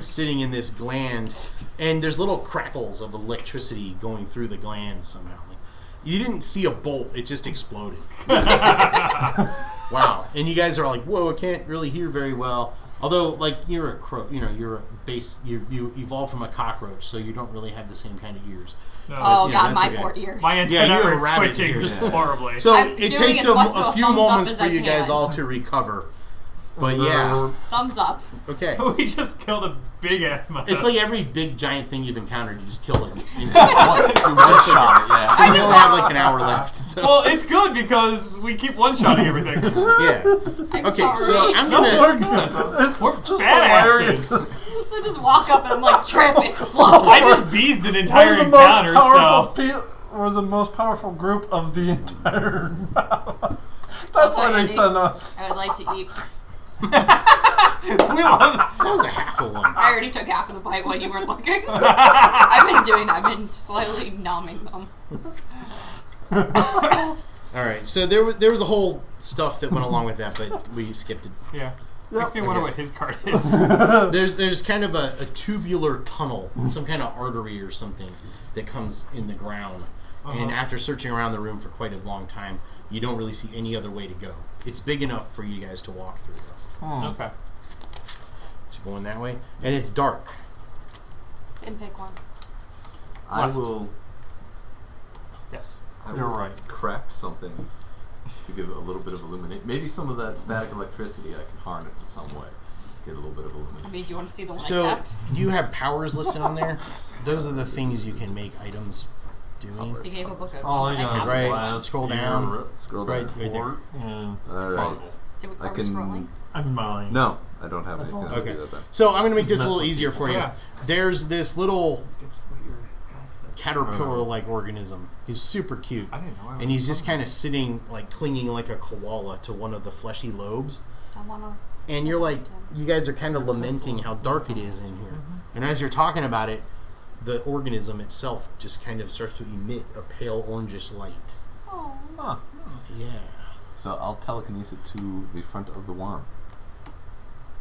sitting in this gland. And there's little crackles of electricity going through the gland somehow. Like, you didn't see a bolt, it just exploded. Wow. And you guys are like, whoa, I can't really hear very well. Although, like, you're a crow, you're a base, you evolved from a cockroach, so you don't really have the same kind of ears. No. Oh, Yeah, God, that's my okay. poor ears. My Yeah, antennae you have are rabbit twitching ears. horribly. So I'm it doing takes as much a of a few thumbs up moments as for I you guys can. all to recover. But yeah, Thumbs up. okay. We just killed a big ass mother. It's like every big giant thing you've encountered, you just kill it instantly. You one-shot it, yeah. We only have like an hour left. So. Well, it's good because we keep one-shotting everything. Yeah. I'm Okay, sorry. so I'm No, gonna. we're good. It's We're just badasses. I just walk up and I'm like, trip, explode. I just beezed an entire We're the most encounter, powerful so... we're the most powerful group of the entire. That's why they Andy, sent us. I would like to eat. That was a half of one. I already took half of the bite while you were looking. I've been doing that. I've been slightly numbing them. All right, so there was a whole stuff that went along with that, but we skipped it. Yeah. Makes me wonder Okay. what his card is. There's kind of a tubular tunnel, some kind of artery or something that comes in the ground. And after searching around the room for quite a long time, you don't really see any other way to go. It's big enough for you guys to walk through. Okay. So going that way, and it's dark. Didn't pick one. I Left. will. Yes. You're right. Craft something to give it a little bit of illumination. Maybe some of that static electricity I can harness in some way. Get a little bit of I illumination. mean, do you want to see the light So kept? you have powers listed on there. Those are the things you can make items doing. He gave a book of Oh, you I got have Right, one. scroll down. Scroll Right, down. right there. Yeah. All right. Did we I cover can. scrolling? I'm mine. No, I don't have anything. Okay. To do with that. So I'm going to make this a little easier for you. Yeah. There's this little That's what you're constant. caterpillar-like organism. He's super cute. I didn't know. And he's just kind of sitting, like clinging like a koala to one of the fleshy lobes. I want to. And you're like, you guys are kind of lamenting how dark it is in here. And as you're talking about it, the organism itself just kind of starts to emit a pale orangish light. Oh. Huh. Yeah. So I'll telekinesis it to the front of the worm.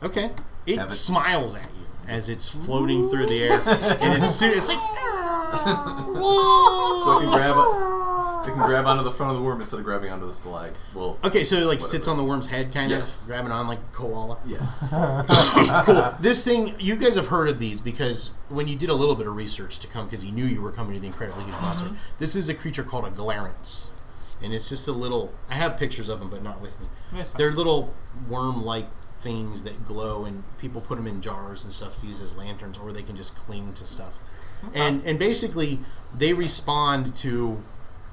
Okay. It Have it- smiles at you as it's floating through the air. And it's like... So I can grab onto the front of the worm instead of grabbing onto the stalag. Well, Okay, so it like sits Whatever. on the worm's head, kind Yes. of, grabbing on like a koala. yes. Cool. This thing, you guys have heard of these because when you did a little bit of research to come, because you knew you were coming to the Incredibly Huge Monster, this is a creature called a Glarence. And it's just a little, I have pictures of them, but not with me. Yeah, it's fine. They're little worm-like things that glow, and people put them in jars and stuff to use as lanterns, or they can just cling to stuff. And basically, they respond to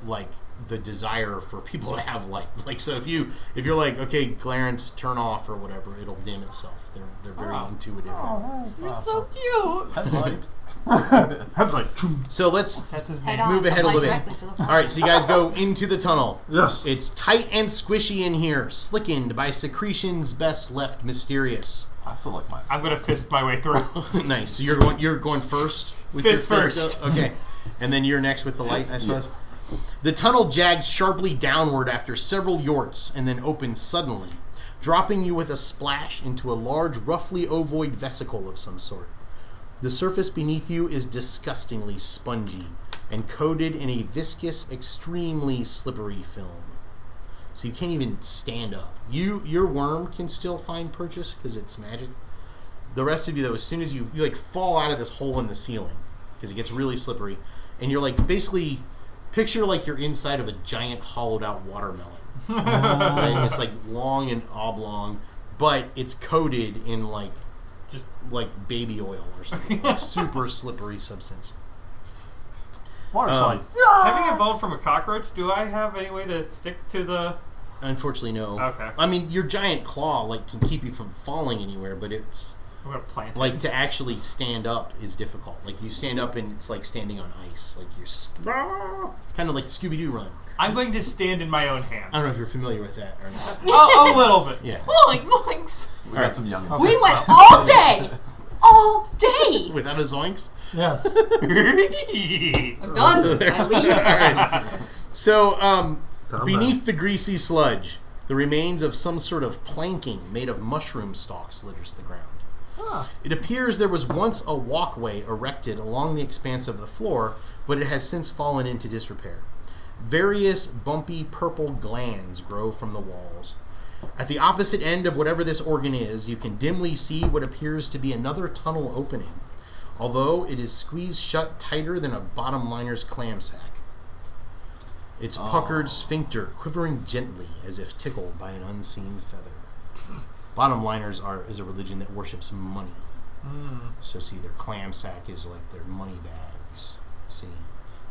like the desire for people to have light. Like, so if you're like, okay, Glarence, turn off or whatever, it'll dim itself. They're very intuitive. It's so cute. Headlight. Head's like, So let's That's his Head name. on. move ahead a Light little bit. directly to the front. All right, so you guys go into the tunnel. yes. It's tight and squishy in here, slickened by secretions best left mysterious. I still like mine. I'm gonna fist my way through. Nice. So you're going first with Fist your first. Okay, and then you're next with the light, I suppose. Yes. The tunnel jags sharply downward after several yorts and then opens suddenly, dropping you with a splash into a large, roughly ovoid vesicle of some sort. The surface beneath you is disgustingly spongy and coated in a viscous, extremely slippery film. So you can't even stand up. Your worm can still find purchase because it's magic. The rest of you, though, as soon as you like fall out of this hole in the ceiling, because it gets really slippery, and you're like basically picture like you're inside of a giant hollowed out watermelon. Right? It's like long and oblong, but it's coated in like just like baby oil or something, like super slippery substance. Water slide. Having evolved from a cockroach, do I have any way to stick to the... Unfortunately, no. Okay. I mean, your giant claw like can keep you from falling anywhere, but it's I'm gonna plant like it. to actually stand up is difficult. Like you stand up and it's like standing on ice. Like you're kind of like the Scooby-Doo run. I'm going to stand in my own hand. I don't know if you're familiar with that or not. Oh, a little bit. Yeah. Zoinks, zoinks. We got some young. We went all day. All day. Without a zoinks? Yes. I'm done. I leave. Alright. So, Dumbass. beneath the greasy sludge, the remains of some sort of planking made of mushroom stalks litters the ground. It appears there was once a walkway erected along the expanse of the floor, but it has since fallen into disrepair. Various bumpy purple glands grow from the walls. At the opposite end of whatever this organ is, you can dimly see what appears to be another tunnel opening, although it is squeezed shut tighter than a bottom liner's clam sack. Its puckered sphincter quivering gently as if tickled by an unseen feather. Bottom liners is a religion that worships money. So see, their clam sack is like their money bags. See?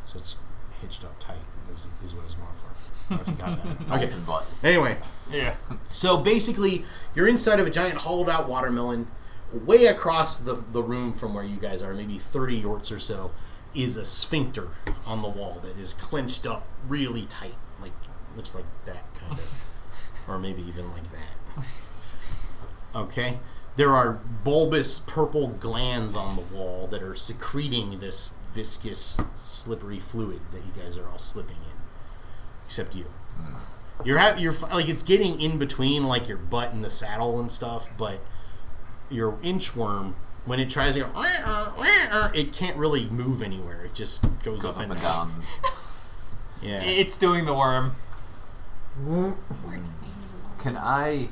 So it's hitched up tight is what I was going for. I don't know if you got that. Okay. Dolphin butt. Anyway, Yeah. so basically, you're inside of a giant hollowed out watermelon. Way across the room from where you guys are, maybe 30 yorts or so, is a sphincter on the wall that is clenched up really tight. Like, looks like that kind of. Or maybe even like that. Okay? There are bulbous purple glands on the wall that are secreting this viscous, slippery fluid that you guys are all slipping in. Except you. You're like, it's getting in between like your butt and the saddle and stuff, but your inchworm, when it tries to go, it can't really move anywhere. It just goes up and down. Yeah. It's doing the worm. Can I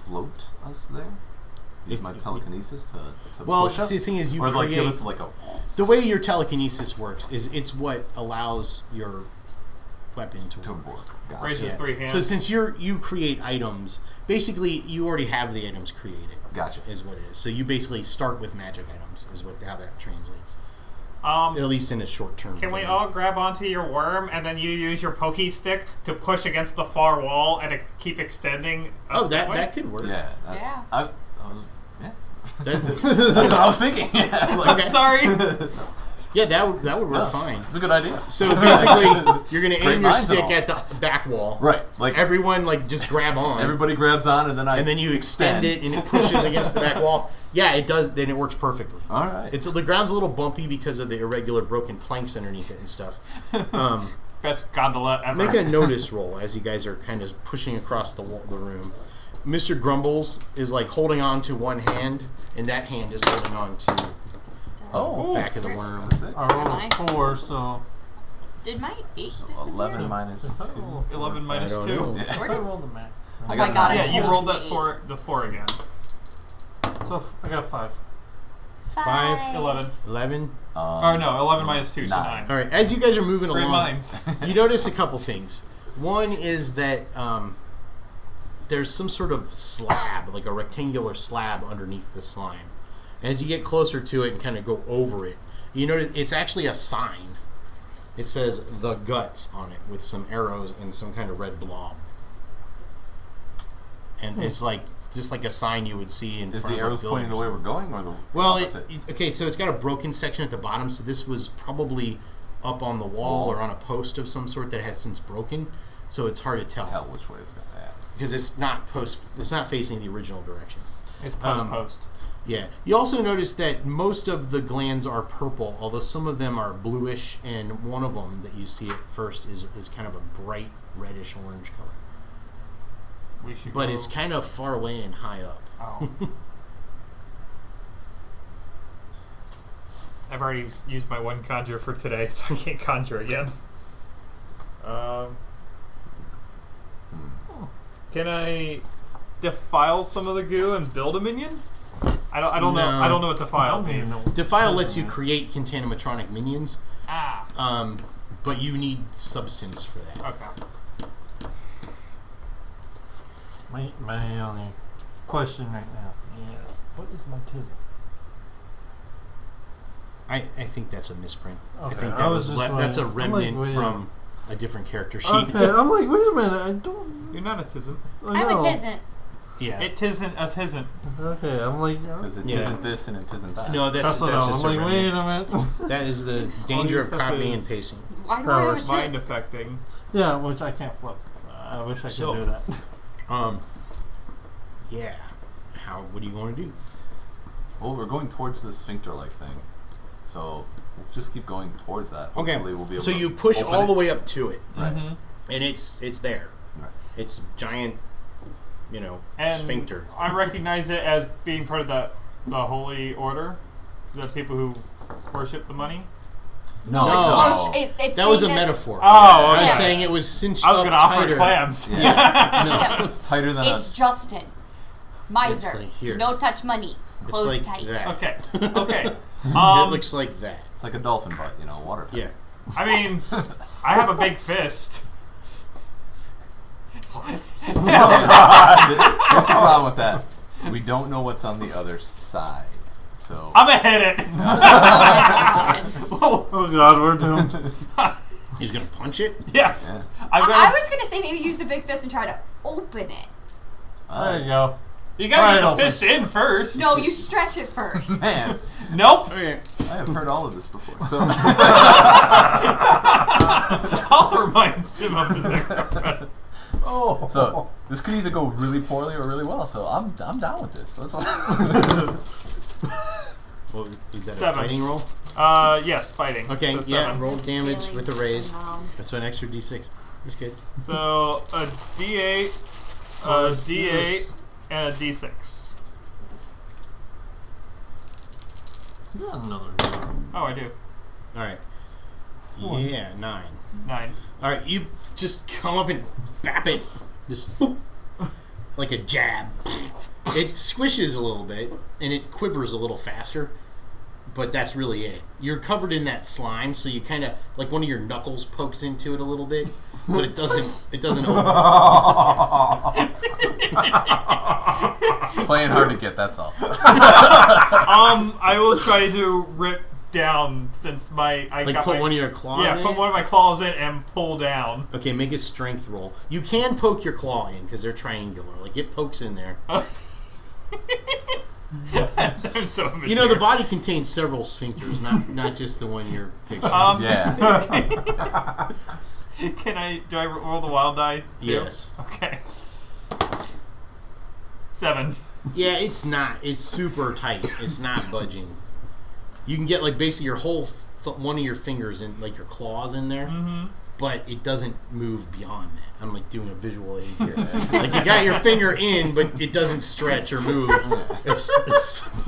float us there? Use my telekinesis to Well, push us? the thing is, you or like give create- us like a The way your telekinesis works is it's what allows your weapon to work. Got it. Raises 3 hands. So since you create items, basically you already have the items created. Gotcha. Is what it is. So you basically start with magic items. Is how that translates. At Um, least in a short term. can we game. all grab onto your worm and then you use your pokey stick to push against the far wall and to keep extending? Us Oh, that way? could work. Yeah. That's, Yeah. I was, yeah. That's, That's what I was thinking. Like, Okay. Sorry. yeah, that would work fine. It's a good idea. So basically, you're gonna Great aim your minds and stick all. at the back wall. Right. Like Everyone just grab on. everybody grabs on, and then I and then you extend it, and it pushes against the back wall. Yeah, it does. Then it works perfectly. All right. The ground's a little bumpy because of the irregular broken planks underneath it and stuff. Best gondola ever. Make a notice roll as you guys are kind of pushing across the room. Mr. Grumbles is like holding on to one hand, and that hand is holding on to the back of the worm. That's it. I rolled a 4, so Did my 8 So disappear? 11 minus 2. 11 minus I don't 2. know. Yeah. Where I did- rolled a max. Oh I my got god, nine. I'm Yeah, you holding rolled the the 4 again. So I got 5. 5, 11. 11. Or no, 11 minus 2, so 9. All right, as you guys are moving Great along, minds. you notice a couple things. One is that there's some sort of slab, like a rectangular slab underneath the slime. And as you get closer to it and kind of go over it, you notice it's actually a sign. It says "The Guts" on it with some arrows and some kind of red blob. And it's like just like a sign you would see in Is front the of a arrows building pointing the or way we're something. going, or the Well, opposite? okay, so it's got a broken section at the bottom, so this was probably up on the wall or on a post of some sort that has since broken, so it's hard to tell. Tell which way it's going. Yeah. because it's not facing the original direction. It's post. Yeah. You also notice that most of the glands are purple, although some of them are bluish, and one of them that you see at first is kind of a bright reddish orange color. But it's kind of far away and high up. Oh. I've already used my one conjure for today, so I can't conjure again. Can I defile some of the goo and build a minion? I don't know. I don't know what defile means. Defile lets you create containmatronic minions. Ah. But you need substance for that. Okay. My only question right now is, what is my tism? I think that's a misprint. I Okay, think I was just that's a wondering. I'm remnant like, wait. from a different character sheet. Okay, I'm like, wait a minute, I don't. You're not a tisn't. I'm a tisn't. Yeah. It tisn't a tisn't. Okay, I'm like, Because it Yeah. not this and it isn't that. No, that's what I'm just a like, wait remnant. a minute. That is the danger your of stuff copying and is- pasting. Why do I have a tit? Mind affecting. Yeah, which I can't flip. I wish I could So- do that. Yeah. What do you want to do? Well, we're going towards the sphincter-like thing, so we'll just keep going towards that. Okay. Hopefully we'll be able So to you push open all it. the way up to it, Right. Mm-hmm. and it's there. Right. It's giant, And sphincter. I recognize it as being part of the Holy Order, the people who worship the money. No. No. It's close. It's That was a saying metaphor. Oh, I was yeah. saying it was cinched I was up going to offer tighter. clams. Yeah. Yeah. It's tighter than It's Justin. Miser. It's like here. No touch money. It's Close like tight. that. Okay. Okay. It looks like that. It's like a dolphin butt, water pet. Yeah. I mean, I have a big fist. Here's the problem with that. We don't know what's on the other side. So I'm going to hit it. Oh god, we're doomed. He's gonna punch it. Yes. Yeah. I'm I gonna, was gonna say maybe use the big fist and try to open it. There you go. you got to get the Alright, fist in first. No, you stretch it first. Man, Nope. Okay. I have heard all of this before. So It also reminds him of his ex-girlfriend. Oh. So this could either go really poorly or really well. So I'm down with this. That's Well, is that 7. a fighting roll? Yes, fighting. Okay, So yeah. 7. Roll damage Feeling with a raise. alarms. That's an extra d6. That's good. So a D8, a D8, and a D6. You got another one. Oh, I do. All right. Yeah, 9. 9. All right, you just come up and bap it, just boop, like a jab. It squishes a little bit and it quivers a little faster, but that's really it. You're covered in that slime, so you kind of like one of your knuckles pokes into it a little bit, but it doesn't. It doesn't open. playing hard to get. That's all. I will try to rip down since I Like got put my, one of your claws. yeah, in put it? one of my claws in and pull down. Okay, make a strength roll. You can poke your claw in because they're triangular. Like it pokes in there. I'm so immature. You know the body contains several sphincters, not just the one you're picturing. Yeah. Do I roll the wild die too? Yes. Okay. 7. Yeah, it's not. It's super tight. It's not budging. You can get like basically your whole one of your fingers in, like your claws in there, but it doesn't move beyond that. I'm like doing a visual aid here. Like you got your finger in, but it doesn't stretch or move. It's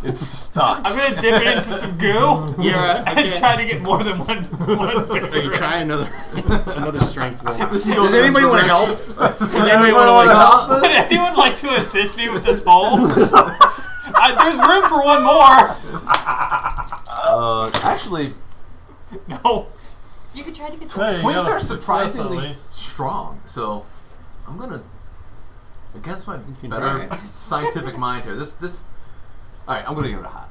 It's stuck. I'm gonna dip it into some goo yeah. and Okay. try to get more than one finger. Okay, try another strength roll. This is Does going anybody in want to the help? Does anybody want to like help? Would anyone like to assist me with this hole? There's room for one more. Actually, No. You could try to get Hey, you twins got a are success at surprisingly least. strong. So I'm gonna, against my can better try. scientific mind here. This. All right, I'm gonna give it a hot.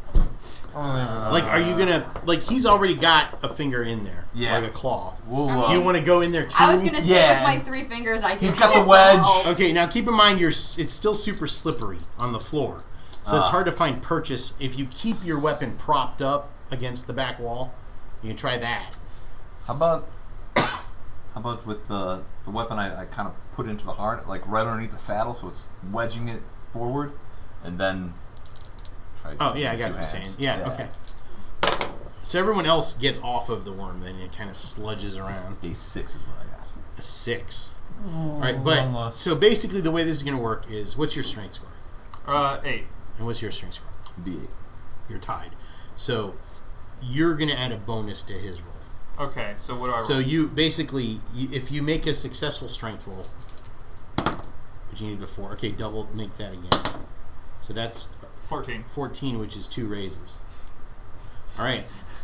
Like, are you gonna like? He's already got a finger in there, Yeah. like a claw. We'll, Do you want to go in there too? I was gonna say Yeah. with my 3 fingers, I can. He's got the also wedge. help. Okay, now keep in mind it's still super slippery on the floor, so it's hard to find purchase. If you keep your weapon propped up against the back wall, you can try that. How about with the weapon I kind of put it into the heart, like right underneath the saddle, so it's wedging it forward, and then try to Oh, yeah, I got what you're saying. Yeah, okay. So everyone else gets off of the worm, then it kind of sludges around. A 6 is what I got. A 6. All right, but so basically the way this is going to work is, what's your strength score? 8. And what's your strength score? D8. You're tied. So you're going to add a bonus to his roll. Okay, so what do I roll? So you basically, if you make a successful strength roll, which you need a 4. Okay, double, make that again. So that's 14. 14, which is 2 raises. All right.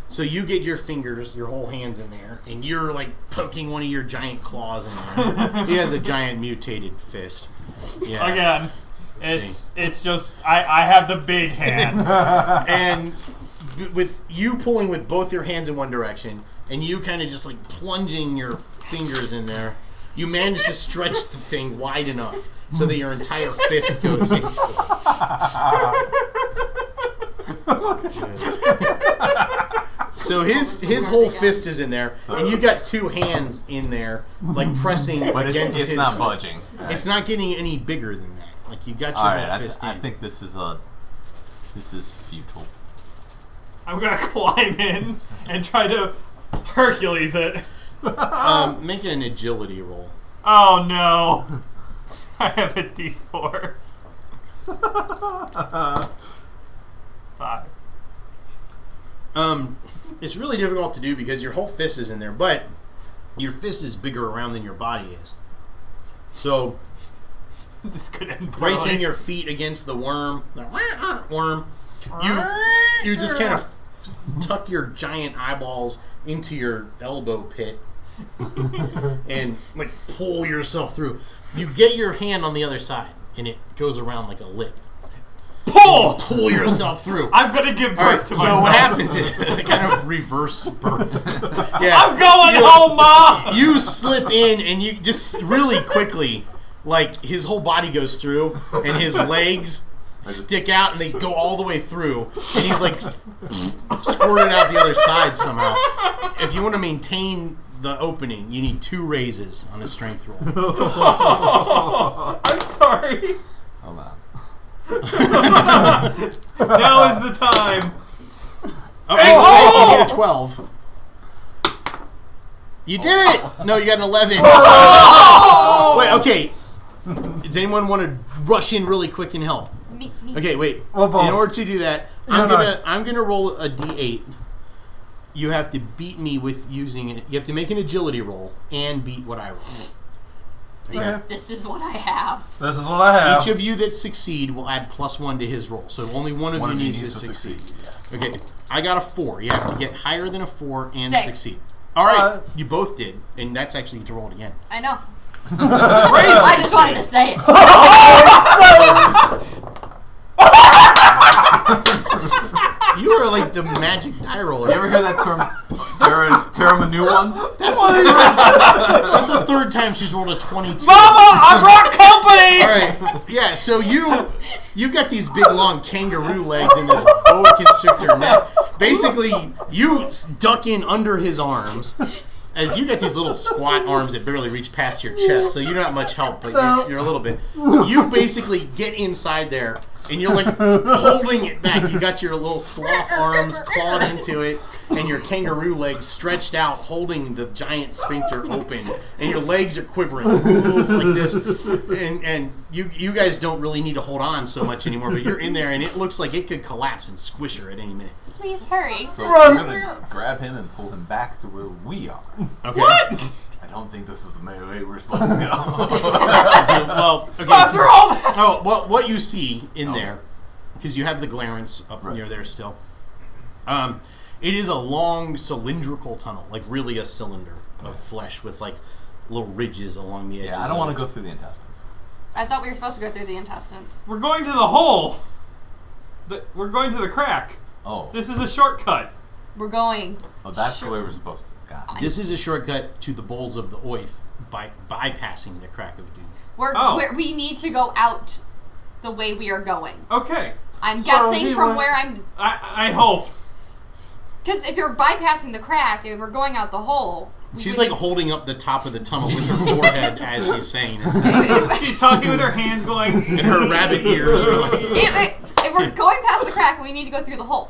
So you get your fingers, your whole hands in there, and you're like poking one of your giant claws in there. He has a giant mutated fist. Yeah. Again, it's just I have the big hand. And with you pulling with both your hands in one direction, and you kind of just like plunging your fingers in there, you manage to stretch the thing wide enough so that your entire fist goes into it. So his whole fist is in there, and you got 2 hands in there, like pressing But against it's his. not budging. It's not getting any bigger than that. Like you got your Alright, whole fist in. I think this is futile. I'm gonna climb in and try to Hercules it. Make an agility roll. Oh no! I have a D4. 5. It's really difficult to do because your whole fist is in there, but your fist is bigger around than your body is. So, This could end bracing poorly. your feet against the worm, you just kind of tuck your giant eyeballs into your elbow pit and like pull yourself through. You get your hand on the other side, and it goes around like a lip. Pull yourself through. I'm gonna give birth All right, to so myself. what happens is kind of reverse birth. Yeah, I'm going home, Mom! You slip in and you just really quickly, like his whole body goes through and his legs stick out and they go all the way through and he's like squirted out the other side somehow. If you want to maintain the opening, you need 2 raises on a strength roll. I'm sorry. Hold on. Now is the time. Okay, you need a 12. You did it! No, you got an 11. Wait, okay. Does anyone want to rush in really quick and help? Me. Okay, wait. Well, both. In order to do that, I'm gonna roll a d8. You have to beat me with using it. You have to make an agility roll and beat what I roll. This is what I have. This is what I have. Each of you that succeed will add +1 to his roll. So only one of you needs to succeed. Yes. Okay, I got a 4. You have to get higher than a 4 and 6. succeed. All right, you both did, and that's actually to roll it again. I know. I just wanted to say it. You are like the magic die roller. You ever hear that term? Term a new one? That's the third time she's rolled a 22. Mama, I brought company! All right, yeah. So you've got these big long kangaroo legs and this boa constrictor neck. Basically, you duck in under his arms. As you got these little squat arms that barely reach past your chest, so you're not much help, but you're a little bit. You basically get inside there, and you're like holding it back. You got your little sloth arms clawed into it, and your kangaroo legs stretched out, holding the giant sphincter open, and your legs are quivering like this. And you guys don't really need to hold on so much anymore, but you're in there, and it looks like it could collapse and squish her at any minute. Please hurry. So we're gonna grab him and pull him back to where we are. Okay. What? I don't think this is the way we're supposed to go. Well, okay. After all that! Oh, well, what you see in there, because you have the Glarence up near there still, it is a long cylindrical tunnel, like really a cylinder of flesh with like little ridges along the edges. Yeah, I don't want to go through the intestines. I thought we were supposed to go through the intestines. We're going to the hole. We're going to the crack. Oh. This is a shortcut. We're going. Oh, that's the way we're supposed to. God. This is a shortcut to the bowls of the Oif by bypassing the crack of doom. We need to go out the way we are going. Okay. I'm So guessing he from went- where I'm... I hope. Because if you're bypassing the crack and we're going out the hole, She's like holding up the top of the tunnel with her forehead as she's saying it. She's talking with her hands going. And her rabbit ears are like. If we're going past the crack, we need to go through the hole.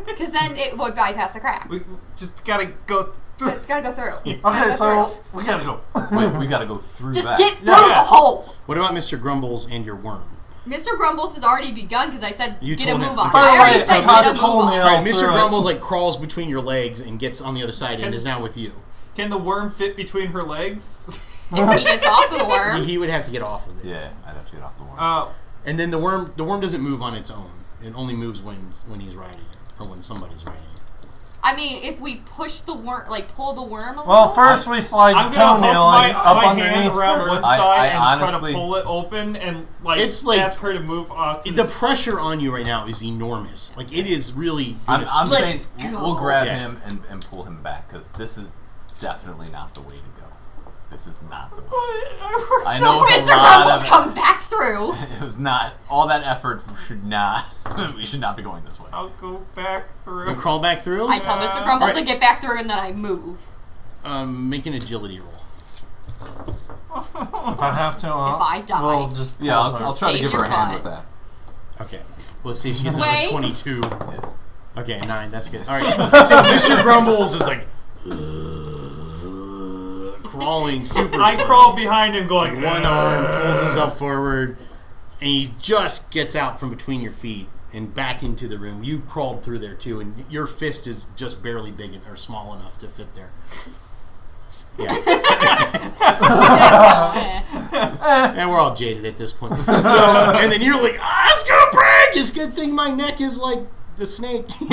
Because then it would bypass the crack. We just gotta go through. It's gotta go through. Okay, so we gotta go. Wait, we gotta go through Just that. get through the hole. What about Mr. Grumbles and your worm? Mr. Grumbles has already begun because I said You get a told move him- on. By the I already way, said Todd get a move told me on. I'll- Alright, Mr. through it. Grumbles like crawls between your legs and gets on the other side and is now with you. Can the worm fit between her legs? If he gets off of the worm. He would have to get off of it. Yeah, I'd have to get off the worm. And then the worm doesn't move on its own. It only moves when he's riding it, or when somebody's riding it. I mean, if we push the worm, like pull the worm a Well, little, first we slide I'm the gonna toenail hook up my hand underneath around her. one I side and honestly- try to pull it open and like, It's like- ask her to move up. To The pressure on you right now is enormous. Like, it is really... I'm Let's saying go. we'll grab Yeah. him and pull him back because this is definitely not the way to go. This is not the way. I know it's a Mr. lot Grumbles of come back through. It was not all that effort. Should not. We should not be going this way. I'll go back You through. crawl back through? I tell Mr. Grumbles Alright. to get back through and then I move. Make an agility roll. If I have to, If I die. we'll just Yeah, I'll Just try to save give her your a hand butt. with that. Okay. Let's see if she's on Wait. a 22. Yeah. Okay, 9. That's good. All right. So Mr. Grumbles is like... crawling super I slow. crawl behind him going. One arm pulls himself forward, and he just gets out from between your feet and back into the room. You crawled through there too, and your fist is just barely big or small enough to fit there. Yeah, and we're all jaded at this point. So, and then you're like, it's gonna break. It's a good thing my neck is like the snake. You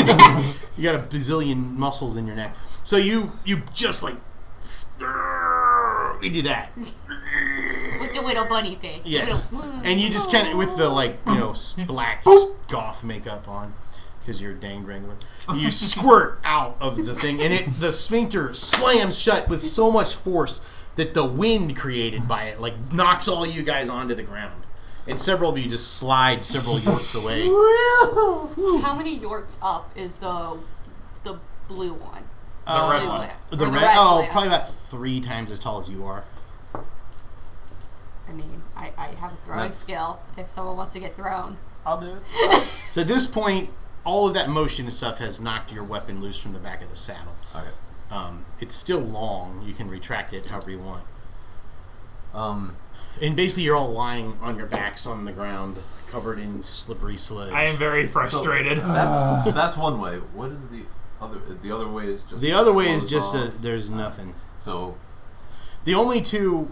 got a bazillion muscles in your neck. So you just like. We do that. With the little bunny face. Yes. And you just kind of, with the, like, black goth makeup on, because you're dang wrangler, you squirt out of the thing, and the sphincter slams shut with so much force that the wind created by it, like, knocks all you guys onto the ground. And several of you just slide several yorks away. How many yorks up is the blue one? The red one. The Or red, red oh, one. probably about 3 times as tall as you are. I mean, I have a throwing That's- skill if someone wants to get thrown. I'll do it. So at this point, all of that motion and stuff has knocked your weapon loose from the back of the saddle. Okay. It's still long. You can retract it however you want. And basically, you're all lying on your backs on the ground, covered in slippery sludge. I am very frustrated. That's one way. What is the other? The other way is just. The other way is closed just off. there's nothing. So The only 2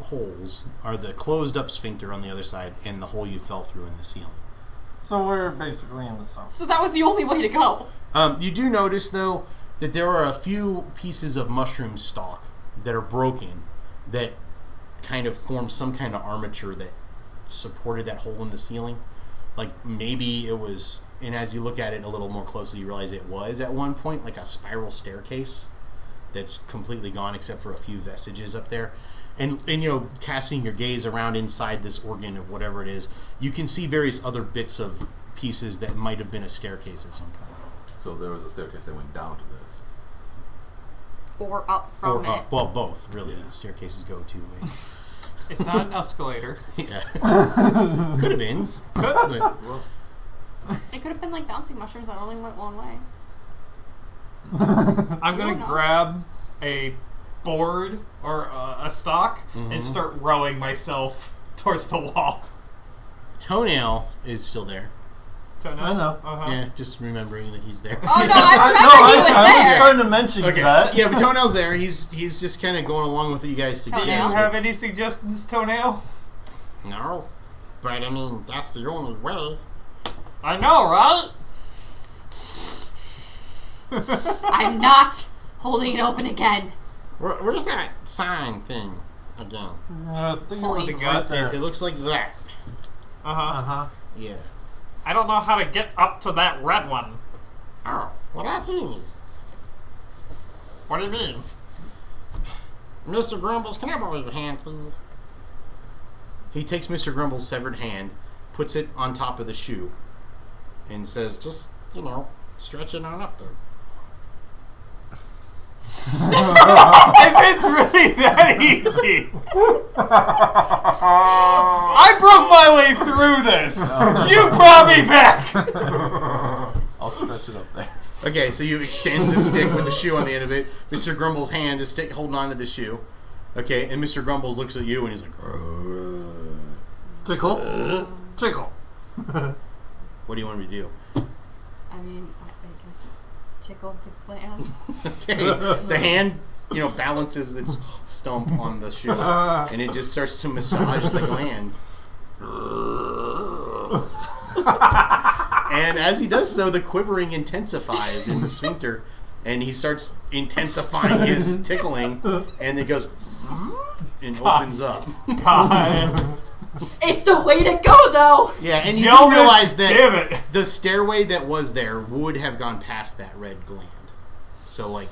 holes are the closed up sphincter on the other side and the hole you fell through in the ceiling. So we're basically in the stone. So that was the only way to go. You do notice, though, that there are a few pieces of mushroom stalk that are broken that kind of form some kind of armature that supported that hole in the ceiling. Like, maybe it was, and as you look at it a little more closely, you realize it was at one point like a spiral staircase that's completely gone except for a few vestiges up there. And casting your gaze around inside this organ of whatever it is, you can see various other bits of pieces that might have been a staircase at some point. So there was a staircase that went down to this. Or up from Or it. up. Well, both, really. The staircases go 2 ways. It's not an escalator. Yeah. Could have been. Could. But, It could have been like bouncing mushrooms that only went one way. I'm gonna No. grab a board or a stock and start rowing myself towards the wall. Toenail is still there. I know. Uh-huh. Yeah, just remembering that he's there. Oh no, I remember he was I was there. starting to mention Okay. that. Yeah, but Toenail's there. He's just kind of going along with what you guys Do you Toenail. suggest. have any suggestions, Toenail? No. But I mean, that's the only way. I know, right? I'm not holding it open again. Where's that sign thing again? I think it was The right guts. there. It looks like that. Uh-huh. Yeah. I don't know how to get up to that red one. Oh, well, that's easy. What do you mean? Mr. Grumbles, can I borrow your hand, please? He takes Mr. Grumble's severed hand, puts it on top of the shoe, and says, Just, stretch it on up there. If it's really that easy. I broke my way through this. You brought me back. I'll stretch it up there. Okay, so you extend the stick with the shoe on the end of it. Mr. Grumble's hand is holding on to the shoe. Okay, and Mr. Grumbles looks at you and he's like, Tickle. Tickle. what do you want me to do? I mean, I guess tickle the gland. Okay, the hand, balances its stump on the shoe, and it just starts to massage the gland. And as he does so, the quivering intensifies in the sphincter, and he starts intensifying his tickling, and it goes and opens up. God. It's the way to go, though. Yeah, and you Jonas, do realize that damn it. the stairway that was there would have gone past that red gland. So,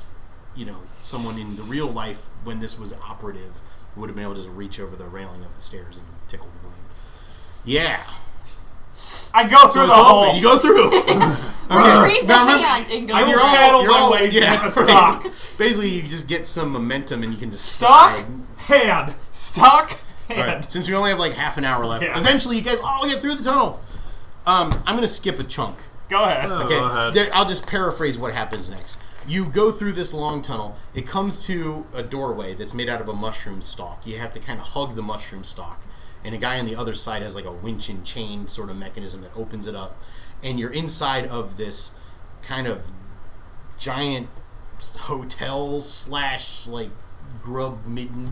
someone in the real life, when this was operative, would have been able to just reach over the railing of the stairs and tickle the gland. Yeah. I go through the hole. Open. You go through. Retrieve the hand and go. I will around. paddle my way to the stock. Basically, you just get some momentum and you can just Stock, slide. hand. Stock, All hand. right, since we only have like half an hour left, Yeah. eventually you guys all get through the tunnel. I'm going to skip a chunk. Go ahead. Okay, Go ahead. I'll just paraphrase what happens next. You go through this long tunnel. It comes to a doorway that's made out of a mushroom stalk. You have to kind of hug the mushroom stalk. And a guy on the other side has like a winch and chain sort of mechanism that opens it up. And you're inside of this kind of giant hotel / like grub midden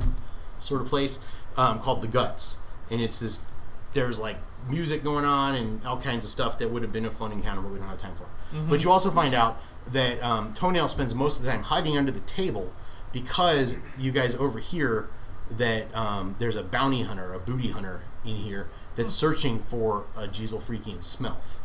sort of place called the Guts. And it's this, there's like music going on and all kinds of stuff that would have been a fun encounter, but we don't have time for. But you also find out that Toenail spends most of the time hiding under the table because you guys overhear that there's a bounty hunter, a booty hunter in here that's searching for a Jeezel-freakian Smelf.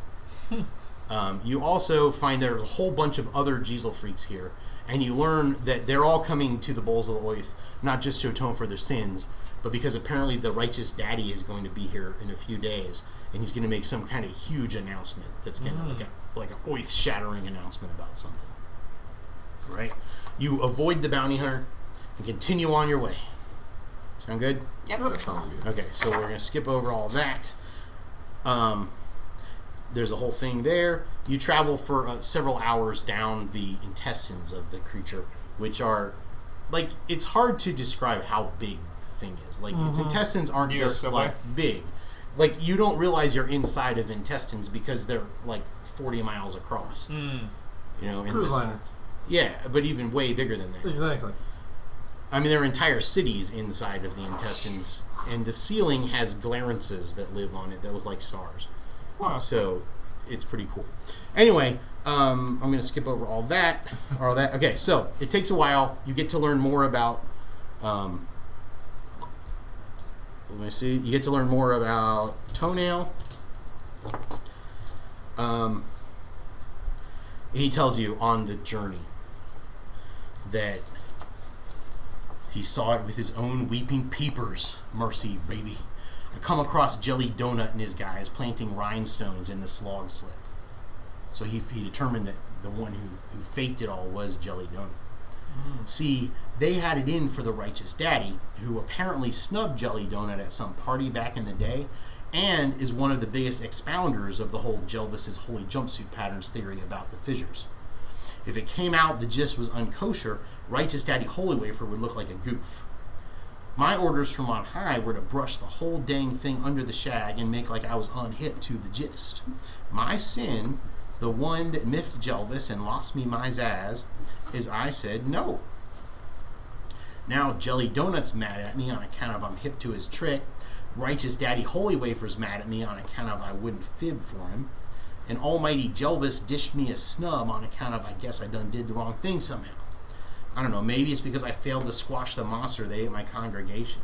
You also find there's a whole bunch of other Jeezel-freaks here, and you learn that they're all coming to the Bowls of the Oath, not just to atone for their sins, but because apparently the Righteous Daddy is going to be here in a few days, and he's going to make some kind of huge announcement that's going to like an oath-shattering announcement about something. Right? You avoid the bounty hunter and continue on your way. Sound good? Yep. That sounds good. Okay, so we're going to skip over all that. There's a whole thing there. You travel for several hours down the intestines of the creature, which are, like, it's hard to describe how big the thing is. Like, its intestines aren't New York just, subway. like, big. Like, you don't realize you're inside of intestines because they're, like, 40 miles across. You know, in Cruise this, liner. yeah, but even way bigger than that. Exactly. I mean, there are entire cities inside of the intestines, and the ceiling has glarences that live on it that look like stars. Wow. So it's pretty cool. Anyway, I'm going to skip over all that. Okay, so it takes a while. You get to learn more about. Let me see. You get to learn more about Toenail. He tells you on the journey that he saw it with his own weeping peepers. Mercy, baby. I come across Jelly Donut and his guys planting rhinestones in the slog slip. So he determined that the one who faked it all was Jelly Donut. See, they had it in for the Righteous Daddy, who apparently snubbed Jelly Donut at some party back in the day, and is one of the biggest expounders of the whole Jelvis's holy jumpsuit patterns theory about the fissures. If it came out the gist was unkosher, Righteous Daddy Holy Wafer would look like a goof. My orders from on high were to brush the whole dang thing under the shag and make like I was unhip to the gist. My sin, the one that miffed Jelvis and lost me my zazz, is I said no. Now Jelly Donut's mad at me on account of I'm hip to his trick. Righteous Daddy Holy Wafer's mad at me on account of I wouldn't fib for him. And Almighty Jelvis dished me a snub on account of I guess I done did the wrong thing somehow. I don't know, maybe it's because I failed to squash the monster that ate my congregation.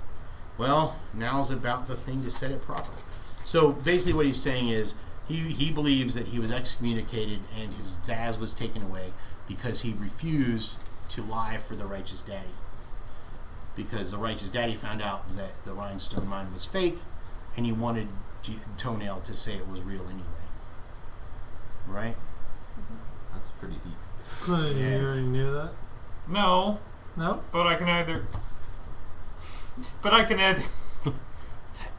Well, now's about the thing to set it proper. So basically what he's saying is he believes that he was excommunicated and his zazz was taken away because he refused to lie for the Righteous Daddy. Because the Righteous Daddy found out that the rhinestone mine was fake and he wanted Toenail to say it was real anyway. Right? That's pretty deep. So you already knew that? No. No? But I can either...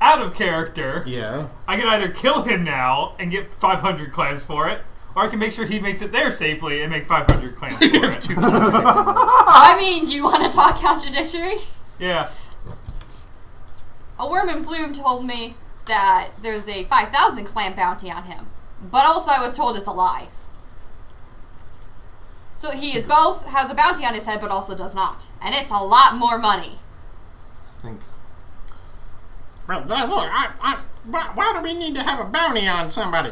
out of character, Yeah. I can either kill him now and get 500 clams for it, or I can make sure he makes it there safely and make 500 clams for it. I mean, do you want to talk contradictory? Yeah. A worm in bloom told me that there's a 5,000 clam bounty on him. But also I was told it's a lie. So he is both, has a bounty on his head, but also does not. And it's a lot more money. I think Well, that's look. Why do we need to have a bounty on somebody?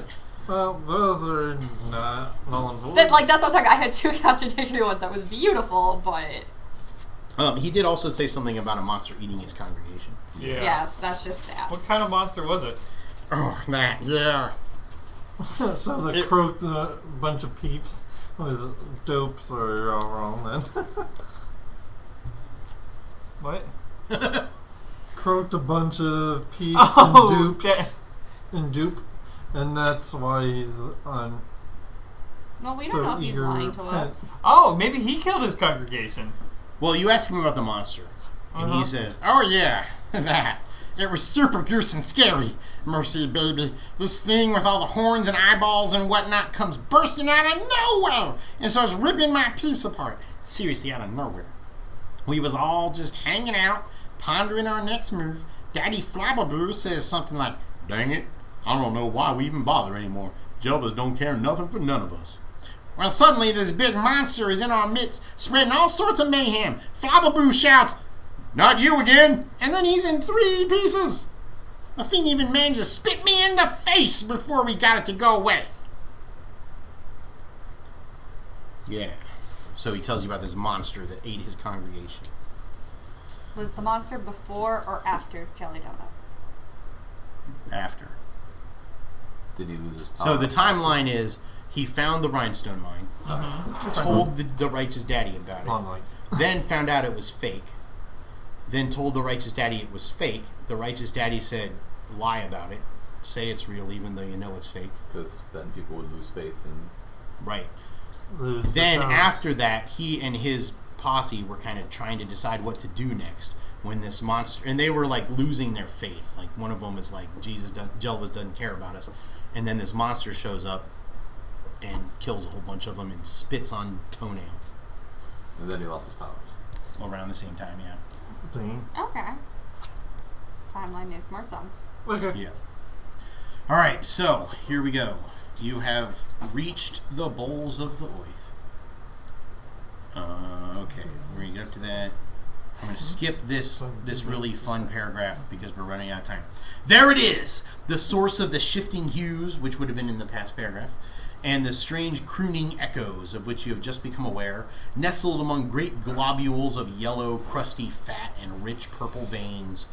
Well, those are not null and void. That's what I'm talking. I had 2 contradictory ones that was beautiful, but... He did also say something about a monster eating his congregation. Yeah. Yes, that's just sad. What kind of monster was it? Oh, that, yeah. So the croaked a bunch of peeps was dopes, or you're all wrong then. What? Croaked a bunch of peeps Oh, and dupes. And dupe. And that's why he's on. Well, we So don't know if he's eager lying to repent. us. Oh, maybe he killed his congregation. Well, you ask him about the monster, and he says, Oh, yeah, that. It was super goose and scary. Mercy, baby. This thing with all the horns and eyeballs and whatnot comes bursting out of nowhere and starts ripping my peeps apart. Seriously, out of nowhere. We was all just hanging out, pondering our next move. Daddy Flababoo says something like, Dang it, I don't know why we even bother anymore. Jelvas don't care nothing for none of us. Well, suddenly this big monster is in our midst, spreading all sorts of mayhem. Flababoo shouts, Not you again! And then he's in 3 pieces. The thing even managed to spit me in the face before we got it to go away. yeah. So he tells you about this monster that ate his congregation. Was the monster before or after Jelly Donut? After. did he lose his power? So the timeline is he found the rhinestone mine, told the righteous daddy about it, Long legs. then found out it was fake, then told the righteous daddy it was fake. The righteous daddy said, lie about it, say it's real even though you know it's fake. Because then people would lose faith in. Right. Lose the Then power. after that, he and his posse were kind of trying to decide what to do next when this monster, and they were like losing their faith. Like one of them is like, Jelvas doesn't care about us. And then this monster shows up and kills a whole bunch of them and spits on Toenail And then he lost his powers. around the same time, yeah. Dang. Okay. Timeline makes more sense. Okay. Yeah. All right, so here we go. You have reached the bowls of the oath. Okay, we're gonna get up to that. I'm gonna skip this really fun paragraph because we're running out of time. There it is, the source of the shifting hues, which would have been in the past paragraph, and the strange crooning echoes of which you have just become aware, nestled among great globules of yellow, crusty fat and rich purple veins,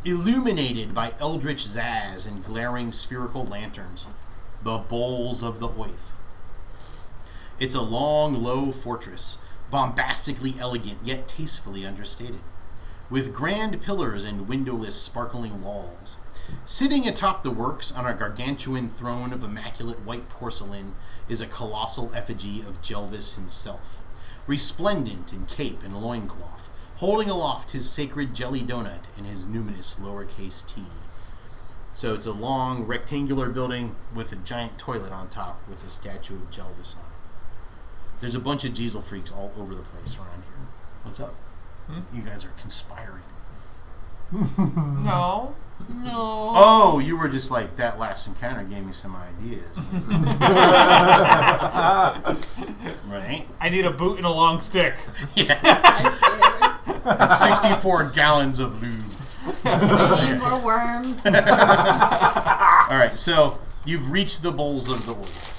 illuminated by eldritch zaz and glaring spherical lanterns. The bowls of the oath. It's a long, low fortress, bombastically elegant yet tastefully understated, with grand pillars and windowless sparkling walls. Sitting atop the works on a gargantuan throne of immaculate white porcelain is a colossal effigy of Jelvis himself, resplendent in cape and loincloth, holding aloft his sacred jelly donut and his numinous lowercase t. So it's a long rectangular building with a giant toilet on top with a statue of Jelvis on it. There's a bunch of diesel freaks all over the place around here. What's up? You guys are conspiring. No. No. Oh, you were just like, that last encounter gave me some ideas. Right? I need a boot and a long stick. Yeah. I see. And 64 gallons of lube. Need more worms. Alright, so you've reached the bowls of the oath.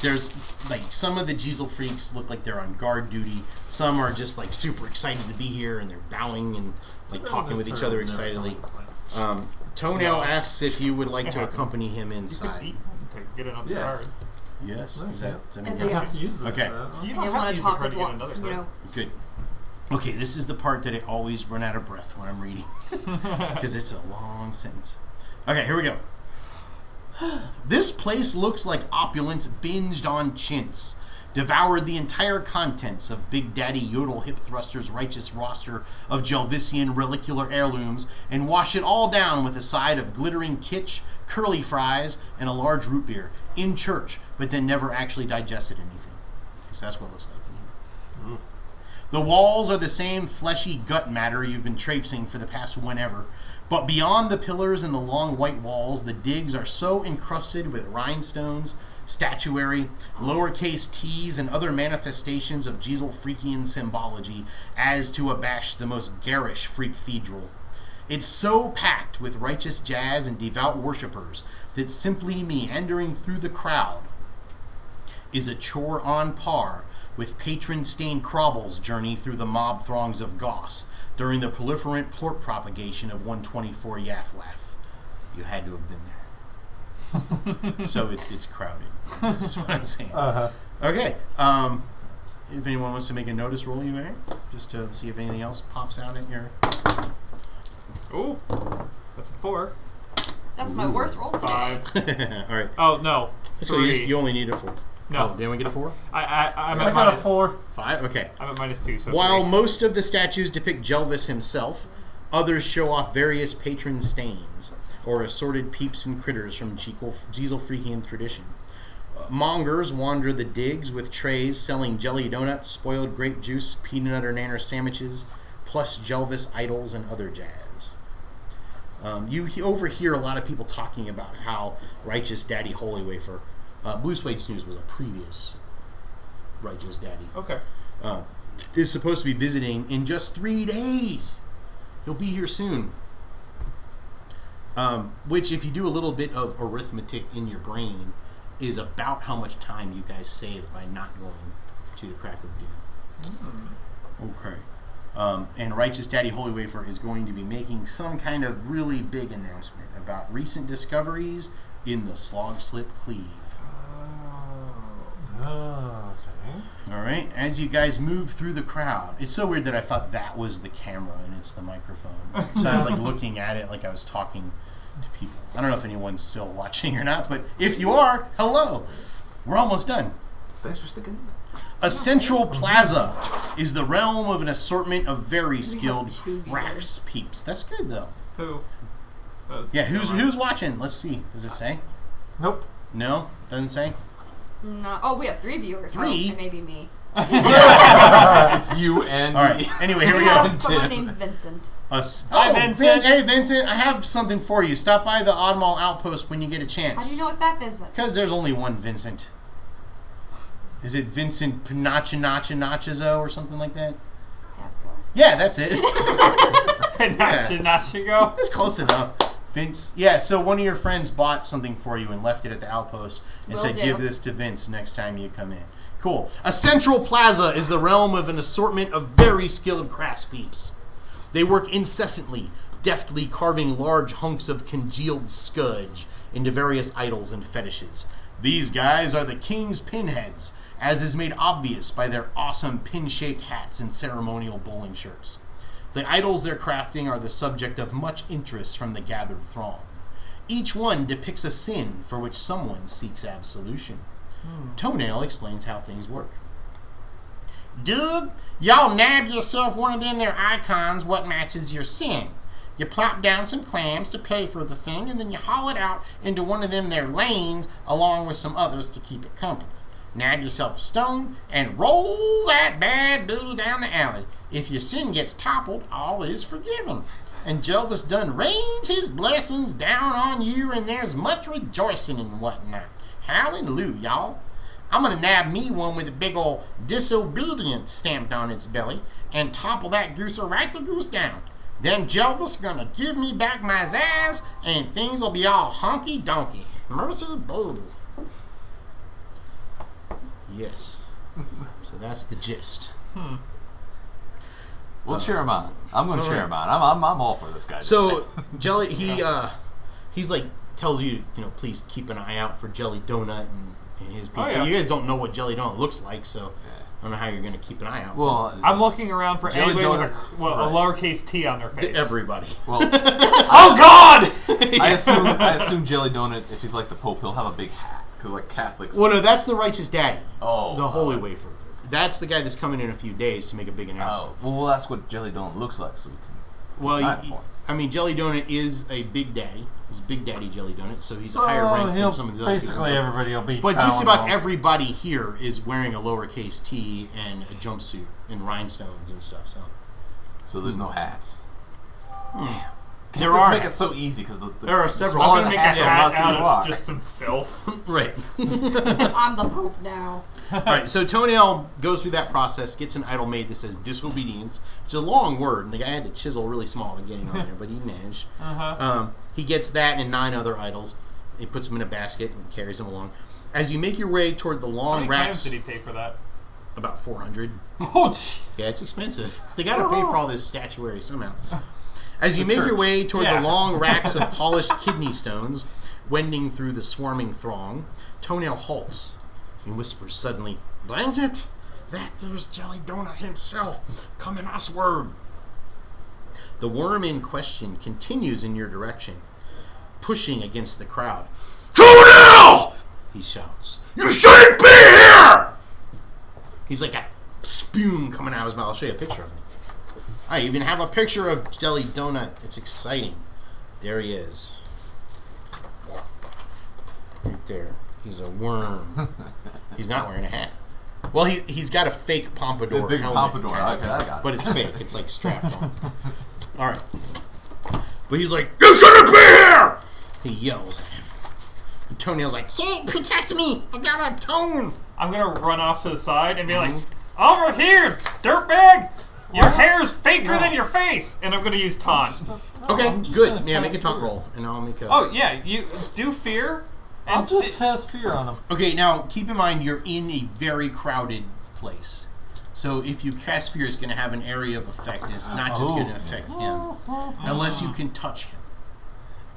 There's like some of the diesel freaks look like they're on guard duty. Some are just like super excited to be here and they're bowing and like talking with each other excitedly. Toenail asks if you would like to accompany him inside. To get another Yeah. card. Yes? Does that make And sense? they- Use that. Okay. You I don't have want to to use a talk card with to get another you card. know. Good. Okay, this is the part that I always run out of breath when I'm reading. Because it's a long sentence. Okay, here we go. This place looks like opulence binged on chintz. devoured the entire contents of Big Daddy Yodel Hip Thruster's righteous roster of Jelvisian relicular heirlooms, and washed it all down with a side of glittering kitsch, curly fries, and a large root beer in church, but then never actually digested anything. Because that's what it looks like in here. The walls are the same fleshy gut matter you've been traipsing for the past whenever, but beyond the pillars and the long white walls, the digs are so encrusted with rhinestones, statuary, lowercase t's, and other manifestations of Jezel-Freakian symbology as to abash the most garish freak-fedral. It's so packed with righteous jazz and devout worshippers that simply meandering through the crowd is a chore on par with patron-stained Crobbles' journey through the mob throngs of Goss during the proliferant plort propagation of 124 Yaflaf. You had to have been there. So it's crowded. This is what I'm saying. Okay. If anyone wants to make a notice roll, you may. Just to see if anything else pops out at your... Ooh, that's a 4. That's my worst roll today. 5. All right. Oh no, So 3. you only need a 4. No. Oh, did anyone get a 4? I'm I at got a minus 4. 5? Okay. I'm at -2. So While 3. most of the statues depict Jelvis himself, others show off various patron stains or assorted peeps and critters from Jezel-Freakian tradition. Mongers wander the digs with trays selling jelly donuts, spoiled grape juice, peanut butter nanner sandwiches, plus Jelvis idols and other jazz. You overhear a lot of people talking about how Righteous Daddy Holy Wafer, Blue Suede Snooze was a previous Righteous Daddy, Okay. is supposed to be visiting in just 3 days. He'll be here soon. Which, if you do a little bit of arithmetic in your brain, is about how much time you guys save by not going to the Crack of Doom. Okay. And Righteous Daddy Holy Wafer is going to be making some kind of really big announcement about recent discoveries in the Slog Slip Cleave. Oh, okay. All right. As you guys move through the crowd, it's so weird that I thought that was the camera and it's the microphone. So I was like looking at it like I was talking to people. I don't know if anyone's still watching or not, but if you are, hello. We're almost done. Thanks for sticking in. A central plaza is the realm of an assortment of very skilled two viewers. crafts peeps. That's good though. Who? Yeah, who's watching? Let's see. Does it say? Nope. No, doesn't say. No. Oh, we have 3 viewers. 3? Oh, and maybe me. It's you and All right. Anyway, here we We go. have someone named Vincent. Hi, Vincent. Hey, Vincent, I have something for you. Stop by the Oddmall Outpost when you get a How do chance. you know it's that Vincent? Because there's only one Vincent. Is it Vincent Nachazo or something like that? Asshole. Yeah, that's it. Nachigo. That's close enough. Vince, yeah, so one of your friends bought something for you and left it at the outpost and Will said, do. give this to Vince next time you come in. Cool. A central plaza is the realm of an assortment of very skilled craftspeops. They work incessantly, deftly carving large hunks of congealed scudge into various idols and fetishes. These guys are the king's pinheads, as is made obvious by their awesome pin-shaped hats and ceremonial bowling shirts. The idols they're crafting are the subject of much interest from the gathered throng. Each one depicts a sin for which someone seeks absolution. Toenail explains how things work. Dude, y'all nab yourself one of them there icons what matches your sin. You plop down some clams to pay for the thing, and then you haul it out into one of them there lanes along with some others to keep it company. Nab yourself a stone and roll that bad booty down the alley. If your sin gets toppled, all is forgiven. And Jelvis done rains his blessings down on you, and there's much rejoicing and whatnot. Hallelujah, y'all. I'm gonna nab me one with a big ol' disobedience stamped on its belly and topple that gooser right the goose down. Then Jelvis gonna give me back my zazz, and things will be all honky-donkey. Mercy baby. Yes. So that's the gist. We'll cheer him on. I'm going to cheer him on. I'm all for this guy. So Jelly, he's like tells you, please keep an eye out for Jelly Donut and his people. Oh, yeah. You guys don't know what Jelly Donut looks like, so I don't know how you're going to keep an eye out for well, I'm looking around for Jelly anybody with Donut- a lowercase t on their face. everybody. well, Oh God! I assume Jelly Donut, if he's like the Pope, he'll have a big hat. Because like Catholics. Well, no, that's the righteous daddy. Oh. The holy wafer. That's the guy that's coming in a few days to make a big announcement. Oh. Well, that's what Jelly Donut looks like, so we can. Well, I mean, Jelly Donut is a big daddy. He's Big Daddy Jelly Donut, so he's a higher rank than some of the other basically people. everybody will be. But just about pound everybody here is wearing a lowercase T and a jumpsuit and rhinestones and stuff. So there's no hats. There are make it hats. so easy because There are several. I'm smaller gonna the make a hats are, hat less out you of are. just some filth. Right. I'm the Pope now. All right, so Toenail goes through that process, gets an idol made that says disobedience. It's a long word, and the guy had to chisel really small to get it on there, but he managed. He gets that and 9 other idols. He puts them in a basket and carries them along. As you make your way toward the How long many racks, times did he pay for that? about 400. Oh, jeez. Yeah, it's expensive. They got to pay for all this statuary somehow. As you make your way toward Yeah. the long racks of polished kidney stones, wending through the swarming throng, Toenail halts and whispers suddenly, "Dang it! That there's Jelly Donut himself, coming usward." The worm in question continues in your direction, pushing against the crowd. "Toenail!" he shouts. "You shouldn't be here!" He's like a spume coming out of his mouth. I'll show you a picture of him. I even have a picture of Jelly Donut. It's exciting. There he is. Right there. He's a worm. He's not wearing a hat. Well, he's got a fake pompadour. The big helmet, pompadour. kind of, Okay, I got it. but it's fake. It's like strapped on. All right. But he's like, "You shouldn't be here!" He yells at him. And Toenail's like, "See, protect me! I got a tone!" I'm gonna run off to the side and be like, "Over here, dirtbag! Your hair's faker than your face!" And I'm gonna use taunt. Okay, good. Yeah, make a taunt roll, and I'll make a... Oh yeah, you do fear. I'll And just cast fear on him. Okay, now keep in mind you're in a very crowded place. So if you cast fear, it's going to have an area of effect. And it's not just going to affect him, unless you can touch him.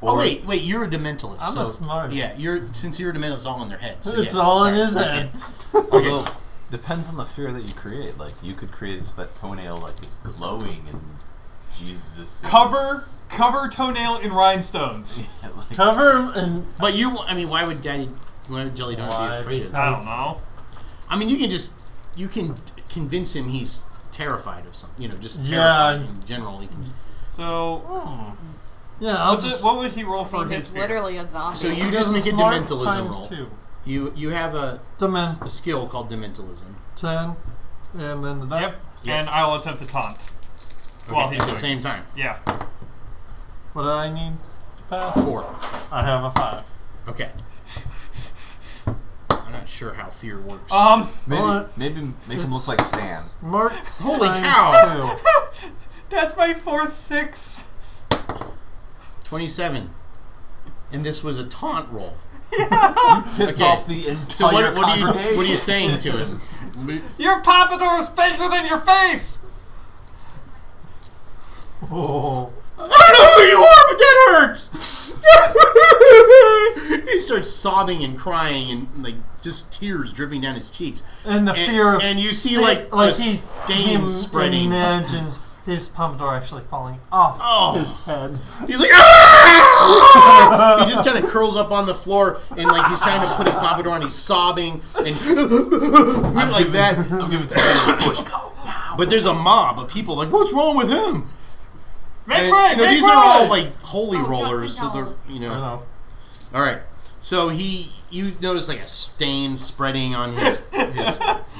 Or- wait, you're a Dementalist. I'm so, a smart. Yeah, since you're a Dementalist, it's all in their head. So It's yeah, all in sorry. his head. Although, depends on the fear that you create. Like, you could create it so that Toenail like is glowing and Jesus. Cover Toenail in rhinestones. Like, Cover him and But why would Jelly Donut Why? be afraid of I that? don't know. I mean, you can convince him he's terrified of something. Just Yeah. terrified in general. He can, So, yeah, I'll just what would he roll for his He's fear? literally a zombie. so you He just does make a smart Dementalism times roll. 2. You have a skill called Dementalism. 10, and then the die. Yep. And I will attempt to taunt. While he's At the doing same it. time. Yeah. What do I need to pass? 4. I have a 5. Okay. I'm not sure how fear works. maybe make him look like Stan. Mark. Holy times cow. 2. That's my 4-6. 27. And this was a taunt roll. Pissed Okay. off the entire So what are congregation. you saying to him? Your pompadour is faker than your face. Oh. I don't know who you are, but that hurts. He starts sobbing and crying and like just tears dripping down his cheeks. And the fear of and you see like a stain spreading. Imagines his pompadour actually falling off his head. He's like, "Ah!" He just kind of curls up on the floor and like he's trying to put his pompadour on. He's sobbing and like that. I'm giving Toenail a push. Go. But there's a mob of people like, "What's wrong with him?" Make And, way, make these way. are all like holy rollers, so Justin, they're I know. All right. So you notice like a stain spreading on his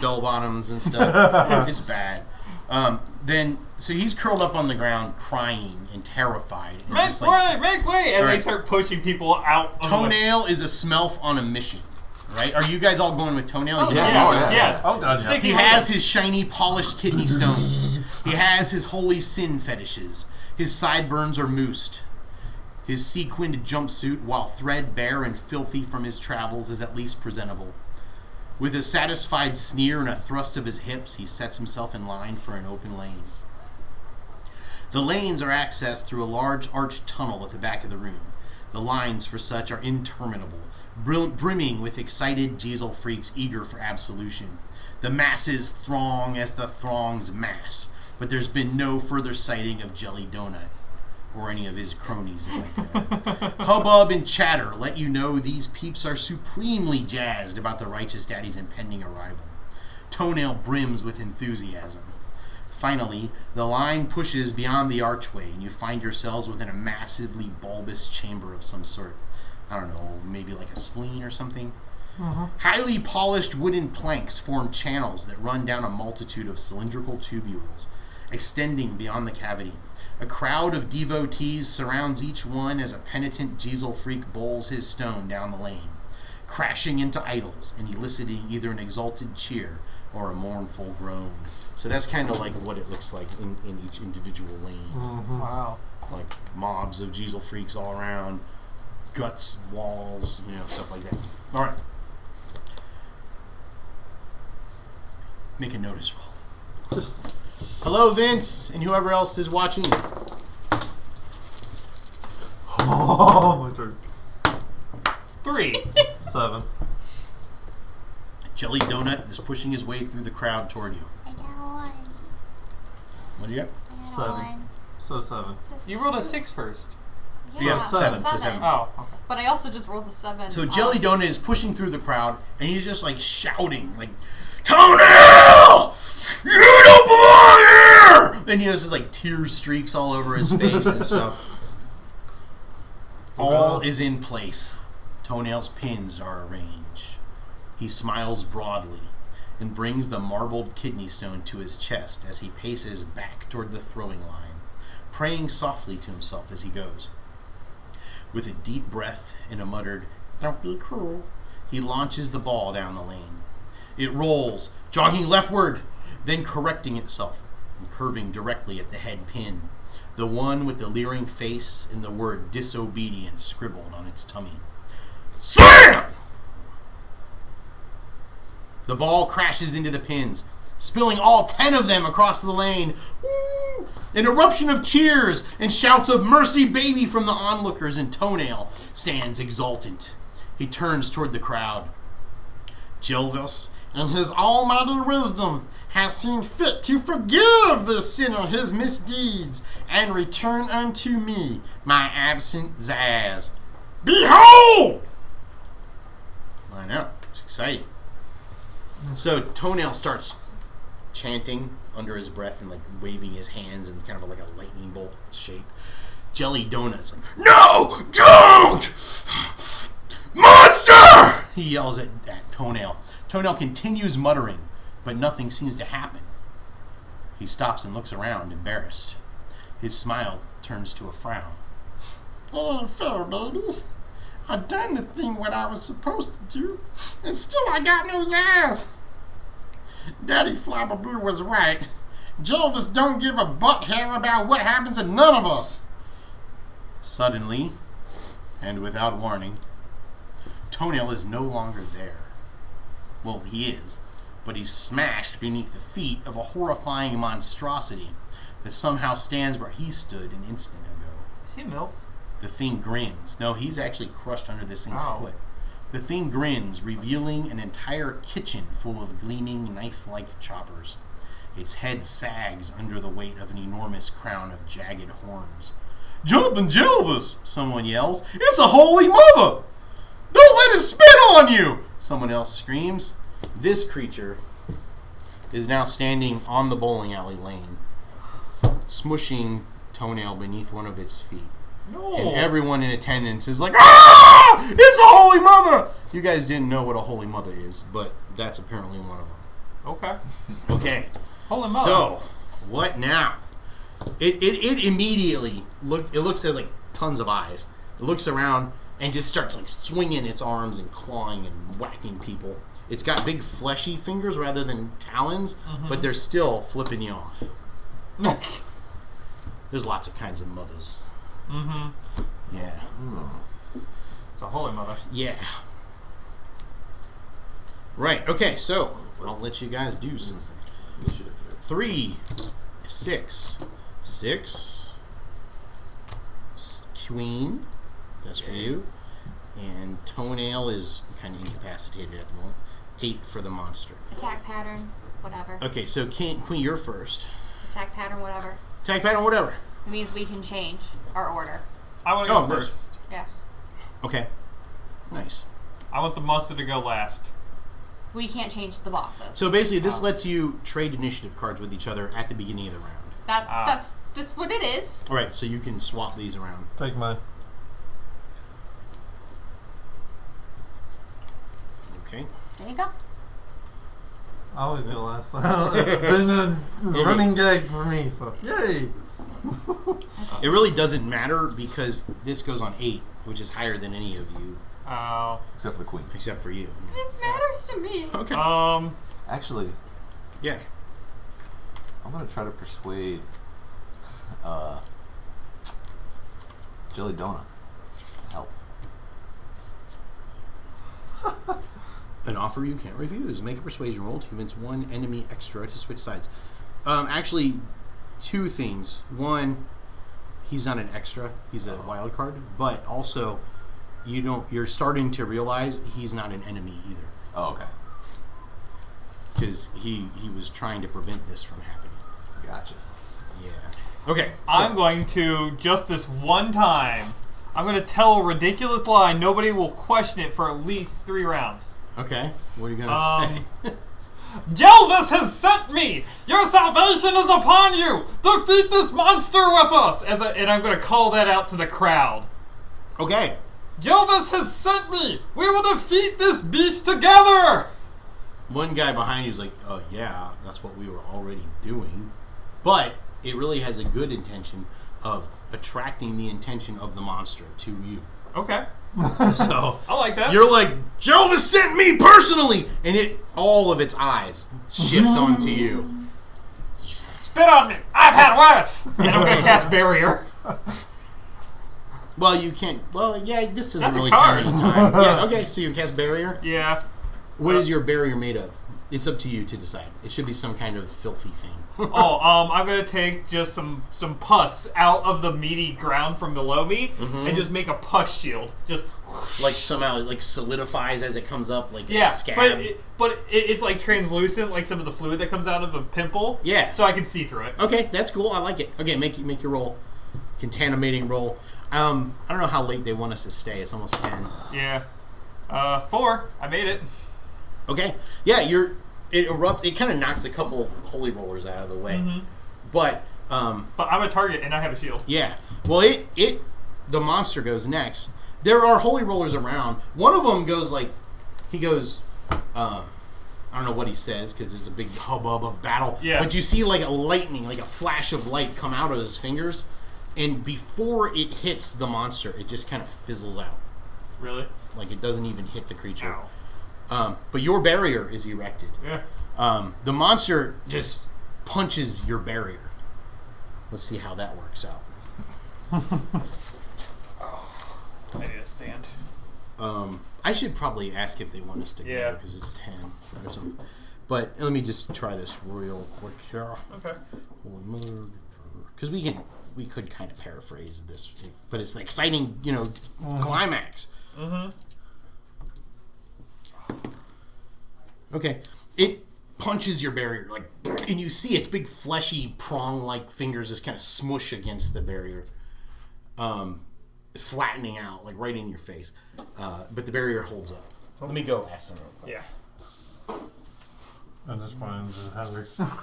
bell bottoms and stuff. It's bad. So he's curled up on the ground, crying and terrified. And Make just, like, way, make way, and All they right. start pushing people out. On the way. Toenail is a smelf on a mission, right? Are you guys all going with Toenail? Oh, You yeah. have- Yeah. Oh, God, Sticky He with has it. his shiny, polished kidney stones. He has his holy sin fetishes. His sideburns are moosed. His sequined jumpsuit, while threadbare and filthy from his travels, is at least presentable. With a satisfied sneer and a thrust of his hips, he sets himself in line for an open lane. The lanes are accessed through a large arched tunnel at the back of the room. The lines for such are interminable, brimming with excited Diesel freaks eager for absolution. The masses throng as the throngs mass, but there's been no further sighting of Jelly Donut. or any of his cronies. Hubbub and chatter let you know these peeps are supremely jazzed about the Righteous Daddy's impending arrival. Toenail brims with enthusiasm. Finally, the line pushes beyond the archway, and you find yourselves within a massively bulbous chamber of some sort. I don't know, maybe like a spleen or something. Highly polished wooden planks form channels that run down a multitude of cylindrical tubules, extending beyond the cavity. A crowd of devotees surrounds each one as a penitent Diesel freak bowls his stone down the lane, crashing into idols and eliciting either an exalted cheer or a mournful groan. So that's kind of like what it looks like in each individual lane. Wow. Like mobs of Diesel freaks all around, guts, walls, stuff like that. All right. Make a notice roll. Hello, Vince, and whoever else is watching. Oh, my turn. 3. 7. Jelly Donut is pushing his way through the crowd toward you. I got 1. What do you got? I got 7. 1. So 7. You rolled a 6 first. Yeah, so seven. So 7. Oh, okay. But I also just rolled a 7. So Jelly Donut is pushing through the crowd, and he's just like shouting, like, "Toenail! You don't belong here!" And there's just like tear streaks all over his face and stuff. All is in place. Toenail's pins are arranged. He smiles broadly and brings the marbled kidney stone to his chest as he paces back toward the throwing line, praying softly to himself as he goes. With a deep breath and a muttered, "Don't be cruel," he launches the ball down the lane. It rolls, jogging leftward, then correcting itself and curving directly at the head pin, the one with the leering face and the word disobedient scribbled on its tummy. Slam! The ball crashes into the pins, spilling all 10 of them across the lane. Woo! An eruption of cheers and shouts of "Mercy, baby" from the onlookers, and Toenail stands exultant. He turns toward the crowd. Jilvis, in his almighty wisdom, has seen fit to forgive the sinner his misdeeds and return unto me my absent Zaz. Behold! I know. It's exciting. So Toenail starts chanting under his breath and like waving his hands in kind of like a lightning bolt shape. Jelly Donut's like, "No! Don't! Monster!" He yells at Toenail. Toenail continues muttering, but nothing seems to happen. He stops and looks around, embarrassed. His smile turns to a frown. It ain't fair, baby. I done the thing what I was supposed to do, and still I got no Zaz. Daddy Flabberoo was right. Jilvis don't give a butt hair about what happens to none of us. Suddenly, and without warning, Toenail is no longer there. Well, he is, but he's smashed beneath the feet of a horrifying monstrosity that somehow stands where he stood an instant ago. Is he milk? The thing grins. No, he's actually crushed under this thing's Oh. foot. The thing grins, revealing an entire kitchen full of gleaming knife-like choppers. Its head sags under the weight of an enormous crown of jagged horns. "Jumpin' Jilvis!" someone yells. "It's a holy mother! Don't let it spit on you!" Someone else screams. This creature is now standing on the bowling alley lane, smushing Toenail beneath one of its feet. No. And everyone in attendance is like, "Ah! It's a holy mother!" You guys didn't know what a holy mother is, but that's apparently one of them. Okay. Okay. Holy mother. So, what now? It immediately looks at like tons of eyes. It looks around and just starts like swinging its arms and clawing and whacking people. It's got big fleshy fingers rather than talons, but they're still flipping you off. There's lots of kinds of mothers. Yeah. It's a holy mother. Yeah. Right. Okay. So I'll let you guys do something. 3, 6, 6. Queen. That's for you. And Toenail is kind of incapacitated at the moment. 8 for the monster. Attack pattern, whatever. Okay. So Queen, you're first. Attack pattern, whatever. Attack pattern, whatever. It means we can change our order. I want to go nice. first. Yes. Okay. Nice. I want the monster to go last. We can't change the bosses. So basically, this lets you trade initiative cards with each other at the beginning of the round. That's what it is. All right, so you can swap these around. Take mine. Okay. There you go. I always go last. It's been a running gag for me, so yay! It really doesn't matter because this goes on 8, which is higher than any of you, Oh. Except for the queen. except for you. It matters to me. Okay. Actually, Yeah. I'm gonna try to persuade Jelly Donut to help. An offer you can't refuse. Make a persuasion roll to convince one enemy extra to switch sides. Actually, 2 things. One, he's not an extra; he's a wild card. But also, you're starting to realize he's not an enemy either, Oh, okay. because he was trying to prevent this from happening. Gotcha. Yeah. Okay. So, I'm going to, just this one time, I'm going to tell a ridiculous lie. Nobody will question it for at least 3 rounds. okay. What are you gonna say? Jelvis has sent me! Your salvation is upon you! Defeat this monster with us! And I'm going to call that out to the crowd. Okay. Jelvis has sent me! We will defeat this beast together! One guy behind you is like, "Oh yeah, that's what we were already doing," but it really has a good intention of attracting the attention of the monster to you. Okay. So I like that. you're like, "Jelvis sent me personally," and all of its eyes shift onto you. Spit on me! I've had worse! And I'm going to cast Barrier. Well, you can't. Well, yeah, this doesn't That's a really card. count any time. Yeah. Okay. So you cast barrier. Yeah. What is your barrier made of? It's up to you to decide. It should be some kind of filthy thing. I'm gonna take just some pus out of the meaty ground from below me and just make a pus shield. Just Like somehow it like solidifies as it comes up, like yeah, a scab. but it's like translucent, like some of the fluid that comes out of a pimple. Yeah. So I can see through it. Okay, that's cool. I like it. Okay, make your roll. Contaminating roll. I don't know how late they want us to stay. It's almost 10. Yeah. 4. I made it. Okay. Yeah, it erupts. It kind of knocks a couple holy rollers out of the way. But But I'm a target and I have a shield. yeah. Well, the monster goes next. There are holy rollers around. One of them goes like, he goes, I don't know what he says because there's a big hubbub of battle. Yeah. But you see like a lightning, like a flash of light come out of his fingers. And before it hits the monster, it just kind of fizzles out. Really? Like it doesn't even hit the creature. Ow. But your barrier is erected. Yeah. The monster just punches your barrier. Let's see how that works out. I need a stand. I should probably ask if they want us to Yeah. go because it's 10 or something. But let me just try this real quick here. Okay. Because we could kind of paraphrase this, but it's an exciting, climax. Okay, it punches your barrier, and you see its big fleshy prong-like fingers just kind of smush against the barrier, flattening out, like right in your face. But the barrier holds up. Let me go ask them real quick. Yeah. I just wanted to hungry. How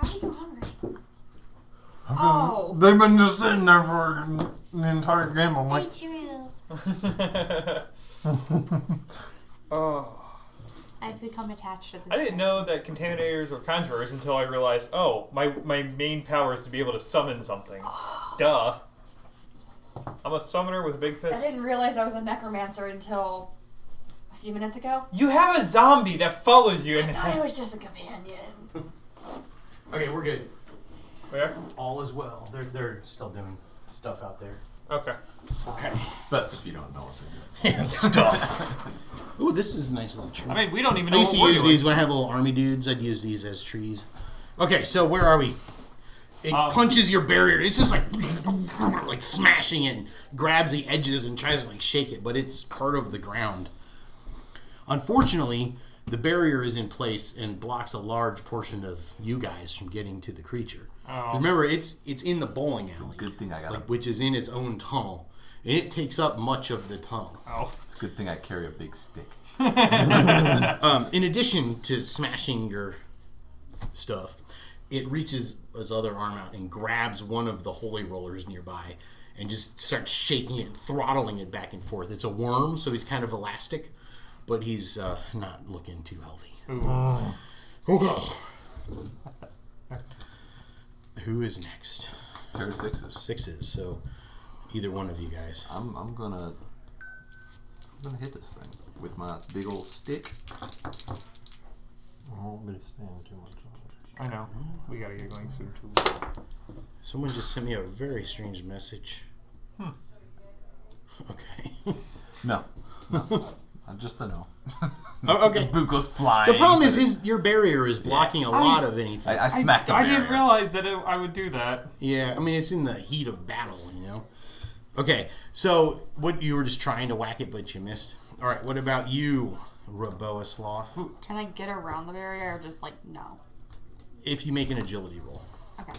are you hungry? Oh. They've been just sitting there for the entire game. I'm like, Oh. I've become attached to this. I didn't know that contaminators were conjurers until I realized, my main power is to be able to summon something. Duh. I'm a summoner with a big I fist. didn't realize I was a necromancer until a few minutes ago. You have a zombie that follows you. I And thought it was just a companion. Okay, we're good. Where? All is well. They're still doing stuff out there. Okay. Okay. It's best if you don't know what they're doing. Stuff. Ooh, this is a nice little tree. I mean, we don't even I know used what to we're use doing. these when I had little army dudes. I'd use these as trees. Okay, so where are we? It punches your barrier. It's just like smashing it, and grabs the edges and tries to shake it, but it's part of the ground. Unfortunately, The barrier is in place and blocks a large portion of you guys from getting to the creature. Oh. Remember, it's in the bowling alley, Good thing I got. which is in its own tunnel, and it takes up much of the tunnel. Oh. It's a good thing I carry a big stick. In addition to smashing your stuff, it reaches its other arm out and grabs one of the holy rollers nearby and just starts shaking it, throttling it back and forth. It's a worm, so he's kind of elastic, but he's not looking too healthy. Okay. Who is next? Pair of sixes. Sixes, so either one of you guys. I'm gonna hit this thing with my big old stick. I won't be staying too much longer. I know. We gotta get going soon too. Someone just sent me a very strange message. Okay. No. I'm just a no. Oh, okay. Boot goes flying. The problem is your barrier is blocking a lot of anything. I smacked the I barrier. didn't realize that I would do that. Yeah, I mean, it's in the heat of battle, you know? Okay, so what you were just trying to whack it, but you missed. All right, what about you, Raboa Sloth? Can I get around the barrier or just like no? If you make an agility roll. Okay,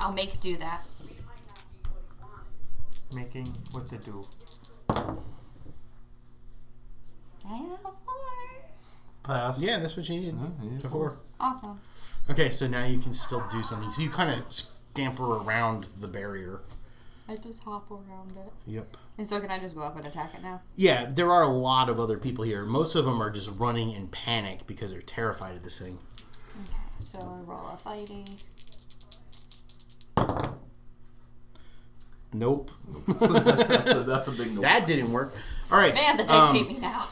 I'll make do that. Making what to do. I have a 4. Pass. Yeah, that's what you needed before. Awesome. Okay, so now you can still do something. So you kind of scamper around the barrier. I just hop around it. Yep. And so can I just go up and attack it now? Yeah, there are a lot of other people here. Most of them are just running in panic because they're terrified of this thing. Okay, so I roll a fighting. Nope. that's a big no. That didn't work. All right. Man, the dice hate me now.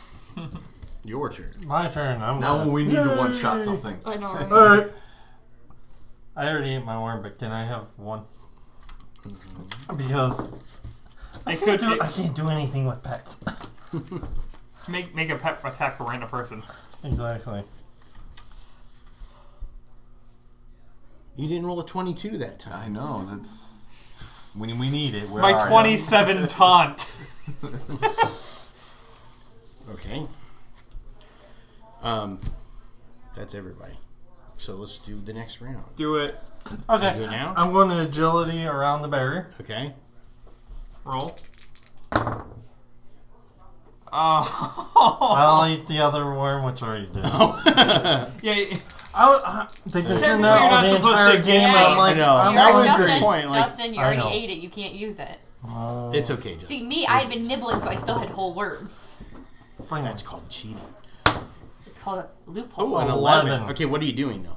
Your turn. My turn. I'm Now last. we need to one-shot something. I know, right? Alright. I already ate my worm, but can I have one? Because I could I can't do anything with pets. make a pet attack for random person. Exactly. You didn't roll a 22 that time. I know. That's when we need it. Where My are 27 taunt. Okay. That's everybody. So let's do the next round. Do it. Okay. Do it now? I'm going to agility around the barrier. Okay. Roll. Oh. I'll eat the other worm, which I already did. Yeah. They've been Technically, sitting you're out not the supposed entire to game, and get I'm like, it. I know. I'm That always was the Justin, point, like- Justin, you I already know. ate it. You can't use it. It's okay, Justin. See, me, I had been nibbling, so I still had whole worms. fine. That's called cheating. It's called a loophole. Oh, an 11. 11. Okay, what are you doing, though?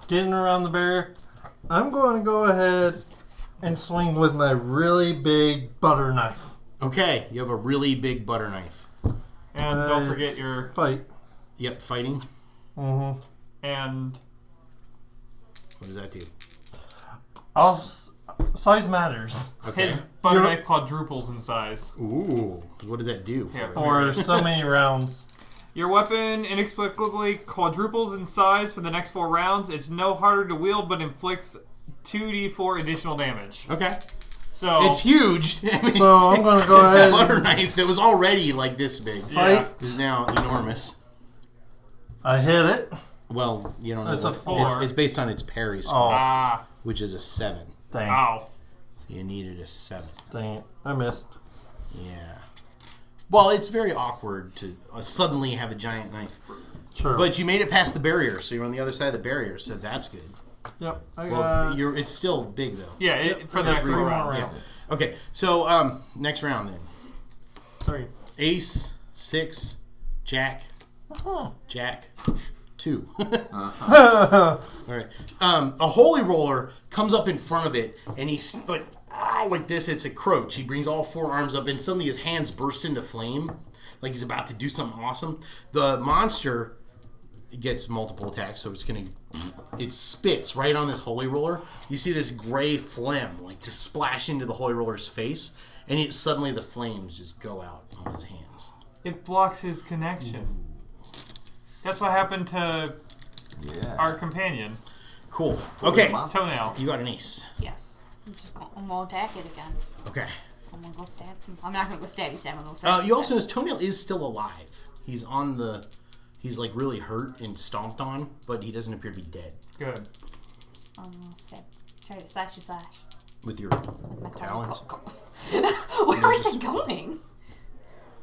Getting around the barrier. I'm going to go ahead and swing with my really big butter knife. Okay, you have a really big butter knife. And don't forget your fight. Yep, fighting. Mm-hmm. and What does that do? Size matters. Okay. his butter You're- knife quadruples in size. Ooh. What does that do? Yeah. For so many rounds. Your weapon inexplicably quadruples in size for the next 4 rounds. It's no harder to wield, but inflicts 2d4 additional damage. Okay. So It's huge. I mean, So I'm going to go this ahead butter knife that was already like this big yeah. is now enormous. I hit it. Well, you don't know. It's a what- 4. It's based on its parry score, Oh, which which is a 7. dang. ow. So you needed a 7. Dang it. I missed. Yeah. Well, it's very awkward to suddenly have a giant knife. Sure. But you made it past the barrier, so you're on the other side of the barrier, so that's good. Yep. I Well, got it's still big, though. Yeah, for the next 4 3 more rounds. rounds. Okay, so next round then. 3. Ace, 6, Jack, Oh. Jack, 2. All right. A holy roller comes up in front of it, and he's like this. It's a crouch. He brings all 4 arms up, and suddenly his hands burst into flame, like he's about to do something awesome. The monster gets multiple attacks, so it spits right on this holy roller. You see this gray phlegm like just splash into the holy roller's face, and suddenly the flames just go out on his hands. It blocks his connection. That's what happened to Yeah. our companion, Cool. Okay, Toenail. you got an ace. Yes. I'm gonna attack it again. Okay. I'm gonna go stab him. I'm not gonna go stabby stab. I'm gonna go stabby You also stab. notice Toenail is still alive. He's on the He's like really hurt and stomped on, but he doesn't appear to be dead. Good. Okay. Try to slash. With your talons. Where is it going?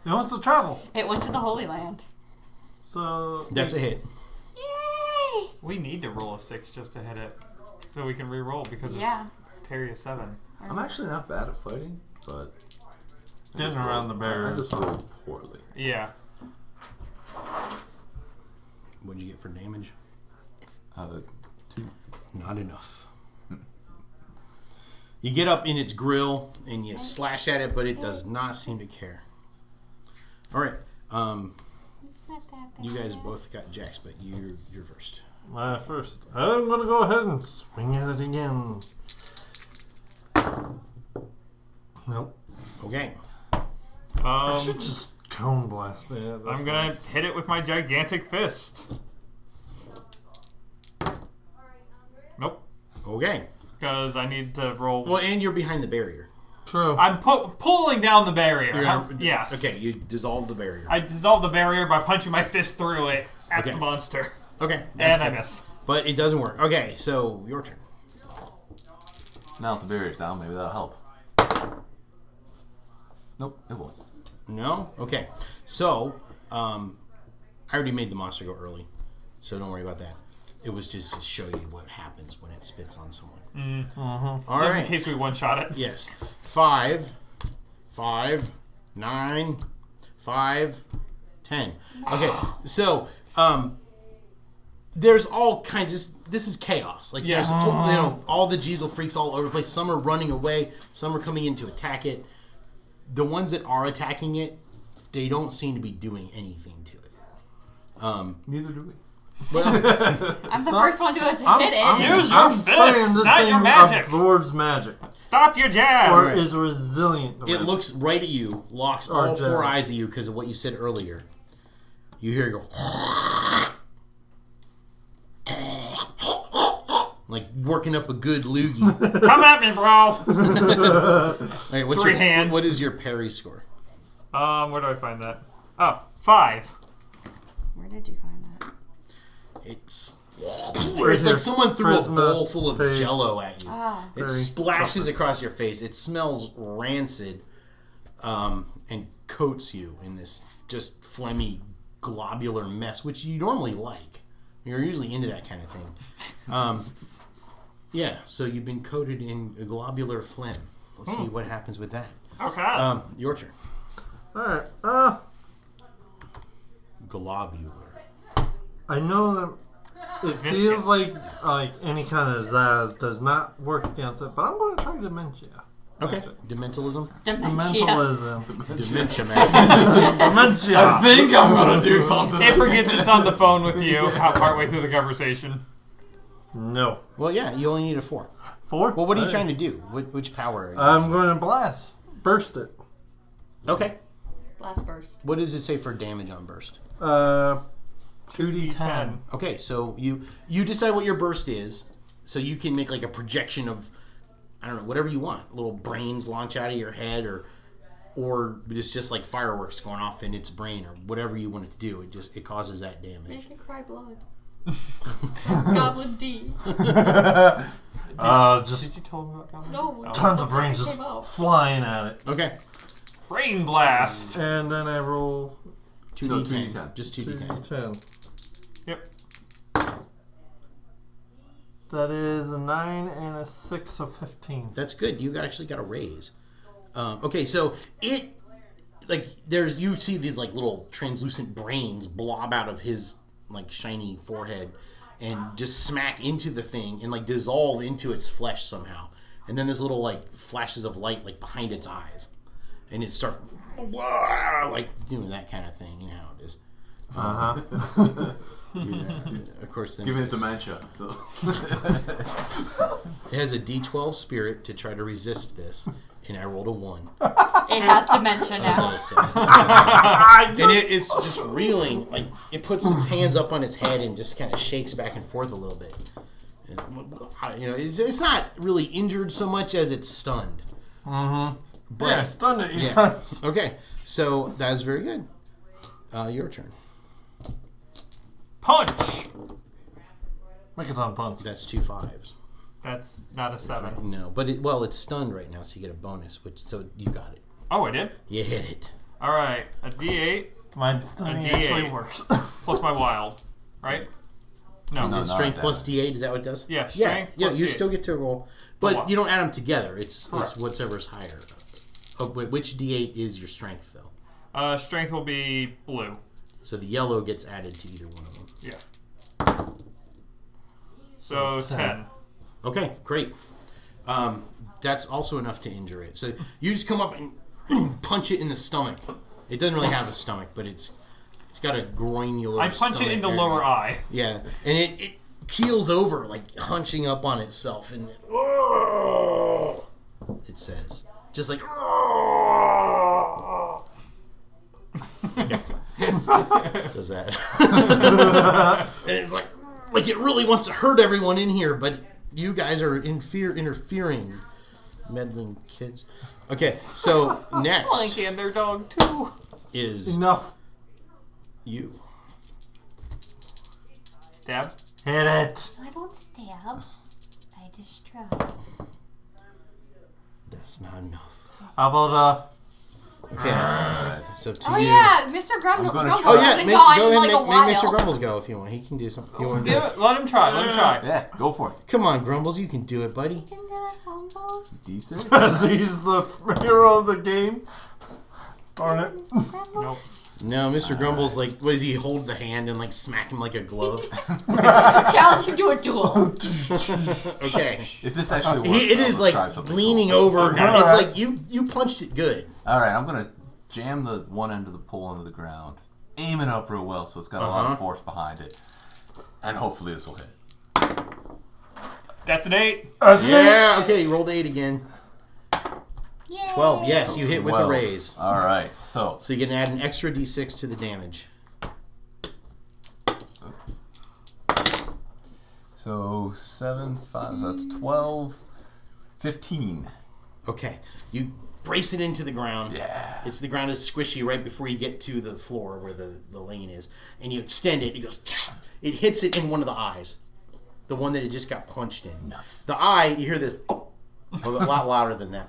It wants to travel. It went to the Holy Land. So That's a hit. Yay! We need to roll a 6 just to hit it, so we can re-roll because Yeah. it's parry a 7. I'm actually not bad at fighting, but getting around the barrier. I just rolled poorly. Yeah. What'd you get for damage? 2. Not enough. You get up in its grill and you slash at it, but it does not seem to care. All right. It's not that bad. You guys both got jacks, but you're first. First, I'm gonna go ahead and swing at it again. Nope. Okay. I should just cone blast it. I'm gonna hit it with my gigantic fist. Nope. Okay. Because I need to roll. Well, and you're behind the barrier. True. I'm pulling down the barrier. Yes. Okay, you dissolve the barrier. I dissolve the barrier by punching my fist through it at the monster. Okay. And I cool. miss. But it doesn't work. Okay, so your turn. Now that the barrier's down, maybe that'll help. Nope, it won't. No? Okay. So, I already made the monster go early, so don't worry about that. It was just to show you what happens when it spits on someone. All Just right. in case we one-shot it. Yes. 5, 9, 5, 10. Okay, so there's all kinds of. This is chaos. Like there's, all the Jeezel freaks all over the place. Some are running away. Some are coming in to attack it. The ones that are attacking it, they don't seem to be doing anything to it. Neither do we. Well, I'm the first one to hit it. Use your I'm fists, saying this not thing your magic. absorbs magic. Stop your jazz. Or is resilient to it magic. looks right at you, locks Or all 4 jealous. eyes at you because of what you said earlier. You hear it go. Like working up a good loogie. Come at me, bro. All right, what's 3 your, hands. What is your parry score? Where do I find that? Oh, 5. Where did you find that? It's Where's like your someone threw a charisma bowl full of face? Jello at you. Ah. It splashes across your face. It smells rancid, and coats you in this just phlegmy, globular mess, which you normally like. You're usually into that kind of thing. Yeah, so you've been coated in a globular phlegm. Let's see what happens with that. Okay. Your turn. Alright, Globular. I know that it Viscous. feels like any kind of Zaz does not work against it, but I'm going to try Dementia. Okay. Magic. Dementalism. Dementia. Mentalism. Dementia magic. Dementia. think I'm gonna do something. It forgets it's on the phone with you partway through the conversation. No. Well, yeah, you only need a 4. 4? Well, what are you trying to do? Which power are you? I'm going to blast. Burst it. Okay. Blast burst. What does it say for damage on burst? 2d10. Okay, so you decide what your burst is, so you can make like a projection of, I don't know, whatever you want. Little brains launch out of your head, or it's just like fireworks going off in its brain, or whatever you want it to do. It causes that damage. Make it cry blood. Goblin D. Just Did you tell him about Goblin? No. tons of brains It just came out. flying at it. Okay. Brain blast. And then I roll 2d10. 2d10. Just 2d10. 2d10. Yep. That is a 9 and a 6 of 15. That's good. You actually got a raise. Okay, so it, like, you see these like little translucent brains blob out of his like shiny forehead and just smack into the thing and like dissolve into its flesh somehow. And then there's little like flashes of light like behind its eyes, and it starts like doing that kind of thing. You know how it is. Yeah, of course. Then Give it dementia. So. it has a D12 spirit to try to resist this, and I rolled a 1. It has dementia now. And it's just reeling. Like it puts its hands up on its head and just kind of shakes back and forth a little bit. And, you know, it's not really injured so much as it's stunned. Mm-hmm. But Yeah, stunned it, you yeah. guys. Okay, so that is very good. Your turn. Punch! Make it on punch. That's 2 5s. That's not a 7. No, but it's stunned right now, so you get a bonus. So you got it. Oh, I did? You hit it. Alright, a D8 My stunning A D8. actually works. plus my wild. Right? No. No. It's strength plus D8. Is that what it does? Yeah, strength Yeah. plus You D8. still get to roll, what? but you don't add them together. It's Correct. whatever's higher. Oh, wait, which D8 is your strength though? Strength will be blue. So the yellow gets added to either one of them. Yeah. So 10. Okay, great. That's also enough to injure it. So you just come up and punch it in the stomach. It doesn't really have a stomach, but it's got a groinular. I punch it in the lower eye. Yeah, and it keels over, like hunching up on itself, and it says, just like. Okay. Does that? And it's like it really wants to hurt everyone in here, but you guys are interfering, meddling kids. Okay, so next and their dog too. is Enough. you. Stab. Hit it. I don't stab. I destroy. That's not enough. How about Okay, so to Oh you. yeah, Mr. Grumble. I'm gonna Grumble try- Oh yeah, hasn't go gone in ahead like and a while. make Mr. Grumbles go if you want. He can do something. You want to do Give it? it, let him try. Let him try. Yeah, go for it. Come on, Grumbles, you can do it, buddy. You can do it, Grumbles. D6. because he's the hero of the game? Darn it. Mr. Grumbles. Nope. No, Mr. Grumbles, like, what does he hold the hand and like smack him like a glove? Challenge him to a duel. Okay. If this actually works, It is I'll like describe something leaning cool. over. Okay. It's Alright. like you punched it good. All right, I'm gonna jam the one end of the pole into the ground, aim it up real well so it's got a lot of force behind it, and hopefully this will hit. That's an 8. Yeah. Okay. Roll the 8 again. Yay. 12. Yes, you hit with a 12. raise. All right, so So you can add an extra d6 to the damage. so 7, 5, so that's 12, 15. Okay. You brace it into the ground. Yeah. The ground is squishy right before you get to the floor where the lane is. And you extend it. It goes. It hits it in one of the eyes. The one that it just got punched in. Nice. The eye, you hear this a lot louder than that.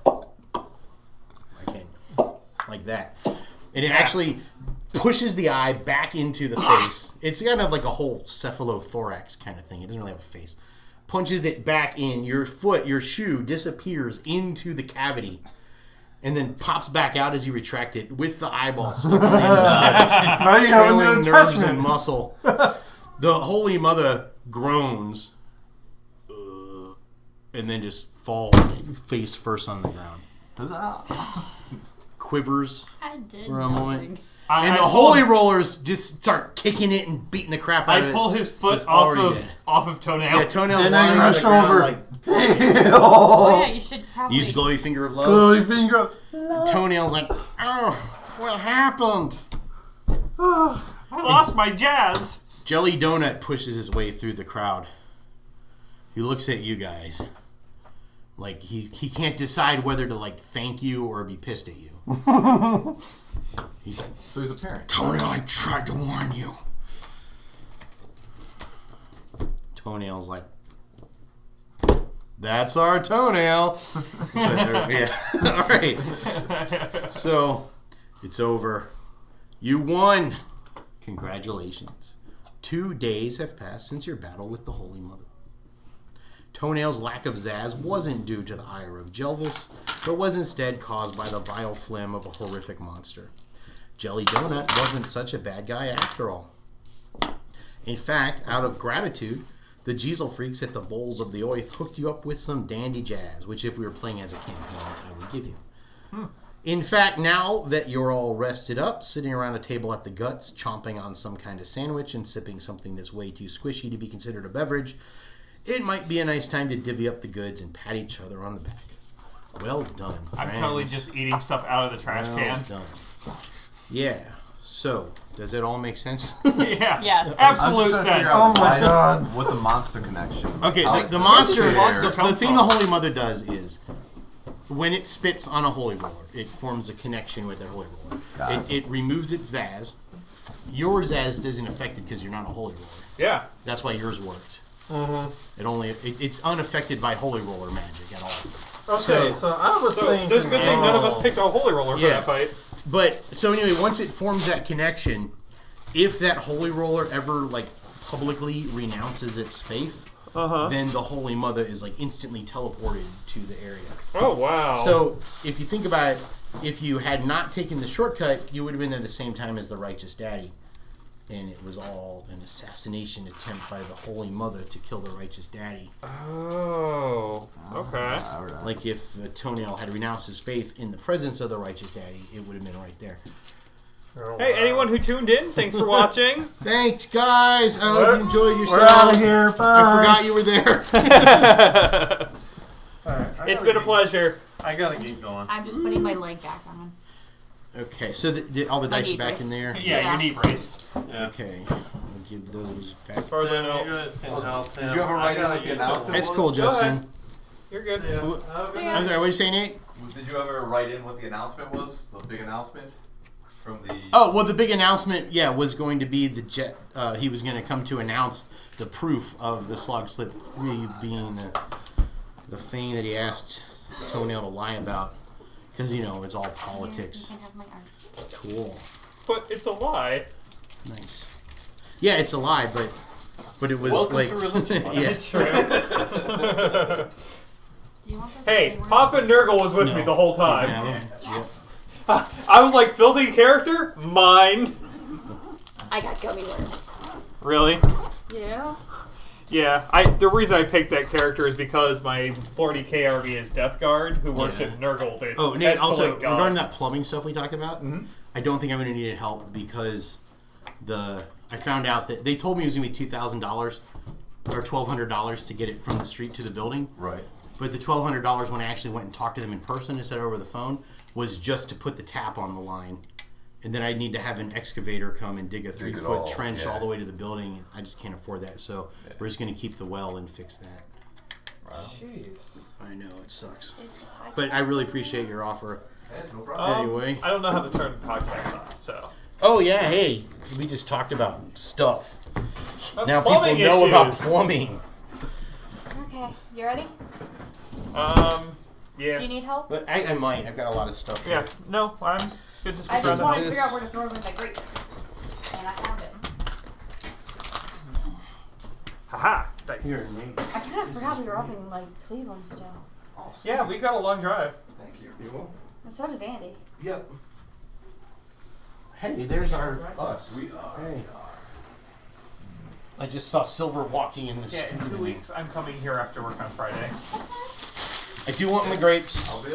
Like that. And it actually pushes the eye back into the face. It's kind of like a whole cephalothorax kind of thing. It doesn't really have a face. Punches it back in. Your foot, your shoe disappears into the cavity and then pops back out as you retract it with the eyeball stuck in Now you have a trailing new nerves and attachment. muscle. The Holy Mother groans and then just falls face first on the ground. Huzzah. Quivers I did for a moment. nothing. And the I Holy Rollers just start kicking it and beating the crap out of I it. pull his foot It's off already of dead. toenail. Yeah, toenails And then lying on rush the ground over. like Oh yeah, you should probably. use glowy finger of love. Glowy finger up. Toenails like, oh, what happened? I lost my jazz. Jelly Donut pushes his way through the crowd. He looks at you guys. Like he can't decide whether to like thank you or be pissed at you. He's like, So he's a parent. Toenail, I tried to warn you. Toenail's like, that's our Toenail. Yeah. All right. So it's over. You won. Congratulations. 2 days have passed since your battle with the Holy Mother. Toenail's lack of zazz wasn't due to the ire of Jelvis, but was instead caused by the vile phlegm of a horrific monster. Jelly Donut wasn't such a bad guy after all. In fact, out of gratitude, the Jeezel freaks at the Bowls of the Oath hooked you up with some dandy jazz, which if we were playing as a campaign, I would give you. In fact, now that you're all rested up, sitting around a table at the Guts, chomping on some kind of sandwich and sipping something that's way too squishy to be considered a beverage, it might be a nice time to divvy up the goods and pat each other on the back. Well done, I'm friends. totally just eating stuff out of the trash Well can. done. Yeah. So, does it all make sense? Yeah. Yes. Absolute I'm just trying to sense. figure out Oh my why- God. What the monster connection. Okay, How the it monster, disappears. the thing the Holy Mother does is, when it spits on a Holy Roller, it forms a connection with the Holy Roller. Got it. It removes its zazz, yours as isn't affected because you're not a holy roller. Yeah. That's why yours worked. Mm-hmm. It's unaffected by holy roller magic at all. Okay, so I was thinking. There's a good thing none of us picked a holy roller for Yeah. that fight. But so anyway, once it forms that connection, if that holy roller ever like publicly renounces its faith, then the Holy Mother is like instantly teleported to the area. Oh wow. So if you think about it, if you had not taken the shortcut, you would have been there the same time as the righteous daddy. And it was all an assassination attempt by the Holy Mother to kill the righteous daddy. Oh. Okay. All right. Like if Toenail had renounced his faith in the presence of the righteous daddy, it would have been right there. Oh, Hey, wow. anyone who tuned in, thanks for watching. Thanks, guys. I hope you enjoyed We're yourselves. out of here. Bye. I forgot you were there. Alright, I It's gotta been a get- pleasure. I gotta keep going. I'm just putting my leg back on. Okay, so all the My dice are knee back brace. in there. Yeah, Yeah. your knee brace. Yeah. Okay, I'll give those back. As far as I You know, guys can help him. Did you ever I write gotta in the get announcement? going. That's cool, Justin. you're good. Yeah. See ya. I'm sorry, what did you say, Nate? Did you ever write in what the announcement was? The big announcement from the. Oh, well, the big announcement, was going to be the jet. He was going to come to announce the proof of the slog slip creed being the thing that he asked Toenail to lie about. Because, it's all politics. You can have my arm. Cool. But it's a lie. Nice. Yeah, it's a lie, but it was Welcome like. to religion. Yeah. Do you want those Hey, flavors? Papa Nurgle was with No. me the whole You time. can have 'em. Yes. I was like, filthy character? Mine. I got gummy worms. Really? Yeah. Yeah, the reason I picked that character is because my 40k army is Death Guard, who worships Nurgle. Oh, Nate, also, Escalate God. regarding that plumbing stuff we talked about, I don't think I'm going to need help because I found out that they told me it was going to be $2,000 or $1,200 to get it from the street to the building. Right. But the $1,200 when I actually went and talked to them in person instead of over the phone was just to put the tap on the line. And then I'd need to have an excavator come and dig a 3-foot trench all the way to the building. I just can't afford that. So we're just going to keep the well and fix that. Jeez. I know, it sucks. But I really appreciate your offer. No problem. Anyway. I don't know how to turn the podcast off, so. Oh, yeah, hey. We just talked about stuff. That's Now people plumbing know about issues. plumbing. Okay, you ready? Yeah. Do you need help? But I might. I've got a lot of stuff here. Yeah, no, I'm good to I see just So wanted to this- figure out where to throw away my grapes. And I found it. Haha, nice. Here, Nate. I kind of forgot we were up in, like, Cleveland still. Yeah, we got a long drive. Thank you. And so does Andy. Yep. Hey, there's our us. We are. Hey. I just saw Silver walking in the Yeah, in street. 2 weeks, I'm coming here after work on Friday. I do want my grapes. I'll be there.